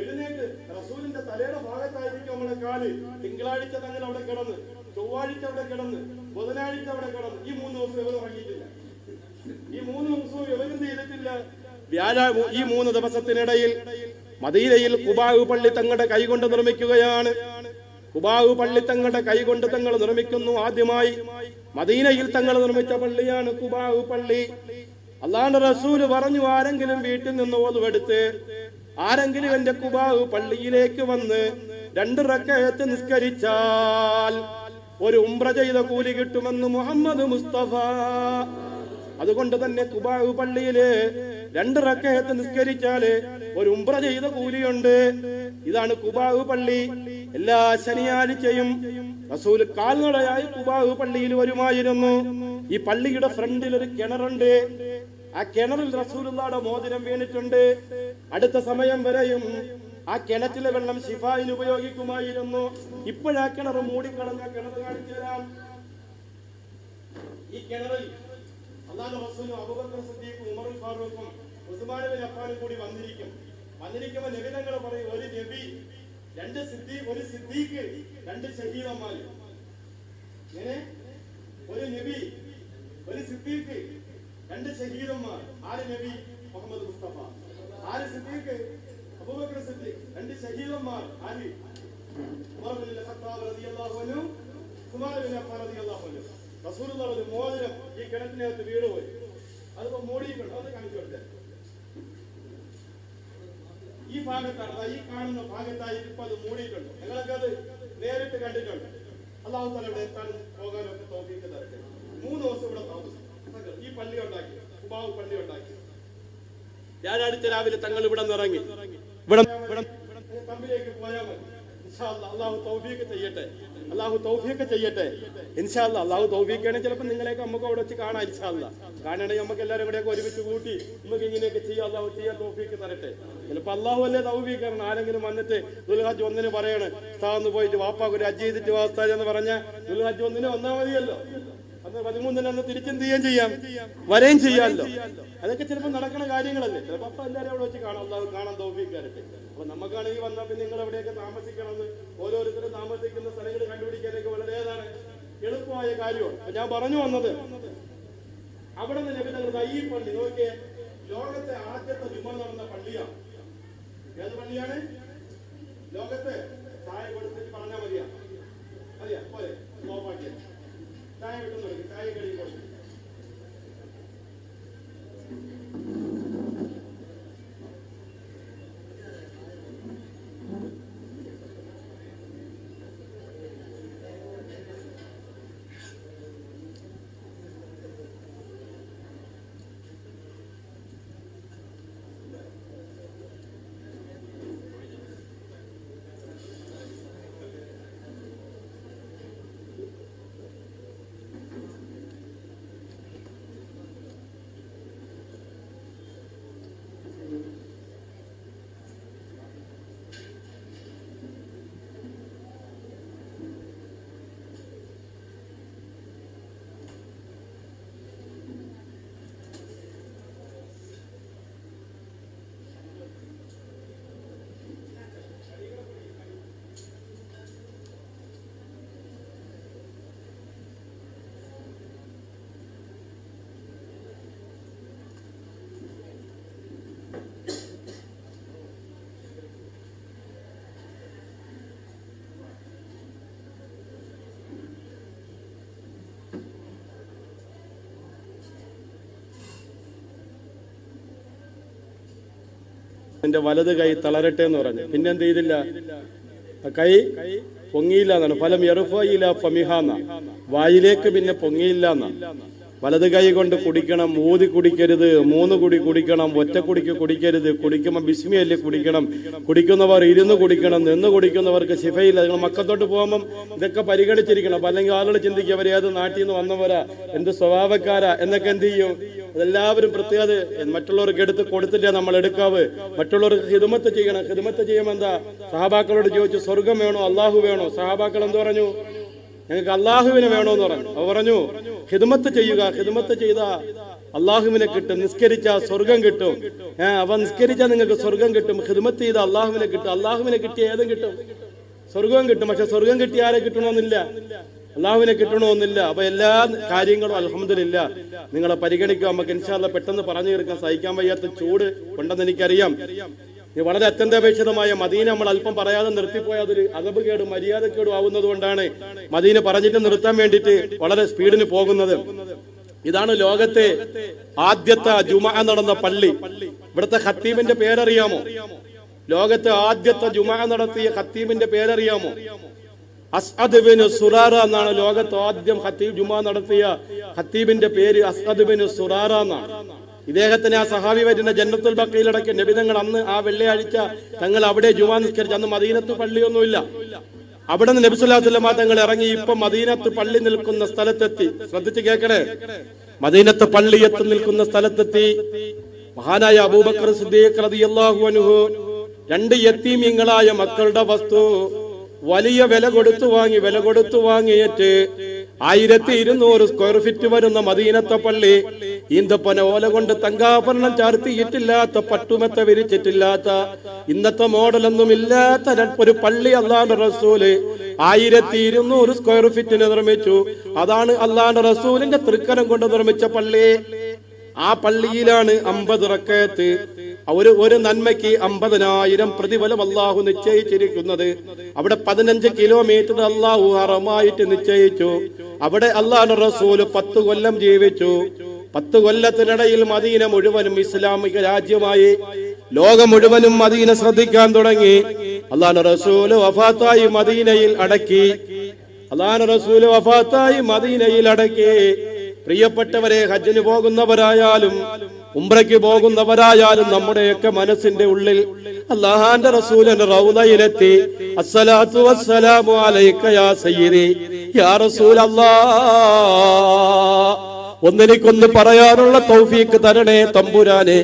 എഴുന്നേറ്റ് റസൂലിന്റെ തലയുടെ ഭാഗത്തായിരിക്കും നമ്മുടെ കാല്. തിങ്കളാഴ്ച തങ്ങൾ അവിടെ കിടന്ന്, ചൊവ്വാഴ്ച അവിടെ കിടന്ന്, ബുധനാഴ്ച അവിടെ കിടന്ന്. ഈ 3 ദിവസം ഇവർ ഉറങ്ങിയിട്ടില്ല. ഈ 3 ദിവസവും ഇവരെന്ത് ചെയ്തിട്ടില്ല. ഈ 3 ദിവസത്തിനിടയിൽ മദീനയിൽ ഖുബാഉ പള്ളി തങ്ങളുടെ കൈകൊണ്ട് നിർമ്മിക്കുകയാണ്. ഖുബാഉ പള്ളി തങ്ങളുടെ കൈകൊണ്ട് തങ്ങൾ നിർമ്മിക്കുന്നു. ആദ്യമായി മദീനയിൽ തങ്ങൾ നിർമ്മിച്ച പള്ളിയാണ് ഖുബാഉ പള്ളി. അല്ലാഹുവിന്റെ റസൂല് പറഞ്ഞു, ആരെങ്കിലും വീട്ടിൽ നിന്ന് ഓതുവെടുത്ത് ആരെങ്കിലും എന്റെ ഖുബാഉ പള്ളിയിലേക്ക് വന്ന് 2 റക്അത്ത് നിസ്കരിച്ചാൽ ഒരു ഉംറ ചെയ്ത കൂലി കിട്ടുമെന്ന് മുഹമ്മദ് മുസ്തഫ. അതുകൊണ്ട് തന്നെ ഖുബാഉ പള്ളിയില് 2 റക്അത്ത് നിസ്കരിച്ചാല് ഒരു ഉംറ ചെയ്ത കൂലിയുണ്ട്. ഇതാണ് ഖുബാഉ പള്ളി. എല്ലാ ശനിയാഴ്ചയും റസൂൽ കാൽനടയായി ഖുബാഉ പള്ളിയിൽ വരുമായിരുന്നു. ഈ പള്ളിയുടെ ഫ്രണ്ടിൽ ഒരു കിണറുണ്ട്. ആ കിണറിൽ റസൂലുള്ളാഹിയുടെ മോതിരം വീണിട്ടുണ്ട്. അടുത്ത സമയം വരെയും ആ കിണറ്റിലെ വെള്ളം ശിഫായിന് ഉപയോഗിക്കുമായിരുന്നു. ഇപ്പോഴാ കിണർ മൂടിക്കളഞ്ഞ കിണർ കാണിച്ചു തരാം. ഈ കിണറിൽ അല്ലാഹുവിന്റെ റസൂലും അബൂബക്കർ സിദ്ദീഖും ഉമറുൽ ഫാറൂഖും ഉസ്മാൻ ഇബ്നു അഫ്ഫാനും കൂടി വന്നിരിക്കുമ്പോൾ നബി തങ്ങൾ പറയും, ഒരു നബി, 2 സിദ്ദീഖ്, 2 ഷഹീദന്മാർ. ഇങ്ങനെ ഒരു നബി, ഒരു സിദ്ദീഖ്, 2 ഷഹീദന്മാർ. ആര് നബി? മുഹമ്മദ് മുസ്തഫ. ആര് സിദ്ദീഖ്? അബൂബക്കർ സിദ്ദീഖ്. 2 ഷഹീദന്മാർ. ആര്? ഉമർ ഇബ്നുൽ ഖത്താബ് റളിയല്ലാഹു അൻഹു, ഉസ്മാൻ ഇബ്നു അഫ്ഫാൻ റളിയല്ലാഹു അൻഹു. റസൂലുള്ളാഹിയുടെ ഒരു മോതിരം ഈ കിണറ്റിനകത്ത് വീട് പോയി. അതിപ്പോ മൂടിയിട്ടുണ്ട്. അത് കാണിച്ചു കൊടുത്തേ. ഈ ഭാഗത്താണ്, ഈ കാണുന്ന ഭാഗത്തായി ഇപ്പൊ അത് മൂടിയിട്ടുണ്ട്. ഞങ്ങളൊക്കെ അത് നേരിട്ട് കണ്ടിട്ടുണ്ട്. അല്ലാഹു തആല ഇവിടെ എത്താൻ പോകാനൊക്കെ തൗഫീഖ് തരട്ടെ. 3 ദിവസം ഇവിടെ താമസിച്ചു. ഈ പള്ളി ഉണ്ടാക്കി, ഖുബാഉ പള്ളി ഉണ്ടാക്കി. വ്യാഴാഴ്ച രാവിലെ തങ്ങൾ ഇവിടെ നിറങ്ങി. ഇവിടെ തമ്പിലേക്ക് പോയാൽ മതി. ഇൻഷാ അല്ലാഹ് അല്ലാഹു തൗഫീഖ് ചെയ്യട്ടെ. അല്ലാഹു തൗഫീഖ് ചെയ്യട്ടെ. ഇൻഷാ അല്ലാഹ് അല്ലാഹു തൗഫീഖ് ആണ്. ചിലപ്പോൾ നിങ്ങളെയൊക്കെ നമുക്ക് അവിടെ വെച്ച് കാണാം. ഇൻഷാ അല്ലാഹ് കാണണമെങ്കിൽ നമുക്ക് എല്ലാവരും കൂടെയൊക്കെ ഒരുമിച്ച് കൂട്ടി നമുക്ക് ഇങ്ങനെയൊക്കെ ചെയ്യാം. അല്ലാഹു ചെയ്യാൻ തൗഫീഖ് തരട്ടെ. ചിലപ്പോൾ അല്ലാഹു അല്ലേ തൗഫീഖ് തരണം. ആരെങ്കിലും വന്നിട്ട് ദുൽഹജ്ജ് 1 പറയണം, ഉസ്താദ് പോയിട്ട് വാപ്പാക്ക് ഒരു ഹജ്ജ് ചെയ്തിട്ട് വാസ്താജ് എന്ന് പറഞ്ഞാൽ ദുൽഹജ്ജ് 1 വന്നാൽ മതിയല്ലോ. അന്ന് 13 തിരിച്ചെന്ത് ചെയ്യാം, വരെയും ചെയ്യാമല്ലോ. അതൊക്കെ ചിലപ്പോൾ നടക്കണ കാര്യങ്ങളല്ലേ. ചിലപ്പോൾ അപ്പം എല്ലാവരും അവിടെ വെച്ച് കാണാം. അല്ലാഹു കാണാൻ തൗഫീഖ് തരട്ടെ. അപ്പൊ നമുക്കാണെങ്കിൽ വന്നാൽ പിന്നെ നിങ്ങൾ എവിടെയൊക്കെ താമസിക്കണമെന്ന് ഓരോരുത്തരും താമസിക്കുന്ന സ്ഥലങ്ങൾ കണ്ടുപിടിക്കാനൊക്കെ വളരെയേതാണ് എളുപ്പമായ കാര്യമാണ്. അപ്പൊ ഞാൻ പറഞ്ഞു വന്നത്, അവിടെ നിന്ന് നബി തങ്ങൾ ഈ പള്ളി നോക്കിയേ, ലോകത്തെ ആദ്യത്തെ ജുമ നടന്ന പള്ളിയാണ്. ഏത് പള്ളിയാണ്? ലോകത്തെ ചായ കൊടുത്തിട്ട് പറഞ്ഞാൽ മതിയാ പോലെ നോപ്പാക്കിയ ചായ കിട്ടുന്നു, ചായ കഴുകി കൊടുക്കും. എന്റെ വലത് കൈ തളരട്ടെ എന്ന് പറഞ്ഞു. പിന്നെ എന്ത് ചെയ്തില്ല, കൈ പൊങ്ങിയില്ല എന്നാണ്. ഫലം യറുഫയില ഫമിഹാന്ന, വായിലേക്ക് പിന്നെ പൊങ്ങിയില്ല എന്നാണ്. വലത് കൈ കൊണ്ട് കുടിക്കണം, ഊതി കുടിക്കരുത്, 3 കുടി കുടിക്കണം, ഒറ്റ കുടിക്ക് കുടിക്കരുത്. കുടിക്കുമ്പോൾ ബിസ്മിയല്ലേ കുടിക്കണം. കുടിക്കുന്നവർ ഇരുന്ന് കുടിക്കണം, നിന്ന് കുടിക്കുന്നവർക്ക് ശിഫയില്ല. നിങ്ങൾ മക്കത്തോട്ട് പോകുമ്പം ഇതൊക്കെ പരിഗണിച്ചിരിക്കണം. അപ്പൊ അല്ലെങ്കിൽ ആളുകൾ ചിന്തിക്കുക അവർ ഏത് നാട്ടിൽ നിന്ന് വന്നവരാ, എന്ത് സ്വഭാവക്കാരാ എന്നൊക്കെ എന്ത് ചെയ്യും. അതെല്ലാവരും പ്രത്യേകത മറ്റുള്ളവർക്ക് എടുത്ത് കൊടുത്തില്ല നമ്മൾ എടുക്കാവ്. മറ്റുള്ളവർക്ക് ഖിദ്മത്ത് ചെയ്യണം. ഖിദ്മത്ത് ചെയ്യുമ്പോൾ എന്താ, സഹാബാക്കളോട് ചോദിച്ചു സ്വർഗം വേണോ അള്ളാഹു വേണോ? സഹാബാക്കൾ എന്ത് പറഞ്ഞു? ഞങ്ങൾക്ക് അള്ളാഹുവിനെ വേണോന്ന് പറഞ്ഞു. അവർ പറഞ്ഞു ഖിദ്മത്ത് ചെയ്യുക, ഖിദ്മത്ത് ചെയ്ത അള്ളാഹുവിനെ കിട്ടും, നിസ്കരിച്ചാൽ സ്വർഗം കിട്ടും. അവ നിസ്കരിച്ചാൽ നിങ്ങൾക്ക് സ്വർഗം കിട്ടും, ഖിദ്മത്ത് ചെയ്ത അള്ളാഹുവിനെ കിട്ടും. അള്ളാഹുവിനെ കിട്ടിയ ഏതും കിട്ടും, സ്വർഗവും കിട്ടും. പക്ഷെ സ്വർഗം കിട്ടിയ ആരെ കിട്ടണമെന്നില്ല, അള്ളാഹുവിനെ കിട്ടണമെന്നില്ല. അപ്പൊ എല്ലാ കാര്യങ്ങളും അൽഹംദുലില്ലാ നിങ്ങളെ പരിഗണിക്കുക. നമുക്ക് ഇൻഷാ അല്ലാഹ് പെട്ടെന്ന് പറഞ്ഞു തീർക്കാൻ സഹിക്കാൻ വയ്യാത്ത ചൂട് ഉണ്ടെന്ന് എനിക്കറിയാം. വളരെ അത്യന്താപേക്ഷിതമായ മദീന നമ്മൾ അല്പം പറയാതെ നിർത്തിപ്പോയ അതൊരു അദബ് കേടും മര്യാദക്കേടും ആവുന്നത് കൊണ്ടാണ് മദീന പറഞ്ഞിട്ട് നിർത്താൻ വേണ്ടിയിട്ട് വളരെ സ്പീഡിന് പോകുന്നത്. ഇതാണ് ലോകത്തെ ആദ്യത്തെ ജുമഅ നടന്ന പള്ളി. ഇവിടുത്തെ ഖത്തീബിന്റെ പേരറിയാമോ? ലോകത്തെ ആദ്യത്തെ ജുമഅ നടത്തിയ ഖത്തീബിന്റെ പേരറിയാമോ? അസ്അദ് ബിൻ സുറാറ എന്നാണ്. ലോകത്ത് ആദ്യം ഖത്തീബ് ജുമഅ നടത്തിയ ഖത്തീബിന്റെ പേര് അസ്അദ് ബിൻ സുറാറ എന്നാണ്. ഇദ്ദേഹത്തിന് ആ സഹാബി വരുന്ന ജന്നത്തുൽ ബഖീലടക്ക നബിതങ്ങൾ അന്ന് ആ വെള്ളിയാഴ്ച തങ്ങൾ അവിടെ ജുമാ നിസ്കരിച്ചു. അന്ന് മദീനത്ത് പള്ളിയൊന്നുമില്ല. അവിടെ നിന്ന് നബി സല്ലല്ലാഹു അലൈഹി വസല്ലം തങ്ങൾ ഇറങ്ങി ഇപ്പൊ മദീനത്ത് പള്ളി നിൽക്കുന്ന സ്ഥലത്തെത്തി. ശ്രദ്ധിച്ച് കേൾക്കണേ, മദീനത്ത് പള്ളി എത്തി നിൽക്കുന്ന സ്ഥലത്തെത്തി. മഹാനായ അബൂബക്കർ സിദ്ദീഖ് റളിയല്ലാഹു അൻഹു 2 യതീമീങ്ങളായ മക്കളുടെ വസ്തു വലിയ വില കൊടുത്തു വാങ്ങിയിട്ട് 1200 സ്ക്വയർ ഫീറ്റ് വരുന്ന മദീനത്തെ പള്ളി ഈന്തപ്പന ഓല കൊണ്ട് തങ്കാഭരണം ചാർത്തിയിട്ടില്ലാത്ത, പട്ടുമെത്ത വിരിച്ചിട്ടില്ലാത്ത, ഇന്നത്തെ മോഡലൊന്നും ഇല്ലാത്ത ഒരു പള്ളി അല്ലാഹുവിന്റെ റസൂല് 1200 സ്ക്വയർ ഫീറ്റിന് നിർമ്മിച്ചു. അതാണ് അല്ലാഹുവിന്റെ റസൂലിന്റെ തൃക്കരം കൊണ്ട് നിർമ്മിച്ച പള്ളി. ആ പള്ളിയിലാണ് 50 റക്അത്ത്. ഒരു നന്മയ്ക്ക് 50,000 പ്രതിഫലം അള്ളാഹു നിശ്ചയിച്ചിരിക്കുന്നത്. അവിടെ 15 കിലോമീറ്റർ അള്ളാഹു ഹറമായിട്ട് നിശ്ചയിച്ചു. അവിടെ അള്ളാഹുവിന്റെ റസൂല് 10 കൊല്ലം ജീവിച്ചു. 10 കൊല്ലത്തിനിടയിൽ മദീന മുഴുവനും ഇസ്ലാമിക രാജ്യമായി. ലോകം മുഴുവനും മദീന ശ്രദ്ധിക്കാൻ തുടങ്ങി. അള്ളാഹുവിന്റെ റസൂല് വഫാത്തായി മദീനയിൽ അടക്കി. പ്രിയപ്പെട്ടവരെ, ഹജ്ജിന് പോകുന്നവരായാലും ഉംറയ്ക്ക് പോകുന്നവരായാലും നമ്മുടെയൊക്കെ മനസ്സിന്റെ ഉള്ളിൽ അല്ലാഹുവിന്റെ റസൂലിന്റെ റൗളയിലെത്തി അസ്സലാത്തു വസ്സലാമു അലൈക യാ സയ്യിദി യാ റസൂലല്ലാഹ് ഒന്നെനിക്കൊന്ന് പറയാനുള്ള തൗഫീക്ക് തരണേ തമ്പുരാനെ.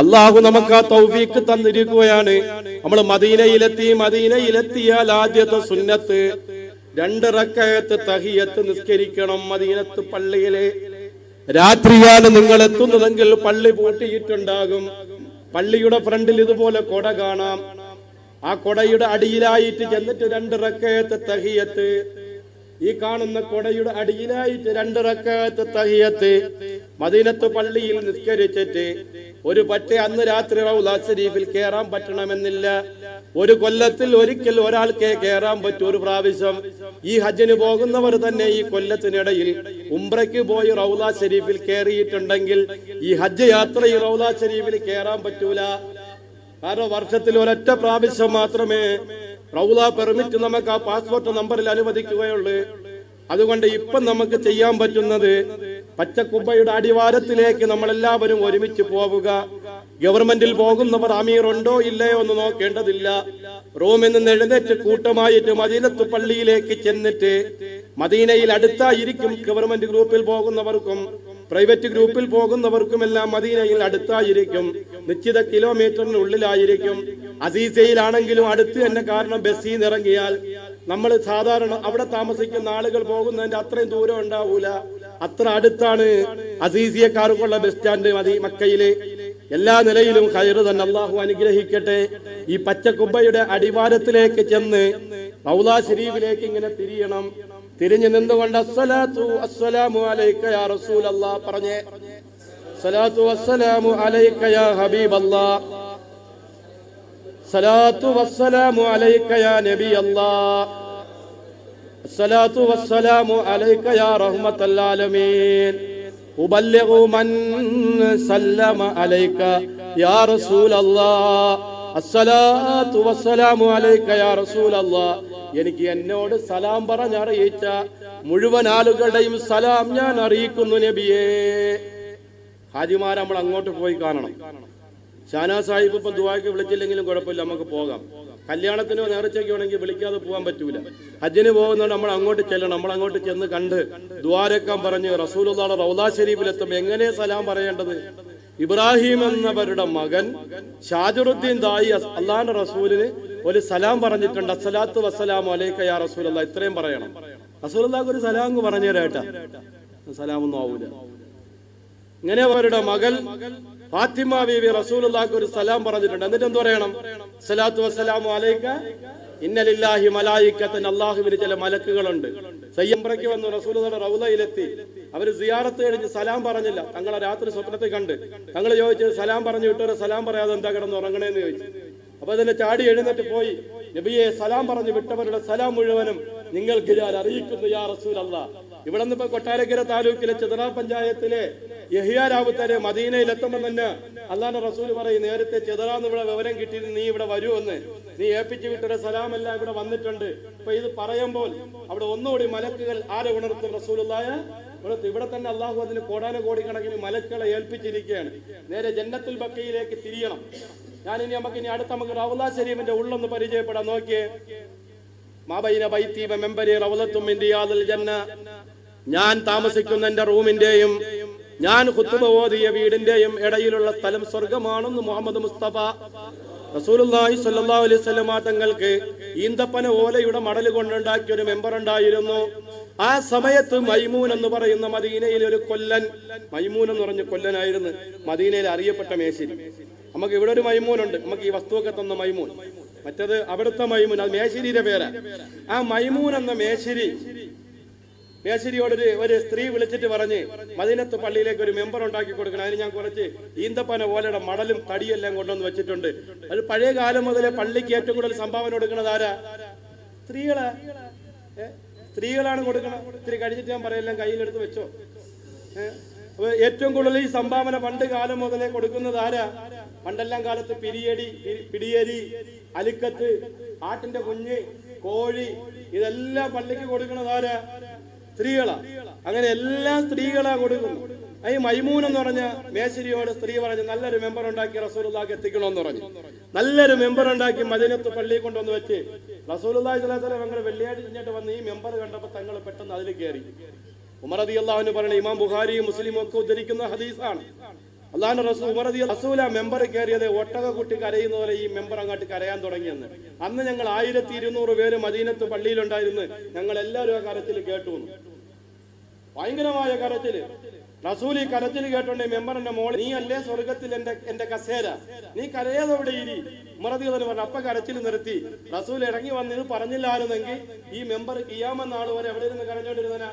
അള്ളാഹു നമുക്ക് ആ തൗഫീക്ക് തന്നിരിക്കുകയാണ്. നമ്മൾ മദീനയിലെത്തിയാൽ ആദ്യത്തെ സുന്നത്ത് 2 റക്അത്ത് തഹിയ്യത്ത് നിസ്കരിക്കണം. മദീനത്ത് പള്ളിയിലെ രാത്രിയാണ് നിങ്ങൾ എത്തുന്നതെങ്കിൽ പള്ളി പൂട്ടിയിട്ടുണ്ടാകും. പള്ളിയുടെ ഫ്രണ്ടിൽ ഇതുപോലെ കൊട കാണാം. ആ കൊടയുടെ അടിയിലായിട്ട് ചെന്നിട്ട് 2 റക്അത്ത് തഹിയ്യത്ത്. ഈ കാണുന്ന കൊടയുടെ അടിയിലായിട്ട് 2 റക്അത്ത് തഹിയ്യത്ത് മദീനത്ത് പള്ളിയിൽ നിസ്കരിച്ചിട്ട് ഒരു പക്ഷേ അന്ന് രാത്രി റൗള ശരീഫിൽ കയറാൻ പറ്റണമെന്നില്ല. ഒരു കൊല്ലത്തിൽ ഒരിക്കൽ ഒരാൾക്കേ കയറാൻ പറ്റൂ, ഒരു പ്രാവശ്യം. ഈ ഹജ്ജിന് പോകുന്നവർ തന്നെ ഈ കൊല്ലത്തിനിടയിൽ ഉംറയ്ക്ക് പോയി റൗള ശരീഫിൽ കയറിയിട്ടുണ്ടെങ്കിൽ ഈ ഹജ്ജ് യാത്രയിൽ റൗള ശരീഫിൽ കയറാൻ പറ്റൂല. കാരണം വർഷത്തിൽ ഒരൊറ്റ പ്രാവശ്യം മാത്രമേ റൗള പെർമിറ്റ് നമുക്ക് ആ പാസ്പോർട്ട് നമ്പറിൽ അനുവദിക്കുകയുള്ളൂ. അതുകൊണ്ട് ഇപ്പം നമുക്ക് ചെയ്യാൻ പറ്റുന്നത് പച്ചക്കുബ്ബയുടെ അടിവാരത്തിലേക്ക് നമ്മളെല്ലാവരും ഒരുമിച്ച് പോവുക. ഗവൺമെന്റിൽ പോകുന്നവർ അമീർ ഉണ്ടോ ഇല്ലയോ എന്ന് നോക്കേണ്ടതില്ല. റൂമിൽ നിന്ന് എഴുന്നേറ്റ് കൂട്ടമായിട്ട് മദീനത്ത് പള്ളിയിലേക്ക് ചെന്നിട്ട്, മദീനയിൽ അടുത്തായിരിക്കും ഗവൺമെന്റ് ഗ്രൂപ്പിൽ പോകുന്നവർക്കും പ്രൈവറ്റ് ഗ്രൂപ്പിൽ പോകുന്നവർക്കുമെല്ലാം മദീനയിൽ അടുത്തായിരിക്കും. നിശ്ചിത കിലോമീറ്ററിനുള്ളിലായിരിക്കും. അസീസയിലാണെങ്കിലും അടുത്ത് തന്നെ. കാരണം ബസ്സിൽ നിന്ന് ഇറങ്ങിയാൽ നമ്മൾ സാധാരണ അവിടെ താമസിക്കുന്ന ആളുകൾ പോകുന്നതിന്റെ അത്രയും ദൂരം ഉണ്ടാവൂല. അത്ര അടുത്താണ് അസീസിയക്കാർക്കുള്ള ബസ് സ്റ്റാൻഡ് മക്കയിലെ. എല്ലാ നിലയിലും ഖൈർ തന്നെ. അള്ളാഹു അനുഗ്രഹിക്കട്ടെ. ഈ പച്ചക്കുബ്ബയുടെ അടിവാരത്തിലേക്ക് ചെന്ന് റൗള ശരീഫിലേക്ക് ഇങ്ങനെ തിരിയണം. തിരിഞ്ഞു നിന്നുകൊണ്ട് അസ്സലാത്തു വസ്സലാമു അലൈക യാ റസൂലല്ലാഹ് പറഞ്ഞേ. സലാത്തു വസ്സലാമു അലൈക യാ ഹബീബല്ലാഹ്. സലാത്തു വസ്സലാമു അലൈക യാ നബിയല്ലാഹ്. സലാത്തു വസ്സലാമു അലൈക യാ റഹ്മത്തൽ ആലമീൻ. ഉബല്ലിഗു മൻ സല്ലമ അലൈക യാ റസൂലല്ലാഹ്. അസ്സലാത്തു വസ്സലാമു അലൈക യാ റസൂലല്ലാഹ്, എനിക്ക് എന്നോട് സലാം പറഞ്ഞറിയിച്ച മുഴുവൻ ആളുകളുടെയും സലാം ഞാൻ അറിയിക്കുന്നു നബിയേ. ഹാജിമാരെ നമ്മൾ അങ്ങോട്ട് പോയി കാണണം. ഷാനാ സാഹിബ് ഇപ്പൊ ദുആക്ക് വിളിച്ചില്ലെങ്കിലും കുഴപ്പമില്ല, നമുക്ക് പോകാം. കല്യാണത്തിനോ നേർച്ചയ്ക്കോ ആണെങ്കിൽ വിളിക്കാതെ പോകാൻ പറ്റൂല. ഹജ്ജിന് പോകുന്നതുകൊണ്ട് നമ്മൾ അങ്ങോട്ട് ചെല്ലണം. നമ്മൾ അങ്ങോട്ട് ചെന്ന് കണ്ട് ദ്വാരക്കാൻ പറഞ്ഞ് റസൂലുള്ളാഹിയുടെ റൗളാ ശരീഫിലെത്തുമ്പോൾ എങ്ങനെ സലാം പറയേണ്ടത്? ഇബ്രാഹിം എന്നവരുടെ മകൻ ഷാജറുദ്ദീൻ ദായി അള്ളാഹുവിന്റെ റസൂലിന് ഒരു സലാം പറഞ്ഞിട്ടുണ്ട്. അസ്സലാത്തു വസ്സലാമു അലൈക യാ റസൂലല്ലാഹ്, ഇത്രയും പറയണം. റസൂലുള്ളാഹിക്ക് ഒരു സലാം പറഞ്ഞു തരാട്ടാ, സലാമൊന്നും ആവൂല. ഇങ്ങനെ അവരുടെ മകൾ ഫാത്തിമ ബീവി റസൂലുള്ളാഹിക്ക് ഒരു സലാം പറഞ്ഞിട്ടുണ്ട്. എന്നിട്ട് എന്ത് പറയണം? സലാത്തു വസ്സലാമു അലൈക ഇന്ന ലില്ലാഹി മലായികത്തൻ, അല്ലാഹുവിന് ചില മലക്കുകളുണ്ട്. സയ്യംബ്രയ്ക്ക് വന്നു റസൂലുള്ളാഹിയുടെ റൗളയിലെത്തി. അവര് സിയാറത്ത് കഴിഞ്ഞ് സലാം പറഞ്ഞില്ല. തങ്ങളെ രാത്രി സ്വപ്നത്തിൽ കണ്ട് തങ്ങൾ ചോദിച്ചു, സലാം പറഞ്ഞു വിട്ടവരെ സലാം പറയാതെ എന്താ കിടന്ന് ഉറങ്ങണേന്ന് ചോദിച്ചു. അപ്പൊ അതിന്റെ ചാടി എഴുന്നേറ്റ് പോയി, നബിയെ സലാം പറഞ്ഞു വിട്ടവരുടെ സലാം മുഴുവനും നിങ്ങൾക്ക് ഞാൻ അറിയിക്കുന്നു യാ റസൂലല്ലാഹ്. ഇവിടെ നിന്ന് ഇപ്പൊ കൊട്ടാരക്കര താലൂക്കിലെ ചെതറ പഞ്ചായത്തിലെ യഹിയ രാവുത്തരെ മദീനയിലെത്തുമ്പോൾ തന്നെ അള്ളാന്റെ റസൂൽ പറയും, നേരത്തെ ചെതറാന്ന് ഇവിടെ വിവരം കിട്ടിയിട്ട് നീ ഇവിടെ വരുമെന്ന്, നീ ഏൽപ്പിച്ചു വിട്ടൊരു സലാമെല്ലാം ഇവിടെ വന്നിട്ടുണ്ട്. അപ്പൊ ഇത് പറയുമ്പോൾ അവിടെ ഒന്നുകൂടി മലക്കുകൾ ആരെ ഉണർത്തും? റസൂലുള്ളാഹിയെ ഉണർത്തും. ഇവിടെ തന്നെ അള്ളാഹു അതിന് കോടാനുകോടിക്കണക്കിന് മലക്കുകളെ ഏൽപ്പിച്ചിരിക്കുകയാണ്. നേരെ ജന്നത്തുൽ ബഖയിലേക്ക് തിരിയണം. നമുക്കിനി അടുത്ത നമുക്ക് റൗളാ ശരീഫിന്റെ ഉള്ളൊന്ന് പരിചയപ്പെടാൻ. നോക്കിയേ, മാബൈന ബൈത്തി വ മെമ്പരി റൗളത്തും മിൻ റിയാദിൽ ജന്ന, ഞാൻ താമസിക്കുന്ന എന്റെ റൂമിന്റെയും ഞാൻ ഖുത്ബ ഓതിയ വീടിന്റെയും ഇടയിലുള്ള സ്ഥലം സ്വർഗമാണെന്ന് മുഹമ്മദ് മുസ്തഫ റസൂലുള്ളാഹി സ്വല്ലല്ലാഹു അലൈഹി വസല്ലം തങ്ങൾക്ക് ഈന്തപ്പന ഓലയുടെ മടൽ കൊണ്ടുണ്ടാക്കിയ ഒരു മെമ്പർ ഉണ്ടായിരുന്നു. ആ സമയത്ത് മൈമൂൻ എന്ന് പറയുന്ന മദീനയിലെ ഒരു കൊല്ലൻ, മൈമൂൻ എന്ന് പറഞ്ഞ കൊല്ലനായിരുന്നു മദീനയിൽ അറിയപ്പെട്ട മേശിരി. നമുക്ക് ഇവിടെ ഒരു മൈമൂനുണ്ട്, നമുക്ക് ഈ വസ്തുവൊക്കെ തന്ന മൈമൂൻ. മറ്റത് അവിടുത്തെ മൈമൂൻ, അത് മേശിരിയുടെ പേരാ. ആ മൈമൂൻ എന്ന മേശിരിയോട് ഒരു സ്ത്രീ വിളിച്ചിട്ട് പറഞ്ഞ് മദീനത്ത് പള്ളിയിലേക്ക് ഒരു മെമ്പർ ഉണ്ടാക്കി കൊടുക്കണം. അതിന് ഞാൻ കുറച്ച് ഈന്തപ്പന ഓലയുടെ മടലും തടിയെല്ലാം കൊണ്ടുവന്ന് വെച്ചിട്ടുണ്ട്. അത് പഴയ കാലം മുതലേ പള്ളിക്ക് ഏറ്റവും കൂടുതൽ സംഭാവന കൊടുക്കുന്നത് ആരാ? സ്ത്രീകളാണ് കൊടുക്കണം. ഇത്തിരി കഴിഞ്ഞിട്ട് ഞാൻ പറയെല്ലാം കയ്യിലെടുത്ത് വെച്ചോ. അപ്പൊ ഏറ്റവും കൂടുതൽ ഈ സംഭാവന പണ്ട് കാലം മുതലേ കൊടുക്കുന്നത് ആരാ? പണ്ടെല്ലാം കാലത്ത് പിടിയരി, അലിക്കത്ത്, ആട്ടിന്റെ കുഞ്ഞ്, കോഴി, ഇതെല്ലാം പള്ളിക്ക് കൊടുക്കുന്നത് ആരാ? സ്ത്രീകളാ. അങ്ങനെ എല്ലാ സ്ത്രീകളാ കൊടുക്കുന്നു. ഈ മൈമൂൻ എന്ന് പറഞ്ഞ മേശരിയോട് സ്ത്രീ പറഞ്ഞു, നല്ലൊരു മെമ്പർ ഉണ്ടാക്കി റസൂലുള്ളാഹിക്ക് എത്തിക്കണമെന്ന് പറഞ്ഞു. നല്ലൊരു മെമ്പർ ഉണ്ടാക്കി മദീനത്ത് പള്ളിയിൽ കൊണ്ടുവന്ന് വെച്ച് റസൂലുള്ളാഹി സ്വല്ലല്ലാഹു അലൈഹി വസല്ലം വെള്ളിയാഴ്ച ഇങ്ങോട്ട് വന്ന് ഈ മെമ്പർ കണ്ടപ്പോൾ തങ്ങൾ പെട്ടെന്ന് അതിൽ കയറി. ഉമർ റളിയല്ലാഹു അൻഹു പറയുന്നത് ഇമാം ബുഖാരിയും മുസ്ലിമും ഒക്കെ ഉദ്ധരിക്കുന്ന ഹദീസാണ്. അല്ലാഹുവിന്റെ റസൂൽ ഉമർ റസൂൽ ആ മെമ്പർ കയറിയത് ഒട്ടക കുട്ടി കരയുന്ന പോലെ ഈ മെമ്പർ അങ്ങോട്ട് കരയാൻ തുടങ്ങിയെന്ന്. അന്ന് ഞങ്ങൾ 1200 പേര് മദീനത്ത് പള്ളിയിലുണ്ടായിരുന്നു. ഞങ്ങൾ എല്ലാവരും ആ കരച്ചിൽ കേട്ടു. ഭയങ്കരമായ കരച്ചില്. റസൂൽ ഈ കരച്ചിൽ കേട്ടോണ്ട് മെമ്പറിന്റെ മോളെ, നീ അല്ലേ സ്വർഗത്തിൽ എന്റെ കസേര, നീ കരയാതെ അവിടെ ഇരി. ഉമർ റളിയല്ലാഹു അൻഹു പറഞ്ഞു. അപ്പ കരച്ചിൽ നിർത്തി. റസൂൽ ഇറങ്ങി വന്ന് ഇത് പറഞ്ഞില്ലായിരുന്നെങ്കിൽ ഈ മെമ്പർ ഖിയാമത്ത് നാൾ വരെ എവിടെ ഇരുന്ന് കരഞ്ഞോണ്ടിരുന്ന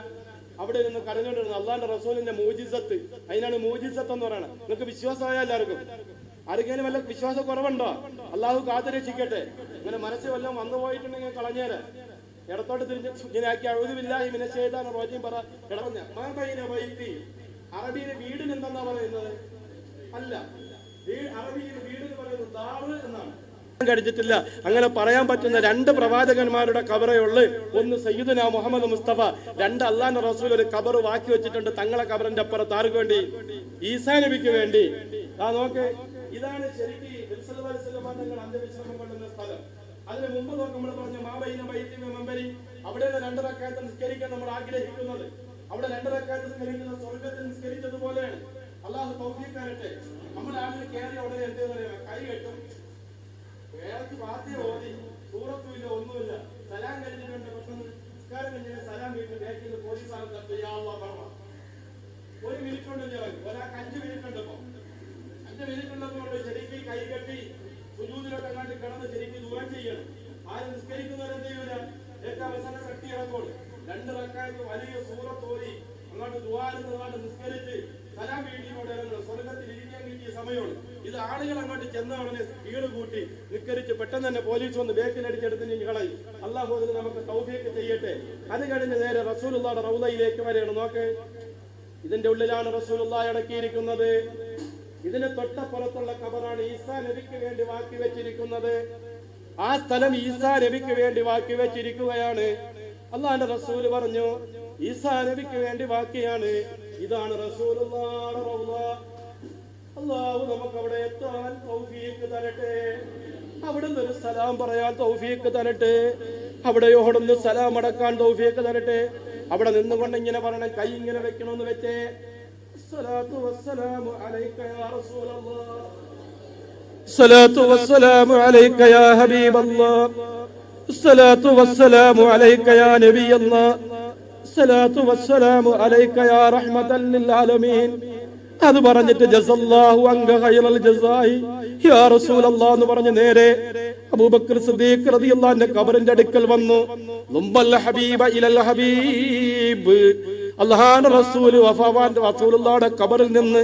അവിടെ നിന്ന് കരഞ്ഞോണ്ടിരുന്നത്. അള്ളാന്റെ റസൂലിന്റെ മൂജിസത്ത്, അതിനാണ് മൂജിസത്ത് എന്ന് പറയുന്നത്. നിങ്ങൾക്ക് വിശ്വാസമായ എല്ലാവർക്കും ആർക്കെങ്കിലും വല്ല വിശ്വാസ കുറവുണ്ടോ? അള്ളാഹു കാത്തുരക്ഷിക്കട്ടെ. അങ്ങനെ മനസ്സിൽ വല്ലതും വന്നു പോയിട്ടുണ്ടെങ്കിൽ കളഞ്ഞേരെ ഇടത്തോട്ട് തിരിഞ്ഞ് ഇങ്ങനെയാക്കി അഊദുബില്ലാഹി മിനശ് ശൈത്താനിർ റജീം പറ കിടഞ്ഞ മാബൈന ബൈത്തി. അറബിയിലെ വീടിന് എന്താ പറയുന്നത്? അല്ല, അറബിയിലെ വീടിന് പറയുന്നത് ദാറ് എന്നാണ്. കഴിച്ചിട്ടില്ല. അങ്ങനെ പറയാൻ പറ്റുന്ന 2 പ്രവാചകന്മാരുടെ കബറയുള്ളു. ഒന്ന് സയ്യിദുനാ മുഹമ്മദ് മുസ്തഫ, 2 അള്ളാഹുവിന്റെ റസൂൽ ഒരു കബർ വാക്കി വെച്ചിട്ടുണ്ട് തങ്ങളെ കബറിന്റെ അപ്പുറത്ത്. ആർക്ക് വേണ്ടി? ഈസാ നബിക്ക് വേണ്ടി. നോക്ക്, ഇതാണ് ശരിക്കും തങ്ങൾ അന്ത്യവിശ്രമം കൊള്ളുന്ന സ്ഥലം. അതിന് മുമ്പ് നമ്മൾ പറഞ്ഞ മാബൈന ബൈത്തി വ മെമ്പരി, അവിടെ 2 റക്അത്ത് നിസ്കരിക്കാൻ നമ്മൾ ആഗ്രഹിക്കുന്നത്. അവിടെ 2 റക്അത്ത് നിസ്കരിക്കുന്നത് സ്വർഗ്ഗത്തിൽ നിസ്കരിച്ചതുപോലെയാണ്. അള്ളാഹു തൗഫീഖ് തരട്ടെ. നമ്മുടെ ആളിൽ കയറി ഉടനെ എന്ത് പറയാ? കൈ കെട്ടും, ഓതി, സൂറത്തുമില്ല, ഒന്നുമില്ല. സലാം കഴിഞ്ഞിട്ടുണ്ട്. പെട്ടെന്ന് നിസ്കാരം കഴിഞ്ഞ സലാം വീട്ടിൽ ബാക്കിൽ പോലീസാണ് പറഞ്ഞു 1 മിനിറ്റ് കൊണ്ട് ഒരാൾക്ക് 5 മിനിറ്റ് ഉണ്ടപ്പോ 5 മിനിറ്റ് ഉണ്ടെന്നുകൊണ്ട് ശരിക്കും കൈ കെട്ടി സുജൂദിലോട്ട് അങ്ങാണ്ട് കിടന്ന് ശരിക്കും ദുആ ചെയ്യണം. ആരും നിസ്കരിക്കുന്നവരെന്ത് ചെയ്യൂല? ഏറ്റവും അവസാന ശക്തി ഇറക്കോളൂ. 2 റക്അത്ത് വലിയ സൂറത്ത് ഓതി അങ്ങോട്ട് ദുആ നിസ്കരിച്ച് സലാം വീട്ടിലൂടെ സ്വർഗത്തിൽ ഇരിക്കാൻ കിട്ടിയ സമയമാണ് ഇത്. ആളുകൾ അങ്ങോട്ട് ചെന്ന ഉടനെ സ്പീഡ് കൂട്ടി നിസ്കരിച്ച് പെട്ടെന്ന് തന്നെ പോലീസ് വന്ന് ബേക്കിലടിച്ചെടുത്ത് കളയും. അല്ലാഹു അതിന് നമുക്ക് തൗഫീഖ് ചെയ്യട്ടെ. അത് കഴിഞ്ഞ് നേരെ റസൂലുള്ളാഹിയുടെ റൗളയിലേക്ക് വരെയാണ്. നോക്ക്, ഇതിന്റെ ഉള്ളിലാണ് റസൂലുള്ളാഹി അടക്കിയിരിക്കുന്നത്. ഇതിന് തൊട്ടപ്പുറത്തുള്ള ഖബറാണ് ഈസാ നബിക്ക് വേണ്ടി വാക്കി വെച്ചിരിക്കുന്നത്. ആ സ്ഥലം ഈസാ നബിക്ക് വേണ്ടി വാക്കി വെച്ചിരിക്കുകയാണ്. അള്ളാഹുവിന്റെ റസൂൽ പറഞ്ഞു ഈസാ നബിക്ക് വേണ്ടി വാക്കിയാണ്. ഇതാണ് റസൂലുള്ളാഹിയുടെ റൗള. അല്ലാഹു നമുക്ക് അവിടെ എത്താൻ തൗഫീഖ് തരട്ടെ. അവിടുന്ന് ഒരു സലാം പറയാൻ തൗഫീഖ് തരട്ടെ. അവിടെ ഓടുന്ന് സലാം അടക്കാൻ തൗഫീഖ് തരട്ടെ. അവിടെ നിന്നുകൊണ്ട് ഇങ്ങനെ പറയണം, കൈ ഇങ്ങനെ വെക്കണമെന്ന് വെച്ചേ. അസ്സലാത്തു വസ്സലാമു അലൈക യാ റസൂലല്ലാഹ്, അസ്സലാത്തു വസ്സലാമു അലൈക യാ ഹബീബല്ലാഹ്, അസ്സലാത്തു വസ്സലാമു അലൈക യാ നബിയല്ലാഹ്, അസ്സലാത്തു വസ്സലാമു അലൈക യാ റഹ്മതൽ ലിൽ ആലമീൻ. അത് പറഞ്ഞിട്ട് ജസല്ലാഹു അൻക ഖൈറൽ ജസായി യാ റസൂലല്ലാഹ് എന്ന് പറഞ്ഞ് നേരെ അബൂബക്കർ സിദ്ദീഖ് റളിയല്ലാഹു അൻഹു ഖബറിന്റെ അടുക്കൽ വന്നു. ലുംബൽ ഹബീബ ഇലൽ ഹബീബ്. അല്ലാഹുവിന്റെ റസൂൽ വഫാവാന്റെ റസൂലുള്ളാഹിയുടെ ഖബറിൽ നിന്ന്,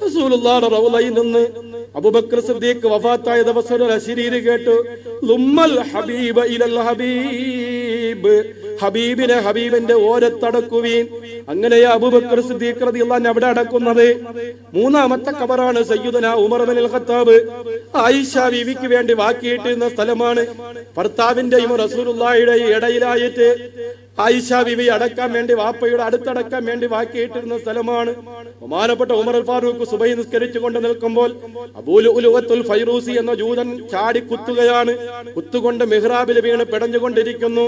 റസൂലുള്ളാഹിയുടെ റൗളയിൽ നിന്ന് അബൂബക്കർ സിദ്ദീഖ് വഫാത്തായ ദിവസം ഒരു അശരീരി കേട്ടു. ലുമ്മൽ ഹബീബ ഇലൽ ഹബീബ്. ഹബീബിനെ ഹബീബിന്റെ ഓരത്തടക്കുവീൻ. അങ്ങനെയാ അബൂബക്കർ സിദ്ദീഖ് റളിയല്ലാഹു അൻഹു അവിടെ അടക്കുന്നത്. മൂന്നാമത്തെ ഖബറാണ് സയ്യിദുനാ ഉമർ ഇബ്നുൽ ഖത്താബ്. ആയിഷ ബീവിക്ക് വേണ്ടി വാക്കിയിട്ടിരുന്ന സ്ഥലമാണ്. ഭർത്താവിന്റെയും റസൂലുള്ളാഹിയുടെയും ഇടയിലായിട്ട് ആയിഷ ബീവി അടക്കാൻ വേണ്ടി, വാപ്പയുടെ അടുത്തടക്കാൻ വേണ്ടി വാക്കിയിട്ടിരുന്ന സ്ഥലമാണ്. ബഹുമാനപ്പെട്ട ഉമർ ഫാറൂഖ് സുബഹി നിസ്കരിച്ചു കൊണ്ട് നിൽക്കുമ്പോൾ അബൂ ലുഅ്ലുഅത്തുൽ ഫൈറൂസി എന്ന ജൂതൻ ചാടി കുത്തുകയാണ്. കുത്തുകൊണ്ട് മിഹ്റാബിൽ വീണ് പിടഞ്ഞുകൊണ്ടിരിക്കുന്നു.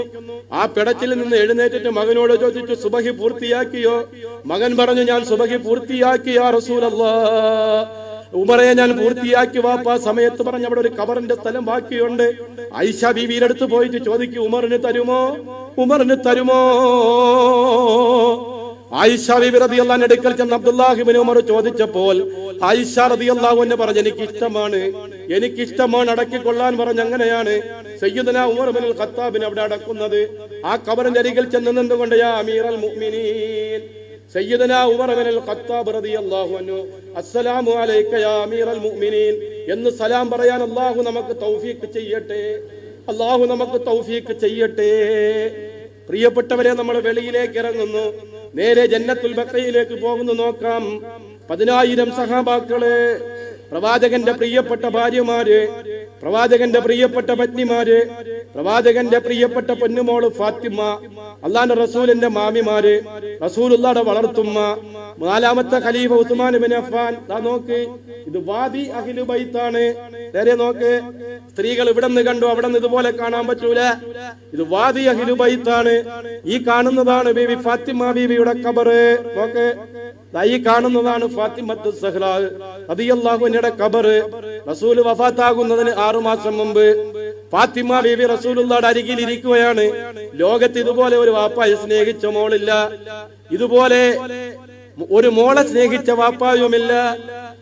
ആ പിടച്ചിൽ നിന്ന് എഴുന്നേറ്റിട്ട് മകനോട് ചോദിച്ചു, സുബഹി പൂർത്തിയാക്കിയോ? മകൻ പറഞ്ഞു, ഞാൻ സുബഹി പൂർത്തിയാക്കി യാ റസൂലല്ലാഹ്. ഉമറെ, ഞാൻ പൂർത്തിയാക്കി വാപ്പാ. സമയത്ത് പറഞ്ഞ അവിടെ ഒരു ഖബറിന്റെ സ്ഥലം ബാക്കിയുണ്ട്. ആയിഷ ബീവിയുടെ അടുത്ത് പോയിട്ട് ചോദിക്കും, ഉമറിന് തരുമോ? ഉമറിന് തരുമോ? ആയിഷ ബീവി റളിയല്ലാഹു അൻഹ അടുക്കൽ ചെന്ന് അബ്ദുല്ലാഹി ഇബ്നു ഉമർ ചോദിച്ചപ്പോൾ ആയിഷ റളിയല്ലാഹു അൻഹ പറഞ്ഞു, എനിക്കിഷ്ടമാണ് അടക്കിക്കൊള്ളാൻ പറഞ്ഞു. അങ്ങനെയാണ് സയ്യിദുനാ ഉമർ ഇബ്നുൽ ഖത്താബിനെ അവിടെ അടക്കുന്നത്. ആ ഖബറിന്റെ അരികിൽ ചെന്ന് നിന്നുകൊണ്ട് യാ അമീറൽ മുഅ്മിനീൻ സയ്യിദുനാ ഉമർ ഇബ്നുൽ ഖത്താബ് റളിയല്ലാഹു അൻഹു, അസ്സലാമു അലൈക യാ അമീറൽ മുഅ്മിനീൻ എന്ന് സലാം പറയാൻ അല്ലാഹു നമുക്ക് തൗഫീഖ് ചെയ്യട്ടെ. അല്ലാഹു നമുക്ക് തൗഫീഖ് ചെയ്യട്ടെ. പ്രിയപ്പെട്ടവരെ, നമ്മൾ വെളിയിലേക്ക് ഇറങ്ങുന്നു. നേരെ ജന്നത്തുൽ ബഖയിലേക്ക് പോകുന്നു. നോക്കാം, 10,000 സഹാബാക്കള്, പ്രവാചകന്റെ പ്രിയപ്പെട്ട ഭാര്യമാര്, പ്രവാചകന്റെ പ്രിയപ്പെട്ട പത്നിമാര്, പ്രവാചകന്റെ പ്രിയപ്പെട്ട പൊന്നുമോള് ഫാത്തിമ, അല്ലാഹുവിന്റെ റസൂലിന്റെ മാമിമാര്, റസൂലുള്ളാഹിയുടെ വളർത്തുമ്മ, 4ാമത്തെ ഖലീഫ ഉസ്മാൻ ഇബ്നു അഫ്ഫാൻ. നോക്ക്, ഇത് വാദി അഹ്ലു ബൈത്താണ്. നേരെ നോക്ക്, സ്ത്രീകൾ ഇവിടെ നിന്ന് കണ്ടു, അവിടെ നിന്ന് ഇതുപോലെ കാണാൻ പറ്റൂല. ഇത് വാദി അഹ്ലു ബൈത്താണ്. ഈ കാണുന്നതാണ് ബീവി ഫാത്തിമ ബീവിയുടെ ഖബർ. നോക്ക്, ഈ കാണുന്നതാണ് ഫാത്തിമത്തു സഹ്റാ റളിയല്ലാഹു അൻഹയുടെ ഖബർ. റസൂൽ വഫാത്താകുന്നതിന് 6 മാസം മുമ്പ് ഫാത്തിമ ബീവി റസൂലുള്ളാഹിയുടെ അരികിൽ ഇരിക്കുകയാണ്. ലോകത്ത് ഇതുപോലെ ഒരു വാപ്പായെ സ്നേഹിച്ച മോളില്ല, ഇതുപോലെ ഒരു മോളെ സ്നേഹിച്ച വാപ്പായുമില്ല.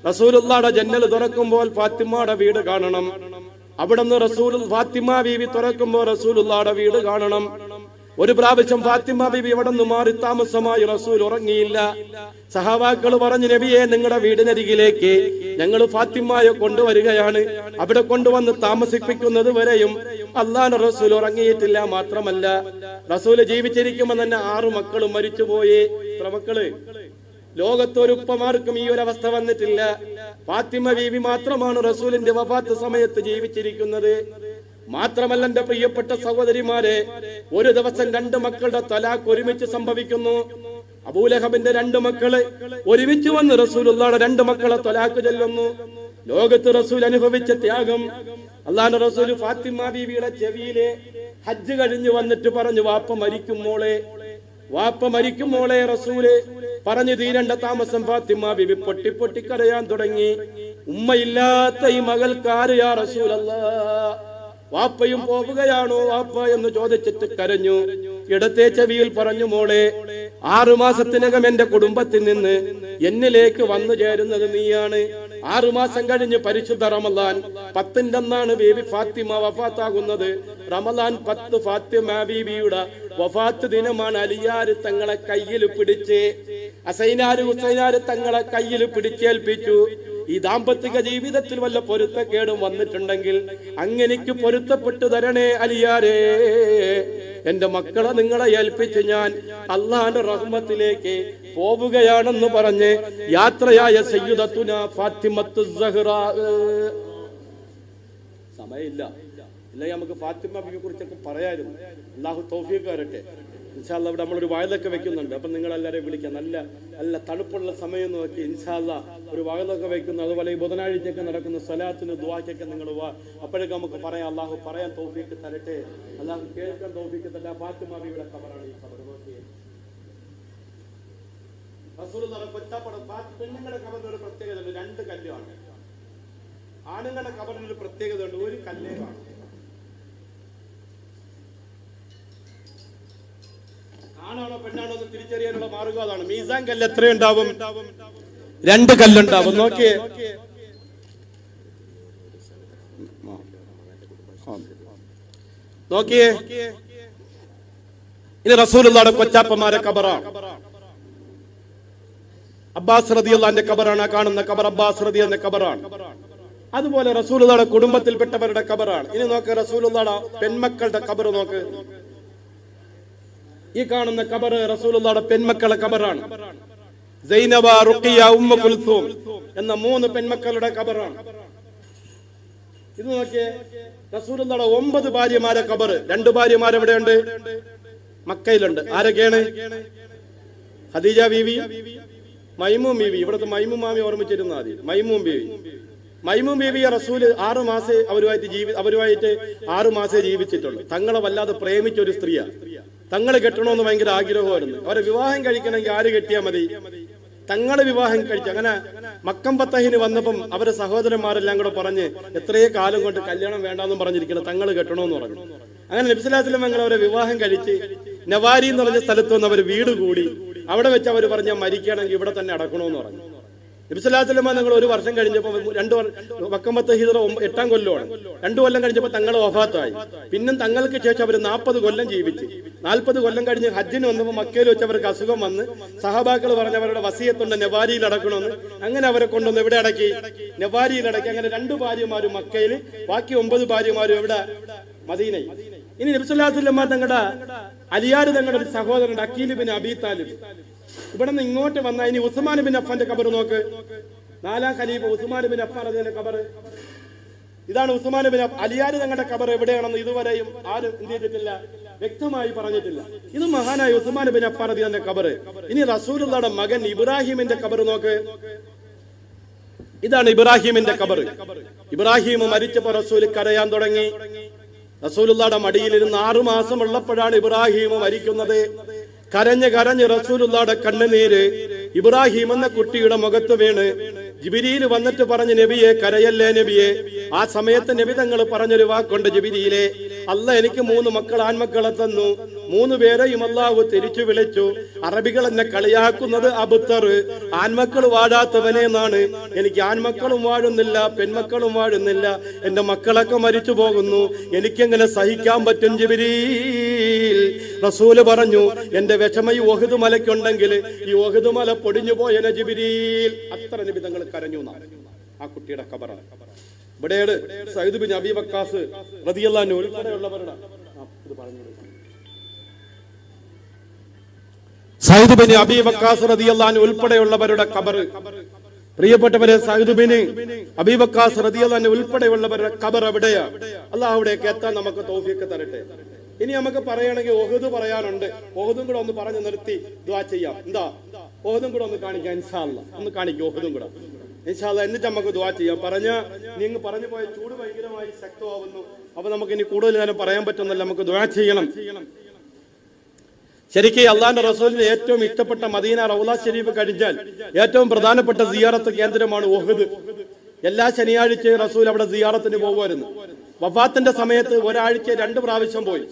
റസൂലുള്ളാഹിയുടെ ജന്നൽ തുറക്കുമ്പോൾ ഫാത്തിമയുടെ വീട് കാണണം. അവിടുന്ന് റസൂൽ ഫാത്തിമ ബീവി തുറക്കുമ്പോൾ റസൂലുള്ളാഹിയുടെ വീട് കാണണം. ഒരു പ്രാവശ്യം ഫാത്തിമ ബീവി അവിടെ നിന്ന് മാറി താമസമായി. റസൂൽ ഉറങ്ങിയില്ല. സഹാബാക്കൾ പറഞ്ഞു, നബിയെ, നിങ്ങളുടെ വീടിനരികിലേക്ക് ഞങ്ങൾ ഫാത്തിമയെ കൊണ്ടുവരികയാണ്. അവിടെ കൊണ്ടുവന്ന് താമസിപ്പിക്കുന്നത് വരെയും അല്ലാഹുവിന്റെ റസൂൽ ഉറങ്ങിയിട്ടില്ല. മാത്രമല്ല, റസൂൽ ജീവിച്ചിരിക്കുമ്പോൾ തന്നെ 6 മക്കളും മരിച്ചുപോയി. മക്കള് ലോകത്തൊരു ഉപ്പമാർക്കും ഈ ഒരു അവസ്ഥ വന്നിട്ടില്ല. ഫാത്തിമ ബീവി മാത്രമാണ് റസൂലിന്റെ വഫാത്ത് സമയത്ത് ജീവിച്ചിരിക്കുന്നത്. മാത്രമല്ല, എന്റെ പ്രിയപ്പെട്ട സഹോദരിമാരെ, ഒരു ദിവസം 2 മക്കളുടെ തലാഖ് ഒരുമിച്ച് സംഭവിക്കുന്നു. അബൂലഹബിന്റെ 2 മക്കള് ഒരുമിച്ച് വന്ന് റസൂലുള്ളാഹിയുടെ 2 മക്കളെ തലാഖ് ചൊല്ലുന്നു. ലോകത്ത് റസൂൽ അനുഭവിച്ച ത്യാഗം. അല്ലാഹുവിന്റെ റസൂൽ ഫാത്തിമ ബീവിയുടെ ചെവിയിലെ ഹജ്ജ് കഴിഞ്ഞു വന്നിട്ട് പറഞ്ഞു, വാപ്പ മരിക്കും മോളെ, വാപ്പ മരിക്കും മോളെ. റസൂല് പറഞ്ഞു തീരണ്ട താമസം ഫാത്തിമ ബീവി പൊട്ടി പൊട്ടി കരയാൻ തുടങ്ങി. ഉമ്മയില്ലാത്ത ഈ മകൾക്കാര് യാ റസൂലല്ലാഹ്, വാപ്പയും പോവുകയാണോ വാപ്പ എന്ന് ചോദിച്ചിട്ട് കരഞ്ഞു. ഇടത്തെ ചെവിയിൽ പറഞ്ഞു, മോളെ, 6 മാസത്തിനകം എന്റെ കുടുംബത്തിൽ നിന്ന് എന്നിലേക്ക് വന്നു ചേരുന്നത് നീയാണ്. 6 മാസം കഴിഞ്ഞ് പരിശുദ്ധ റമളാൻ 10ന്റെ അന്നാണ് ബീബി ഫാത്തിമ വഫാത്താകുന്നത്. റമളാൻ 10 ഫാത്തിമ ബീബിയുടെ വഫാത്ത് ദിനമാണ്. അലിയാർ തങ്ങളെ കയ്യിൽ പിടിച്ച്, ഹുസൈനാർ തങ്ങളെ കയ്യിൽ പിടിച്ചേൽപ്പിച്ചു. ഈ ദാമ്പത്തിക ജീവിതത്തിൽ വല്ല പൊരുത്തക്കേടും വന്നിട്ടുണ്ടെങ്കിൽ അങ്ങനെക്ക് പൊരുത്തപ്പെട്ടു തരണേ അലിയാരേ. എന്റെ മക്കളെ നിങ്ങളെ ഏൽപ്പിച്ച് ഞാൻ അള്ളാന്റെ റഹ്മത്തിലേക്ക് പോവുകയാണെന്ന് പറഞ്ഞ് യാത്രയായ സയ്യിദത്തുന ഫാത്തിമത്തു സഹ്റാ. സമയമില്ല, ഇല്ലെങ്കിൽ നമുക്ക് ഫാത്തിമ ബിബിയെ കുറിച്ചൊക്കെ പറയായിരുന്നു. അല്ലാഹു തൗഫീഖ് തരട്ടെ. ഇൻഷാ അല്ലാഹ് ഇവിടെ നമ്മളൊരു വയലൊക്കെ വെക്കുന്നുണ്ട്. അപ്പം നിങ്ങൾ എല്ലാവരെയും വിളിക്കാം. നല്ല നല്ല തണുപ്പുള്ള സമയം നോക്കി ഇൻഷാ അല്ലാഹ് ഒരു വയലൊക്കെ വെക്കുന്നു. അതുപോലെ ഈ ബുധനാഴ്ചയൊക്കെ നടക്കുന്ന സ്വലാത്തിന് ദുആക്കൊക്കെ നിങ്ങൾ അപ്പോഴൊക്കെ നമുക്ക് പറയാം. അല്ലാഹു പറയാൻ തൗഫീഖ് തരട്ടെ. അല്ലാഹു കേൾക്കാൻ തൗഫീഖ് തരട്ടെ. ഫാത്തിമ ബിബിയുടെ ഖബറാണ് ഈ ഖബർ. നോക്കിയേ, റസൂലുള്ളാഹിയുടെ കൊച്ചാപ്പട പെണ്ണുങ്ങളുടെ ഖബറിന് ഒരു പ്രത്യേകത ഉണ്ട്. 2 കല്ലാണ്. ആണുങ്ങളുടെ ഖബറിന് ഒരു പ്രത്യേകത ഉണ്ട്. ഒരു കല്ലേ കാണും. ആണാണോ പെണ്ണാണോ എന്ന് തിരിച്ചറിയാനുള്ള മാർഗം അതാണ്. മീസാൻ കല്ല് എത്രയുണ്ടാവും? 2 കല്ലുണ്ടാവും. നോക്കിയേ, നോക്കിയേ. ഇനി റസൂലുള്ളാഹിയുടെ കൊച്ചാപ്പന്മാരെ ഖബറാണ്. അബ്ബാസ് റളിയല്ലാഹുവിന്റെ ഖബറാണ്. ആ കാണുന്ന ഖബർ അബ്ബാസ് റളിയല്ലാഹുവിന്റെ ഖബറാണ്. അതുപോലെ റസൂലുള്ളാഹിയുടെ കുടുംബത്തിൽപ്പെട്ടവരുടെ ഖബറാണ്. ഇനി നോക്ക്, റസൂലുള്ളാഹിയുടെ പെൺമക്കളുടെ ഖബർ നോക്ക്. ഈ കാണുന്ന ഖബർ റസൂലുള്ളാഹിയുടെ പെൺമക്കളുടെ ഖബറാണ്. സൈനബ, റുഖിയ, ഉമ്മു കുൽസൂം എന്ന 3 പെൺമക്കളുടെ ഖബറാണ്. ഇത് നോക്കിയേ, റസൂലുള്ളാഹിയുടെ 9 ഭാര്യമാരെ ഖബർ. 2 ഭാര്യമാർ എവിടെയുണ്ട്? മക്കയിലുണ്ട്. ആരൊക്കെയാണ്? ഖദീജ ബീവി, മൈമൂം ബീവി. ഇവിടുത്തെ മൈമൂം മാമി ഓർമ്മിച്ചിരുന്നാൽ മതി. മൈമൂം ബീവി. മൈമൂം ബീവിയെ റസൂല് 6 മാസേ അവരുമായിട്ട് 6 മാസേ ജീവിച്ചിട്ടുള്ളൂ. തങ്ങളെ വല്ലാതെ പ്രേമിച്ച ഒരു സ്ത്രീയാണ്. തങ്ങളെ കെട്ടണമെന്ന് ഭയങ്കര ആഗ്രഹമായിരുന്നു. അവരെ വിവാഹം കഴിക്കണമെങ്കിൽ ആര് കെട്ടിയാൽ മതി? തങ്ങളെ വിവാഹം കഴിച്ചു. അങ്ങനെ മക്കം ഫതഹിന് വന്നപ്പം അവരെ സഹോദരന്മാരെല്ലാം കൂടെ പറഞ്ഞ് എത്രയോ കാലം കൊണ്ട് കല്യാണം വേണ്ടാന്നും പറഞ്ഞിരിക്കണം, തങ്ങൾ കെട്ടണമെന്ന് പറഞ്ഞു. അങ്ങനെ നബി സല്ലല്ലാഹു അലൈഹി വസല്ലം അവരെ വിവാഹം കഴിച്ച് നവാരി എന്ന് പറഞ്ഞ സ്ഥലത്ത് വന്ന് അവർ വീട് കൂടി. അവിടെ വെച്ച് അവർ പറഞ്ഞ മരിക്കുകയാണെങ്കിൽ ഇവിടെ തന്നെ അടക്കണമെന്ന് പറഞ്ഞു. നബി സല്ലല്ലാഹു അലൈഹി വസല്ലം നിങ്ങൾ 1 വർഷം കഴിഞ്ഞപ്പോൾ മക്കം ഫതഹ് ഹിജ്റ 8-ാം കൊല്ലമാണ്. 2 കൊല്ലം കഴിഞ്ഞപ്പോൾ തങ്ങൾ വഫാത്തായി. പിന്നെ തങ്ങൾക്ക് ശേഷം അവർ 40 കൊല്ലം ജീവിച്ചു. 40 കൊല്ലം കഴിഞ്ഞ് ഹജ്ജിന് വന്നപ്പോൾ മക്കയിൽ വെച്ച് അവർക്ക് അസുഖം വന്ന് സഹാബാക്കൾ പറഞ്ഞ അവരുടെ വസിയത്തുണ്ട് നവാരിയിൽ അടക്കണമെന്ന്. അങ്ങനെ അവരെ കൊണ്ടുവന്ന് എവിടെ അടക്കി? നവാരിയിൽ അടക്കി. അങ്ങനെ 2 ഭാര്യമാരും മക്കയിൽ, ബാക്കി 9 ഭാര്യമാരും എവിടെ? മദീനയിൽ. ഇനി നബി സല്ലല്ലാഹു അലൈഹി വസല്ലം തങ്ങളുടെ അലിയാർ തങ്ങളുടെ ഒരു സഹോദരൻ അഖീൽ ബിൻ അബീ താലിബ് ഇവിടെ നിന്ന് ഇങ്ങോട്ട് വന്ന. ഇനി ഉസ്മാൻ ബിൻ അഫ്ഫാന്റെ ഖബർ നോക്ക്. 4ാം ഖലീഫ ഉസ്മാൻ ബിൻ അഫ്ഫാൻ റളിയല്ലാഹു ഖബർ. ഇതാണ് ഉസ്മാൻ ബിൻ അലിയാർ തങ്ങളുടെ ഖബർ. എവിടെയാണെന്ന് ഇതുവരെയും ആരും എന്ത് ചെയ്തിട്ടില്ല, വ്യക്തമായി പറഞ്ഞിട്ടില്ല. ഇത് മഹാനായ ഉസ്മാൻ ബിൻ അഫ്ഫാൻ റളിയല്ലാഹു ഖബർ. ഇനി റസൂലുള്ളാഹിയുടെ മകൻ ഇബ്രാഹിമിന്റെ ഖബർ നോക്ക്. ഇതാണ് ഇബ്രാഹിമിന്റെ ഖബർ. ഇബ്രാഹിം മരിച്ചപ്പോൾ റസൂൽ കരയാൻ തുടങ്ങി. റസൂലുള്ളാഹിയുടെ മടിയിലിരുന്ന് 6 മാസം ഉള്ളപ്പോഴാണ് ഇബ്രാഹിം മരിക്കുന്നത്. കരഞ്ഞ് കരഞ്ഞ് റസൂലുള്ളാഹിയുടെ കണ്ണുനീര് ഇബ്രാഹിം എന്ന കുട്ടിയുടെ മുഖത്ത് വീണ്. ജിബ്രീൽ വന്നിട്ട് പറഞ്ഞു, നബിയെ കരയല്ലേ നബിയെ. ആ സമയത്ത് നബി തങ്ങൾ പറഞ്ഞൊരു വാക്കുണ്ട്, ജിബ്രീലെ, അല്ല എനിക്ക് 3 മക്കൾ ആൺമക്കളെ തന്നു. 3 പേരെയും അല്ലാഹു തിരിച്ചു വിളിച്ചു. അറബികൾ എന്നെ കളിയാക്കുന്നത് അബ്തർ, ആൺമക്കൾ വാഴാത്തവനെ എന്നാണ്. എനിക്ക് ആൺമക്കളും വാഴുന്നില്ല, പെൺമക്കളും വാഴുന്നില്ല. എന്റെ മക്കളൊക്കെ മരിച്ചു പോകുന്നു. എനിക്കെങ്ങനെ സഹിക്കാൻ പറ്റും ജിബ്രീൽ? റസൂല് പറഞ്ഞു, എന്റെ വിഷമ ഈ ഉഹദ് മലയ്ക്കുണ്ടെങ്കിൽ ഈ ഉഹദ് മല പൊടിഞ്ഞു പോയനെ ജിബ്രീൽ. അത്ര നബി തങ്ങൾ കരഞ്ഞു. ആ കുട്ടിയുടെ ഖബറാണ്. ഇവിടെയാണ് സയ്യിദ് ബിൻ അബീ വക്കാസ് റളിയല്ലാഹു അൻഹു ഉൾപ്പെടെയുള്ളവരുടെ സയ്യിദ് ബിൻ അബീ വക്കാസ് റളിയല്ലാഹു അൻഹു ഉൾപ്പെടെയുള്ളവരുടെ ഖബർ. പ്രിയപ്പെട്ടവരെ, സയ്യിദ് ബിൻ അബീ വക്കാസ് റളിയല്ലാഹു അൻഹു ഉൾപ്പെടെയുള്ളവരുടെ ഖബർ എവിടെയാണ്? അല്ലാഹു അവിടേക്ക് എത്താൻ നമുക്ക് തൗഫീഖ് തരട്ടെ. ഇനി നമുക്ക് പറയുകയാണെങ്കിൽ ഉഹദ് പറയാനുണ്ട്. ഉഹദും കൂടെ ഒന്ന് പറഞ്ഞു നിർത്തി ദുആ ചെയ്യാം. എന്താ ഉഹദും കൂടെ ഒന്ന് കാണിക്കാം ഇൻഷാ അല്ലാഹ്. ഒന്ന് കാണിക്കും ഉഹദും കൂടെ ഇൻഷാ അല്ലാഹ്. എന്നിട്ട് നമുക്ക് ദുആ ചെയ്യാം. നിങ്ങൾ പറഞ്ഞു പോയ ചൂട് ഭയങ്കരമായി ശക്തമാവുന്നു. അപ്പൊ നമുക്ക് ഇനി കൂടുതൽ നേരം പറയാൻ പറ്റുന്നില്ല. നമുക്ക് ദുആ ചെയ്യണം. ശരിക്കും അള്ളാന്റെ റസൂലിന് ഏറ്റവും ഇഷ്ടപ്പെട്ട മദീന റൗള ശരീഫ് കഴിഞ്ഞാൽ ഏറ്റവും പ്രധാനപ്പെട്ട സിയാറത്ത് കേന്ദ്രമാണ് ഉഹദ്. എല്ലാ ശനിയാഴ്ചയും റസൂൽ അവിടെ സിയാറത്തിന് പോകുമായിരുന്നു. വഫാത്തിന്റെ സമയത്ത് ഒരാഴ്ച 2 പ്രാവശ്യം പോയി.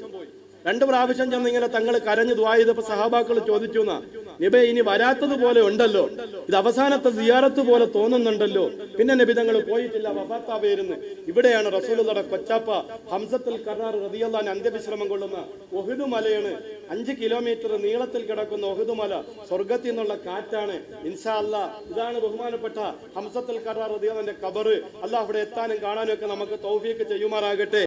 2 പ്രാവശ്യം ചെന്ന് ഇങ്ങനെ തങ്ങൾ കരഞ്ഞു ദുആ ചെയ്തപ്പോ സഹാബാക്കൾ ചോദിച്ചു, നബി ഇനി വരാത്തതുപോലെ ഉണ്ടല്ലോ, ഇത് അവസാനത്തെ സിയാറത്ത് പോലെ തോന്നുന്നുണ്ടല്ലോ. പിന്നെ നബി തങ്ങൾ പോയിട്ടില്ല, വഫാത്തായിരുന്നു. ഇവിടെയാണ് റസൂലുള്ളാഹിയുടെ കൊച്ചാപ്പ ഹംസത്തുൽ ഖറാർ റളിയല്ലാഹു അൻഹു അന്ത്യവിശ്രമം കൊള്ളുന്ന ഉഹദ് മലയാണ്. 5 കിലോമീറ്റർ നീളത്തിൽ കിടക്കുന്ന ഉഹദ് മല സ്വർഗത്തിൽ നിന്നുള്ള കാറ്റാണ്. ഇൻഷാ അല്ലാഹ് ഇതാണ് ബഹുമാനപ്പെട്ട ഹംസത്തുൽ ഖറാർ റളിയല്ലാഹു അൻഹുവിന്റെ ഖബർ. അല്ലാഹ് അവിടെ എത്താനും കാണാനും ഒക്കെ നമുക്ക് തൗഫീഖ് ചെയ്യുമാറാകട്ടെ.